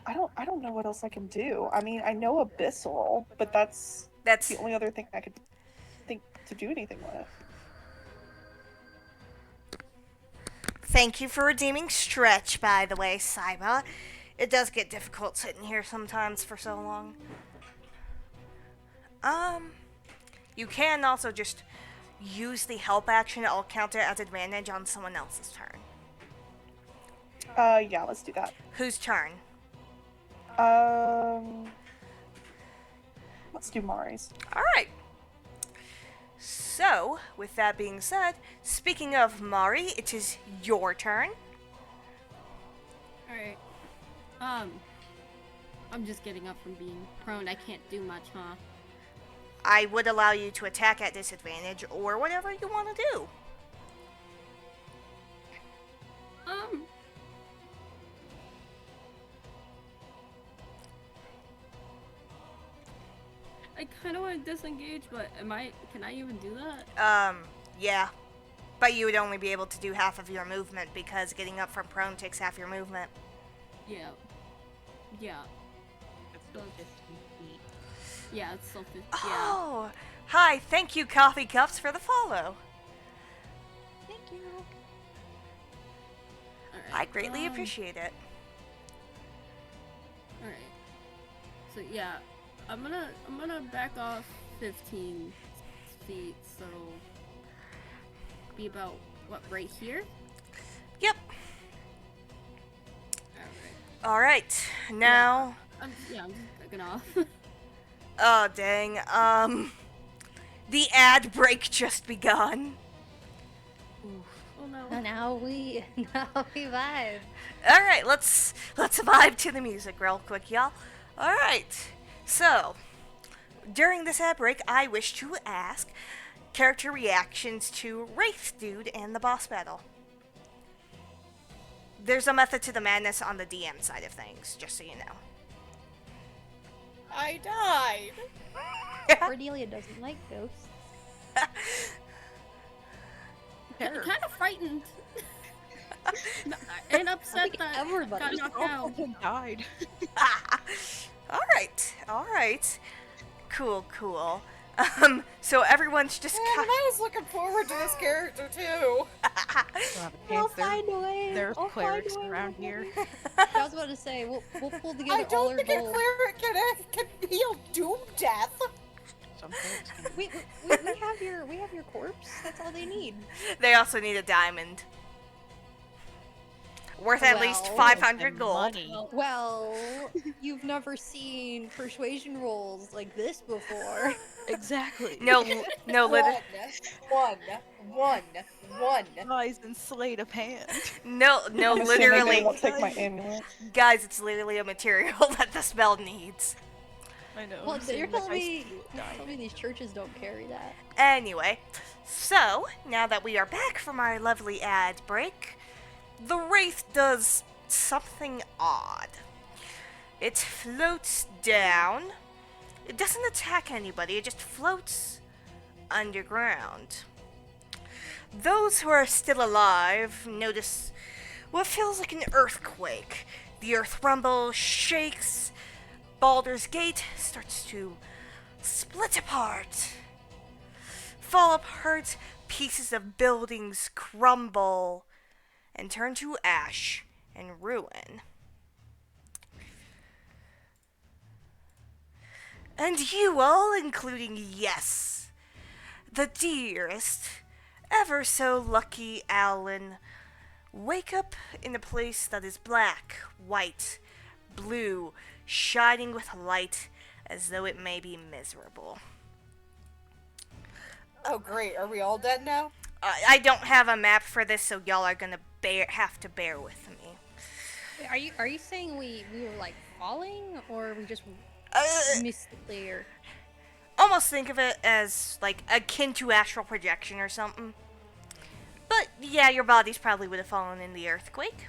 I don't know what else I can do. I mean, I know abyssal, but that's the only other thing I could think to do anything with.
Thank you for redeeming stretch, by the way, Saiba. It does get difficult sitting here sometimes for so long. You can also just use the help action. I'll count it as advantage on someone else's turn.
Yeah, let's do that.
Whose turn?
Let's do Mari's.
Alright. So, with that being said, speaking of Mari, it is your turn.
Alright. I'm just getting up from being prone. I can't do much, huh?
I would allow you to attack at disadvantage or whatever you want to do.
I kind of want to disengage, but can I even do that?
Yeah. But you would only be able to do half of your movement because getting up from prone takes half your movement.
Yeah.
It's still 15 feet.
Yeah, it's still 50.
Oh! Hi, thank you, Coffee Cups, for the follow.
Thank you.
Alright,
I greatly appreciate it.
Alright. So yeah, I'm gonna back off 15 feet, so be about what, right here?
Yep.
Alright.
Alright, now...
I'm just backing off.
Oh, dang. The ad break just begun.
Oh no.
And now we vibe.
Alright, let's vibe to the music real quick, y'all. Alright, so, during this ad break, I wish to ask character reactions to Wraith Dude and the boss battle. There's a method to the madness on the DM side of things, just so you know.
I died.
Cordelia doesn't like ghosts.
Kind of frightened. And upset that
everybody
got knocked out.
Died.
Alright. Cool. So everyone's just
Man, I was looking forward to this character too.
We'll find a way.
There's
I'll
clerics
find a way.
around here.
I was about to say we'll pull together
I
all
don't
our
think a
gold.
cleric can heal doom death.
Some clerics can.
We have your corpse. That's all they need.
They also need a diamond. Worth at least
Well,
500
and
gold.
money.
Well, you've never seen persuasion rolls like this before.
Exactly.
No, literally.
One.
Rise and sleight of hand.
No,
I'm assuming they
literally.
won't take my amulet.
Guys, it's literally a material that the spell needs.
I know.
Well,
same
you're
with
telling
high
me,
school
you're
diamond.
telling me these churches don't carry that.
Anyway, so, now that we are back from our lovely ad break, the Wraith does something odd. It floats down. It doesn't attack anybody, it just floats underground. Those who are still alive notice what feels like an earthquake. The earth rumbles, shakes. Baldur's Gate starts to split apart. Fall apart, pieces of buildings crumble and turn to ash and ruin. And you all, including, yes, the dearest, ever so lucky Alan, Wake up in a place that is black, white, blue, shining with light as though it may be miserable.
Oh, great. Are we all dead now?
I don't have a map for this, so y'all are gonna have to bear with me.
Wait, are you saying we were like falling, or we just
Uh,
mystically or?
Almost think of it as like akin to astral projection or something. But yeah, your bodies probably would have fallen in the earthquake.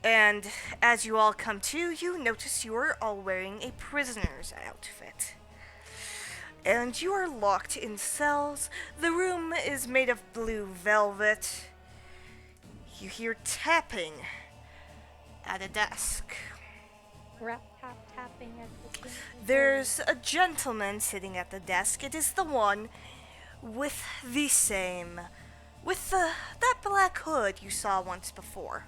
And as you all come to, you notice you are all wearing a prisoner's outfit. And you are locked in cells. The room is made of blue velvet. You hear tapping at a desk.
Rap tap tapping at the table.
There's a gentleman sitting at the desk. It is the one with that black hood you saw once before.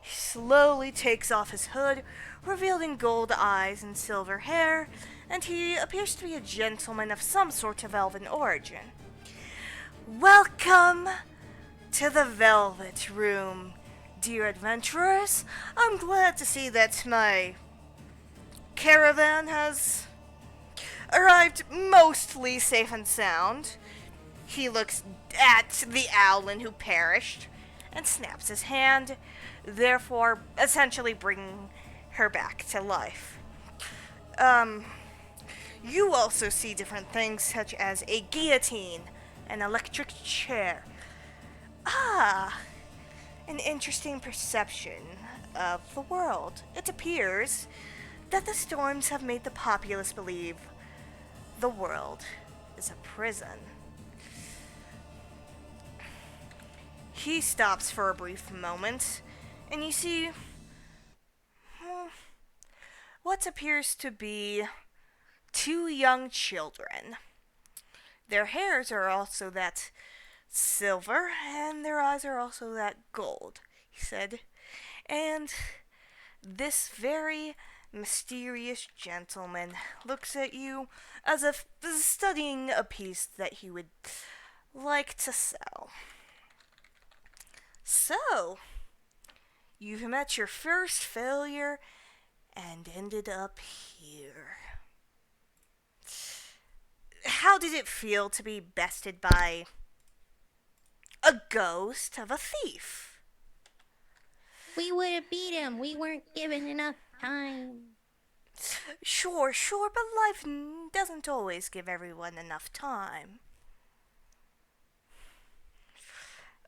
He slowly takes off his hood, revealing gold eyes and silver hair, and he appears to be a gentleman of some sort of elven origin. Welcome to the Velvet Room, dear adventurers. I'm glad to see that my caravan has arrived mostly safe and sound. He looks at the owlin who perished and snaps his hand, therefore essentially bringing her back to life. You also see different things such as a guillotine, an electric chair. Ah, an interesting perception of the world. It appears that the storms have made the populace believe the world is a prison. He stops for a brief moment, and you see what appears to be two young children. Their hairs are also that silver, and their eyes are also that gold, he said. And this very mysterious gentleman looks at you as if studying a piece that he would like to sell. So, you've met your first failure and ended up here. How did it feel to be bested by a ghost of a thief?
We would have beat him. We weren't given enough time.
Sure, but life doesn't always give everyone enough time.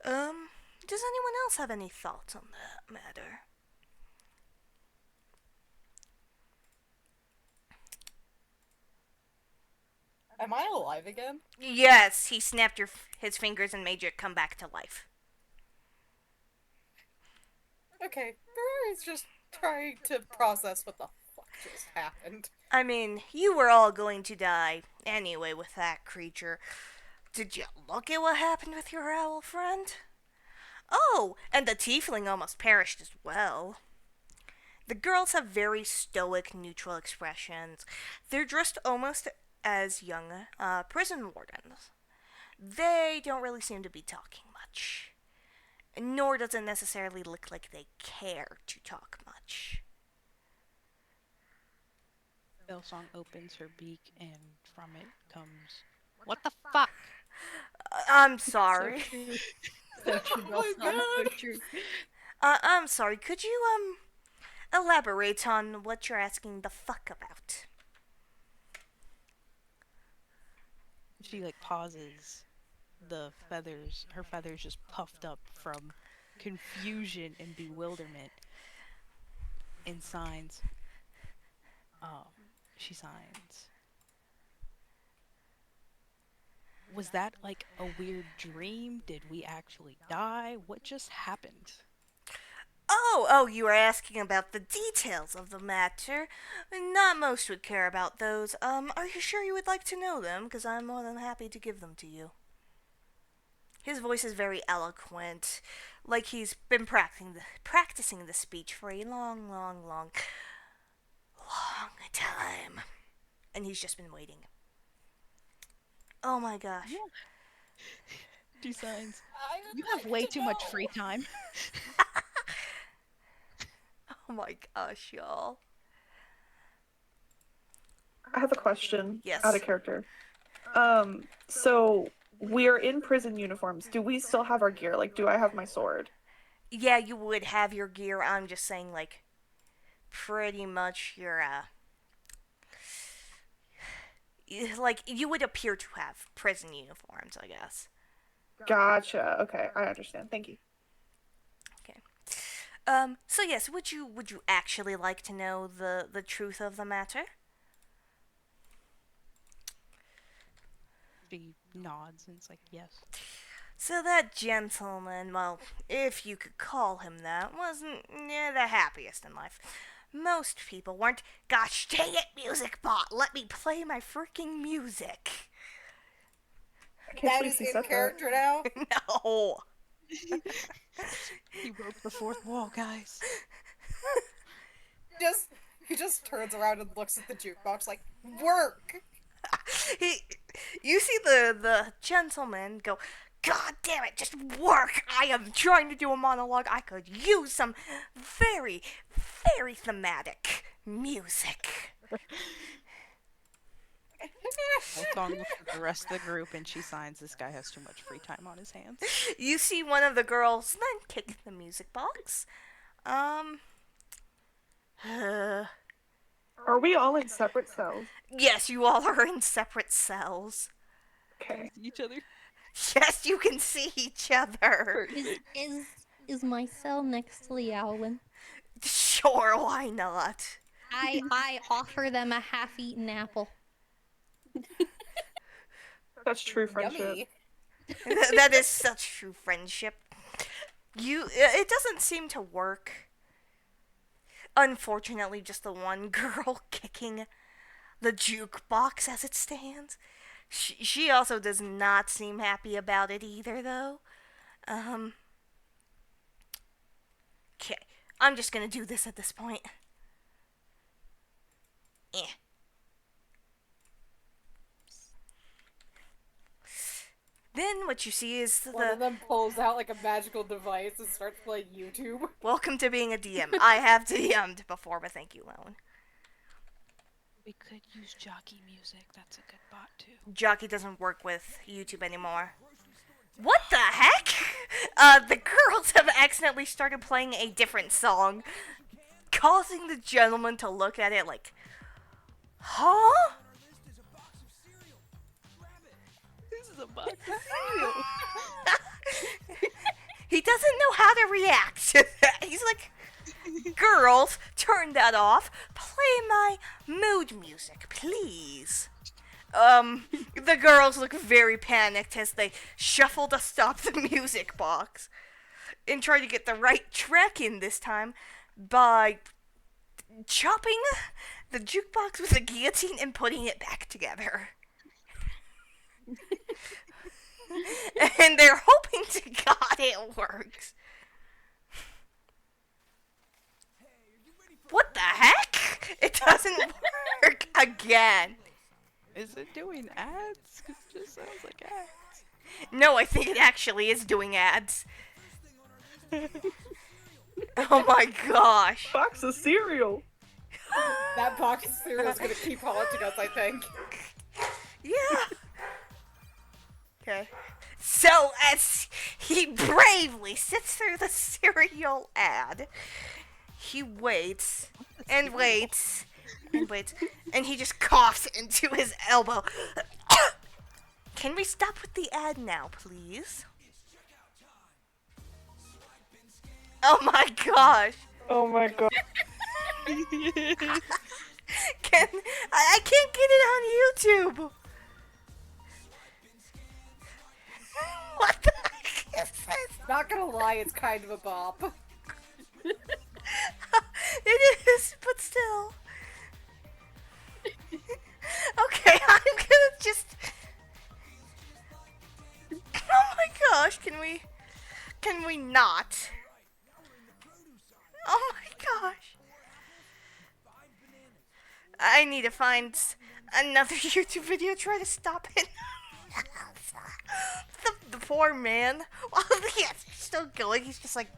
Does anyone else have any thoughts on that matter?
Am I alive again?
Yes, he snapped his fingers and made you come back to life.
Okay, Ferrari's just trying to process what the fuck just happened.
I mean, you were all going to die anyway with that creature. Did you look at what happened with your owl friend? Oh, and the tiefling almost perished as well. The girls have very stoic, neutral expressions. They're dressed almost as young prison wardens. They don't really seem to be talking much. Nor does it necessarily look like they care to talk much.
Bellsong opens her beak, and from it comes, "What the fuck?"
I'm sorry.
So true. So true, Bellsong. So true.
I'm sorry. Could you elaborate on what you're asking the fuck about?
She like pauses. Her feathers just puffed up from confusion and bewilderment. And signs. She signs. Was that like a weird dream? Did we actually die? What just happened?
Oh, you were asking about the details of the matter. Not most would care about those. Are you sure you would like to know them? Because I'm more than happy to give them to you. His voice is very eloquent, like he's been practicing the speech for a long time. And he's just been waiting. Oh my gosh.
Yeah. She signs.
I would
You have
like
way
to
too much
know."
free time.
Oh my gosh, y'all.
I have a question out
Yes.
of character. So we're in prison uniforms. Do we still have our gear? Like, do I have my sword?
Yeah, you would have your gear. I'm just saying, like, pretty much your, like, you would appear to have prison uniforms, I guess.
Gotcha. Okay, I understand. Thank you.
Okay. So yes, would you actually like to know the truth of the matter?
She nods and it's like, yes.
So that gentleman, well, if you could call him that, wasn't the happiest in life. Most people weren't. Gosh dang it, music bot, let me play my freaking music.
I can't
That
believe
is
he
in
said that.
character now.
No.
He broke the fourth wall, guys.
Just he just turns around and looks at the jukebox like, work.
he, you see the gentleman go, God damn it, just work! I am trying to do a monologue. I could use some very, very thematic music.
Looks on looks at the rest of the group and she signs, this guy has too much free time on his hands.
You see one of the girls then kick the music box.
Are we all in separate cells?
Yes, you all are in separate cells.
Okay.
Each other.
Yes, you can see each other.
Is my cell next to Liaolin?
Sure, why not?
I offer them a half-eaten apple.
That's true friendship.
Yummy.
That is such true friendship. It doesn't seem to work. Unfortunately, just the one girl kicking the jukebox as it stands. She also does not seem happy about it either, though. Okay, I'm just gonna do this at this point. Eh. Then what you see is
One of them pulls out like a magical device and starts playing YouTube.
Welcome to being a DM. I have DM'd before, but thank you, Lone.
We could use jockey music. That's a good bot too.
Jockey doesn't work with YouTube anymore. What the heck? The girls have accidentally started playing a different song, causing the gentleman to look at it like, huh?
This is a box of cereal.
He doesn't know how to react to that. He's like, girls, turn that off. Play my mood music, please. The girls look very panicked as they shuffle to stop the music box and try to get the right track in this time by chopping the jukebox with a guillotine and putting it back together. And they're hoping to God it works. What the heck? It doesn't work again.
Is it doing ads? 'Cause it just sounds like ads.
No, I think it actually is doing ads. Oh my gosh.
Box of cereal.
That box of cereal is gonna keep haunting us, I think.
Yeah. Okay. So, as he bravely sits through the cereal ad, he waits and waits and waits, and he just coughs into his elbow. Can we stop with the ad now, please? Oh my gosh.
Oh my god.
I can't get it on YouTube. What the heck is this?
Not gonna lie, it's kind of a bop.
It is, but still. Okay, I'm gonna just. Oh my gosh, can we not? Oh my gosh. I need to find another YouTube video to try to stop it. The poor man. While the ants are still going, he's just like,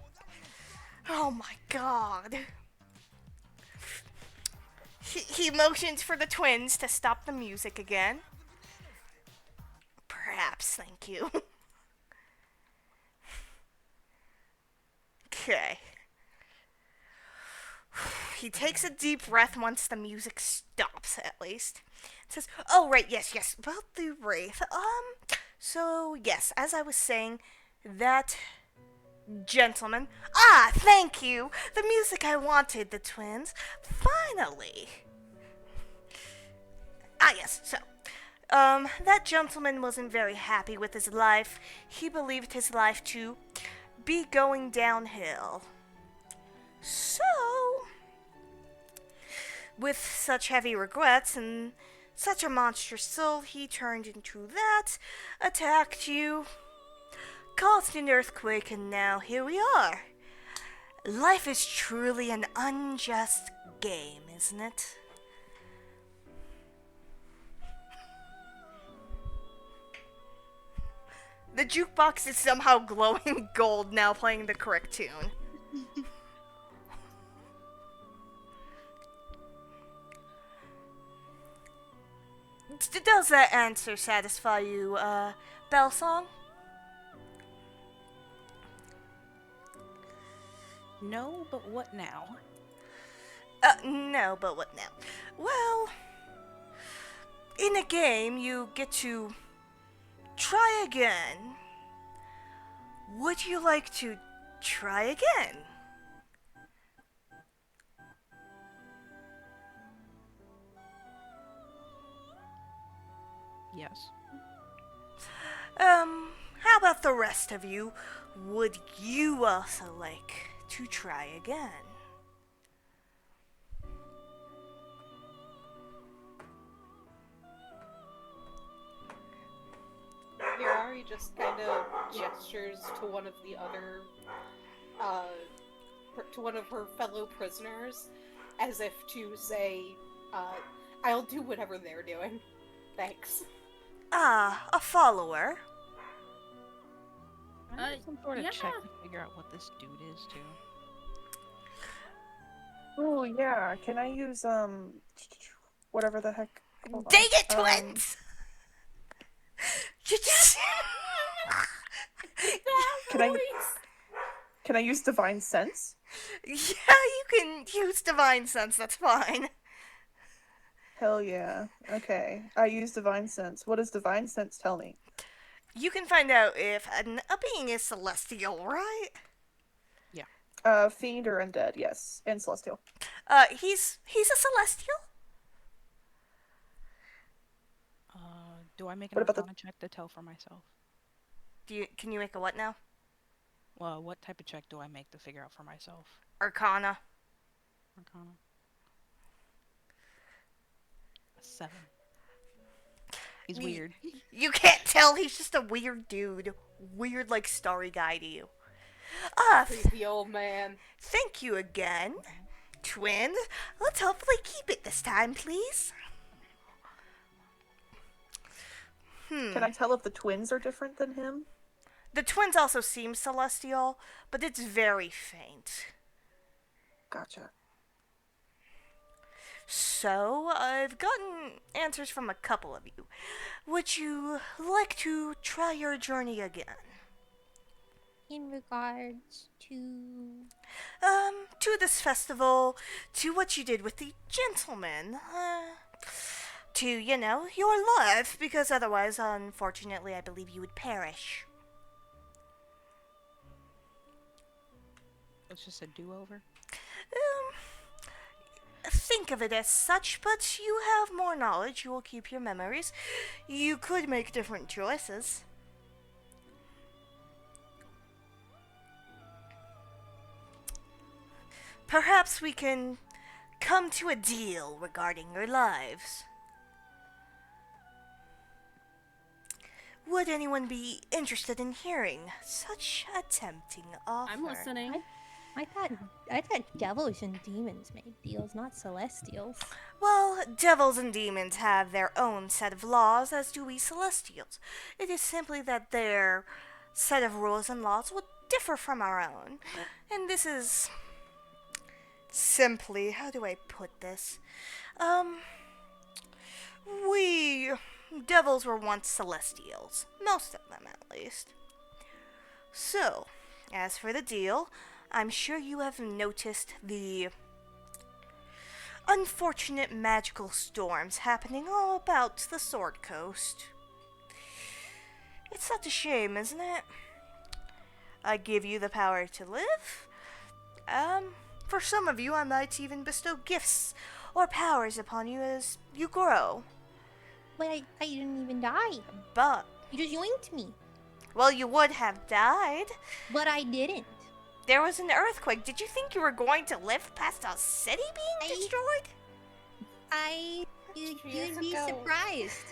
oh my god. He motions for the twins to stop the music again. Perhaps, thank you. Okay. He takes a deep breath once the music stops, at least. Says, oh, right, yes, about the wraith. So, yes, as I was saying, that gentleman. Ah, thank you! The music I wanted, the twins. Finally! Ah, yes, so. That gentleman wasn't very happy with his life. He believed his life to be going downhill. So, with such heavy regrets and such a monstrous soul, he turned into that, attacked you, caused an earthquake, and now here we are. Life is truly an unjust game, isn't it? The jukebox is somehow glowing gold now, playing the correct tune. Does that answer satisfy you, Bell Song?
No, but what now?
No, but what now? Well, in a game, you get to try again. Would you like to try again?
Yes.
How about the rest of you? Would you also like to try again?
Mirari just kind of gestures to one of the other, to one of her fellow prisoners, as if to say, I'll do whatever they're doing. Thanks.
Ah, a follower.
I need some sort of
yeah.
check to figure out what this dude is, too.
Oh yeah, can I use whatever the heck? Hold on.
Dang it, twins! You just...
Can I use divine sense?
Yeah, you can use divine sense, that's fine.
Hell yeah. Okay. I use divine sense. What does divine sense tell me?
You can find out if a being is celestial, right?
Fiend or undead, yes. And celestial.
He's a celestial?
Do I make an
What about the-
Arcana check to tell for myself?
Can you make a what now?
Well, what type of check do I make to figure out for myself?
Arcana.
Arcana. A 7. He's weird.
You can't tell, he's just a weird dude. Weird, like, starry guy to you. Ah,
Creepy old man.
thank you again, twin. Let's hopefully keep it this time, please.
Can I tell if the twins are different than him?
The twins also seem celestial, but it's very faint.
Gotcha.
So, I've gotten answers from a couple of you. Would you like to try your journey again?
In regards to...
To this festival, to what you did with the gentleman, to, your life, because otherwise, unfortunately, I believe you would perish.
It's just a do-over?
Think of it as such, but you have more knowledge, you will keep your memories. You could make different choices. Perhaps we can come to a deal regarding your lives. Would anyone be interested in hearing such a tempting offer?
I'm listening.
I thought devils and demons made deals, not celestials.
Well, devils and demons have their own set of laws, as do we celestials. It is simply that their set of rules and laws would differ from our own. And this is simply, how do I put this? We devils were once celestials, most of them at least. So, as for the deal, I'm sure you have noticed the unfortunate magical storms happening all about the Sword Coast. It's such a shame, isn't it? I give you the power to live. For some of you, I might even bestow gifts or powers upon you as you grow.
But I didn't even die.
But,
You just yoinked me.
well, you would have died.
But I didn't.
There was an earthquake. Did you think you were going to live past a city being destroyed?
You'd be surprised.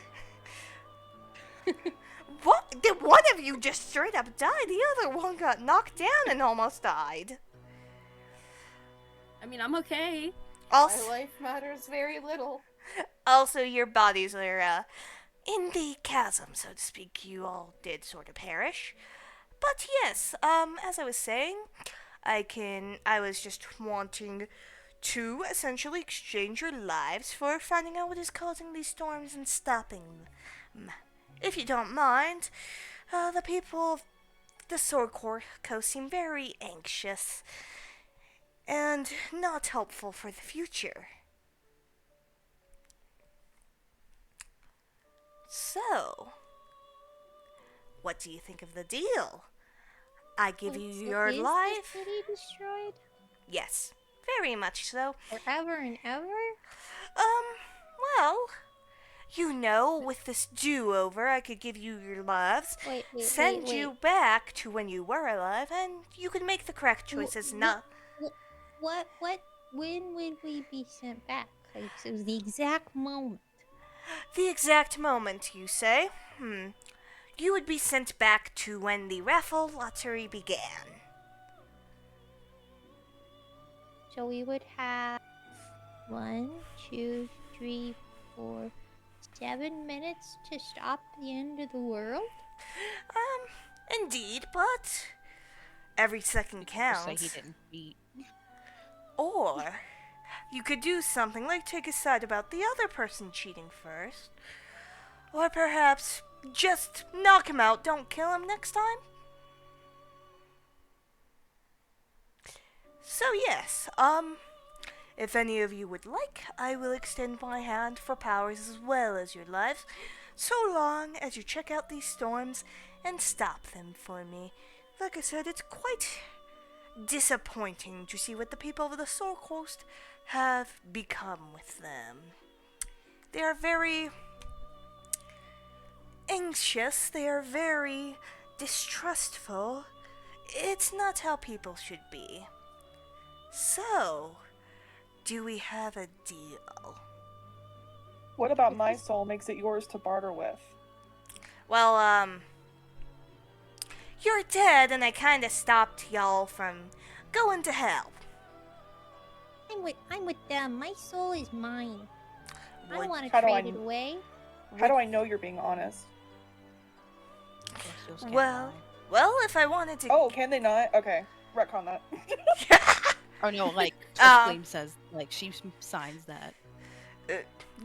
What? Did one of you just straight up die? The other one got knocked down and almost died.
I mean, I'm okay.
My
Also,
life matters very little.
your bodies are in the chasm, so to speak. You all did sort of perish. But yes, as I was saying, I was just wanting to essentially exchange your lives for finding out what is causing these storms and stopping them. If you don't mind, the people of the Sword Coast seem very anxious and not hopeful for the future. So, what do you think of the deal? I give you your
is
life.
the city destroyed?
Yes, very much so.
Forever and ever?
Well, you know, with this do-over, I could give you your lives, send you back to when you were alive, and you could make the correct choices.
When would we be sent back? Like, it was the exact moment.
The exact moment, you say? You would be sent back to when the raffle lottery began.
So we would have 1, 2, 3, 4, 7 minutes to stop the end of the world?
Indeed, but every second counts.
Say he didn't cheat.
Or you could do something like take a side about the other person cheating first. Or perhaps just knock him out, don't kill him next time. So yes, if any of you would like, I will extend my hand for powers as well as your lives, so long as you check out these storms and stop them for me. Like I said, it's quite disappointing to see what the people of the Sword Coast have become with them. They are very anxious, they are very distrustful. It's not how people should be. So, do we have a deal?
What about my soul makes it yours to barter with?
Well, you're dead and I kinda stopped y'all from going to hell.
I'm with them. My soul is mine. I don't
Would-
want to
How do I
trade it
kn-
away.
How do I know you're being honest?
Celestials can't
Well,
lie.
if I wanted to...
Oh, can they not? Okay, retcon that.
Oh no, like
Um,
Flame says, like she signs that.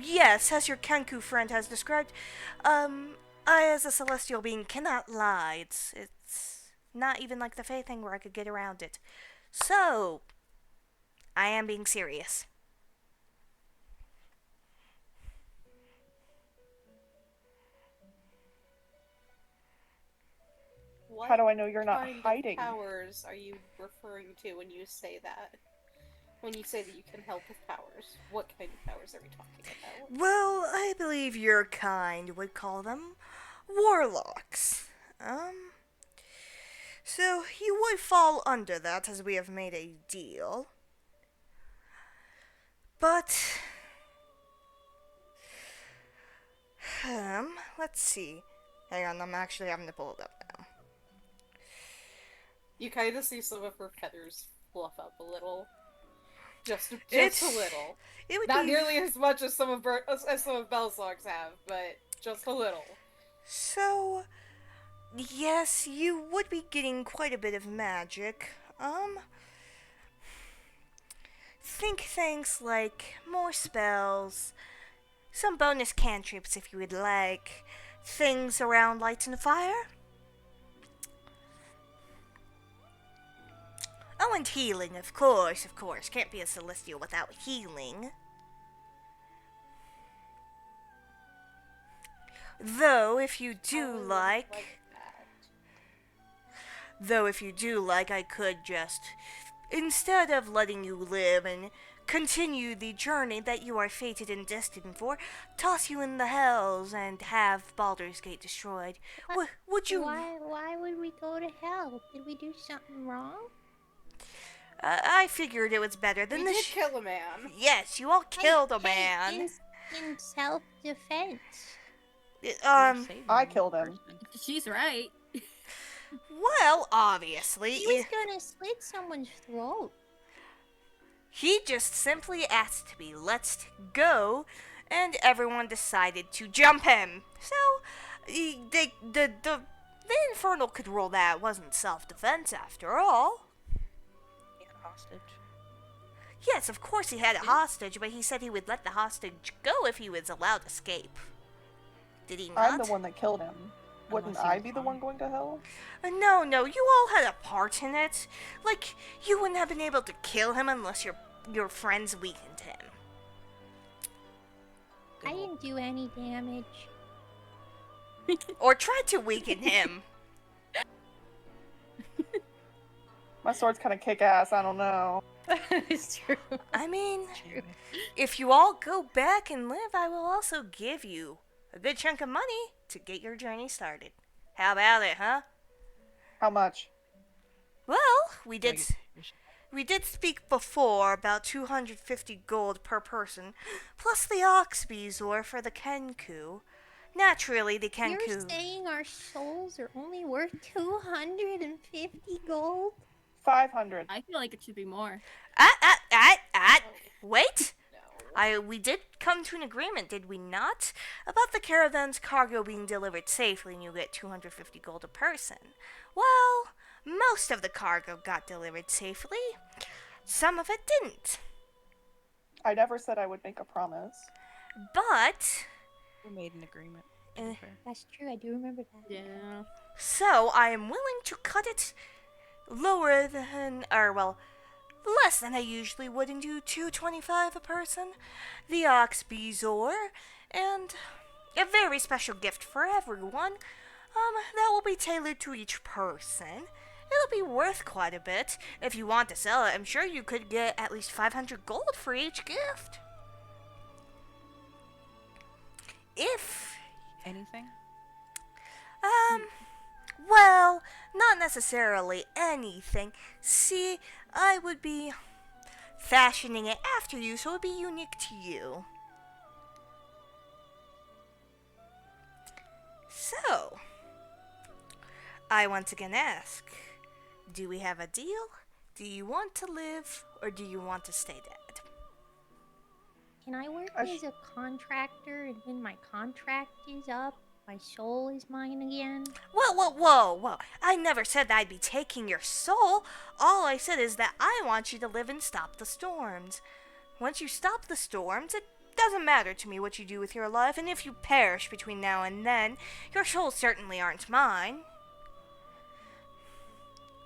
Yes, as your Kenku friend has described, I as a celestial being cannot lie. It's not even like the Fae thing where I could get around it. So, I am being serious.
What
How do I know you're not
kind
hiding?
of powers are you referring to when you say that? When you say that you can help with powers, what kind of powers are we talking about?
Well, I believe your kind would call them warlocks. So you would fall under that as we have made a deal. But, let's see. Hang on, I'm actually having to pull it up now.
You kind of see some of her feathers fluff up a little. Just
It's-
a little.
It would
Not
be
nearly as much as some of Bellsog's have, but just a little.
so. Yes, you would be getting quite a bit of magic. Think things like more spells, some bonus cantrips if you would like, things around light and fire. Oh, and healing, of course, of course. Can't be a celestial without healing. Though, if you do like, I could just, instead of letting you live and continue the journey that you are fated and destined for, toss you in the hells and have Baldur's Gate destroyed. Would you?
Why would we go to hell? Did we do something wrong?
I figured it was better than
We
the.
did kill a man.
Yes, you all killed a man.
In self-defense.
I killed him.
She's right.
Well, obviously,
He was gonna slit someone's throat.
he just simply asked to be let go, and everyone decided to jump him. So, the Infernal could rule that it wasn't self-defense after all.
He had a hostage.
Yes, of course he had a hostage, but he said he would let the hostage go if he was allowed escape. Did he not?
I'm the one that killed him. Wouldn't
Unless he
I
was
be the
fine.
one going to hell?
No, you all had a part in it. Like, you wouldn't have been able to kill him unless your friends weakened him.
I didn't do any damage.
Or tried to weaken him.
My swords kind of kick ass, I don't know.
It's true.
I mean,
True.
if you all go back and live, I will also give you a good chunk of money to get your journey started. How about it, huh?
How much?
Well, we did speak before about 250 gold per person, plus the ox bezoar for the Kenku. Naturally, the Kenku.
You're saying our souls are only worth 250 gold?
500.
I feel like it should be more.
Wait. We did come to an agreement, did we not? About the caravan's cargo being delivered safely and you get 250 gold a person. Well, most of the cargo got delivered safely. Some of it didn't.
I never said I would make a promise.
But,
We made an agreement. to be fair.
That's true, I do remember that.
Yeah.
so I am willing to cut it lower than, less than I usually would and do 225 a person. The ox bezoar, and a very special gift for everyone. That will be tailored to each person. It'll be worth quite a bit. If you want to sell it, I'm sure you could get at least 500 gold for each gift. If,
Anything?
well, not necessarily anything. See, I would be fashioning it after you, so it would be unique to you. So, I once again ask, do we have a deal? Do you want to live, or do you want to stay dead?
Can I work
I
as a contractor, and when my contract is up, my soul is mine again?
Whoa. I never said that I'd be taking your soul. All I said is that I want you to live and stop the storms. Once you stop the storms, it doesn't matter to me what you do with your life, and if you perish between now and then, your souls certainly aren't mine.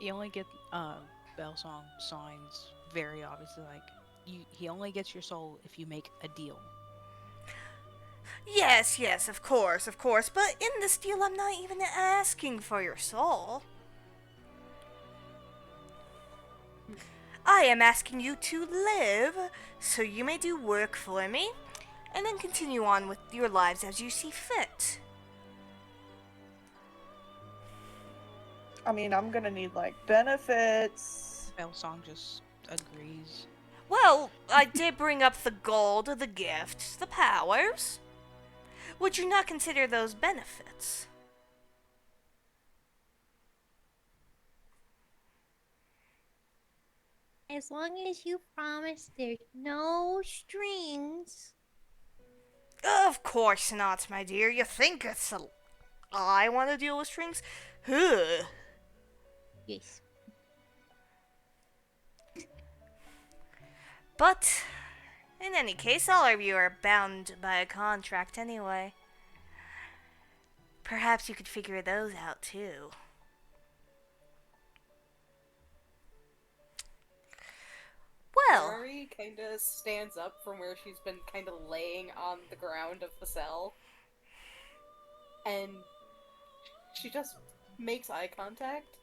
You only get bell song signs very obviously like he only gets your soul if you make a deal.
Yes, of course, but in this deal, I'm not even asking for your soul. I am asking you to live, so you may do work for me, and then continue on with your lives as you see fit.
I mean, I'm gonna need, like, benefits.
Bell song just agrees.
Well, I did bring up the gold, the gifts, the powers. Would you not consider those benefits?
As long as you promise there's no strings.
Of course not, my dear. You think it's I want to deal with strings? Ugh.
Yes.
But, in any case, all of you are bound by a contract anyway. Perhaps you could figure those out too. Well,
Rory kind of stands up from where she's been kind of laying on the ground of the cell. And she just makes eye contact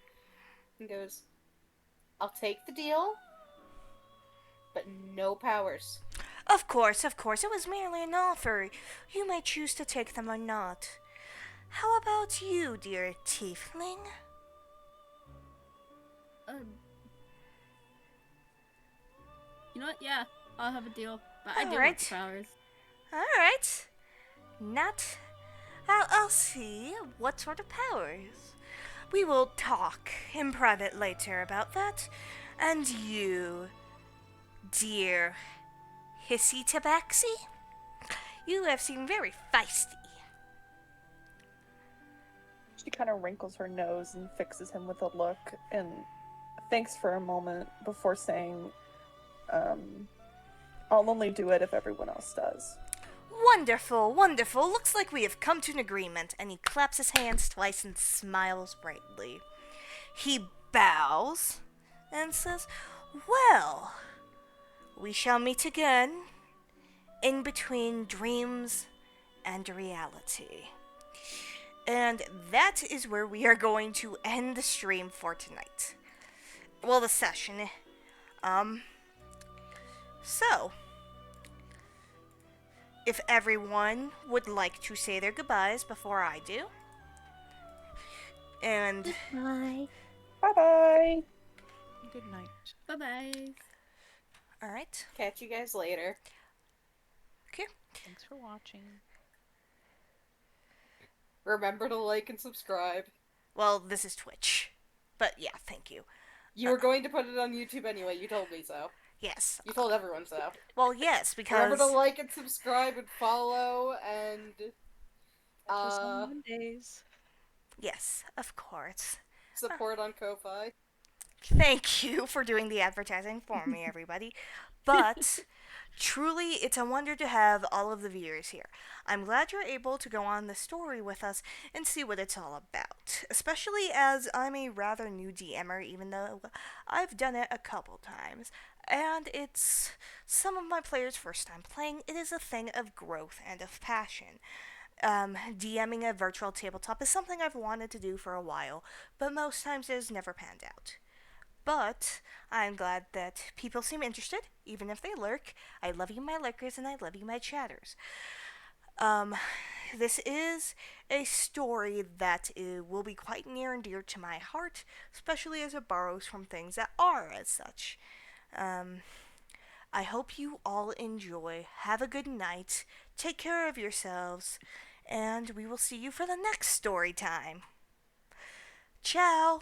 and goes, I'll take the deal, but no powers.
of course, it was merely an offer. You may choose to take them or not. How about you, dear tiefling?
Um, you know what? Yeah, I'll have a deal. But I do want
Alright.
the powers.
Alright. Not. I'll see what sort of powers. We will talk in private later about that. And you, dear Hissy Tabaxi, you have seemed very feisty.
She kind of wrinkles her nose and fixes him with a look and thinks for a moment before saying, I'll only do it if everyone else does.
Wonderful, wonderful. Looks like we have come to an agreement. And he claps his hands twice and smiles brightly. He bows and says, well, we shall meet again in between dreams and reality. And that is where we are going to end the stream for tonight. Well, the session. So, if everyone would like to say their goodbyes before I do. And
Bye.
Bye-bye!
Good night.
Bye bye.
alright.
Catch you guys later.
Okay.
Thanks for watching.
Remember to like and subscribe.
Well, this is Twitch. But yeah, thank you.
You were going to put it on YouTube anyway, you told me so.
Yes.
You told everyone so.
Well, yes, because
Remember to like and subscribe and follow and
Catch us on Mondays.
yes, of course.
support on Ko-Fi.
Thank you for doing the advertising for me, everybody. But truly, it's a wonder to have all of the viewers here. I'm glad you're able to go on the story with us and see what it's all about. Especially as I'm a rather new DMer, even though I've done it a couple times. And it's some of my players' first time playing. It is a thing of growth and of passion. DMing a virtual tabletop is something I've wanted to do for a while, but most times it has never panned out. But I'm glad that people seem interested, even if they lurk. I love you, my lurkers, and I love you, my chatters. This is a story that will be quite near and dear to my heart, especially as it borrows from things that are as such. I hope you all enjoy. Have a good night. Take care of yourselves. And we will see you for the next story time. Ciao!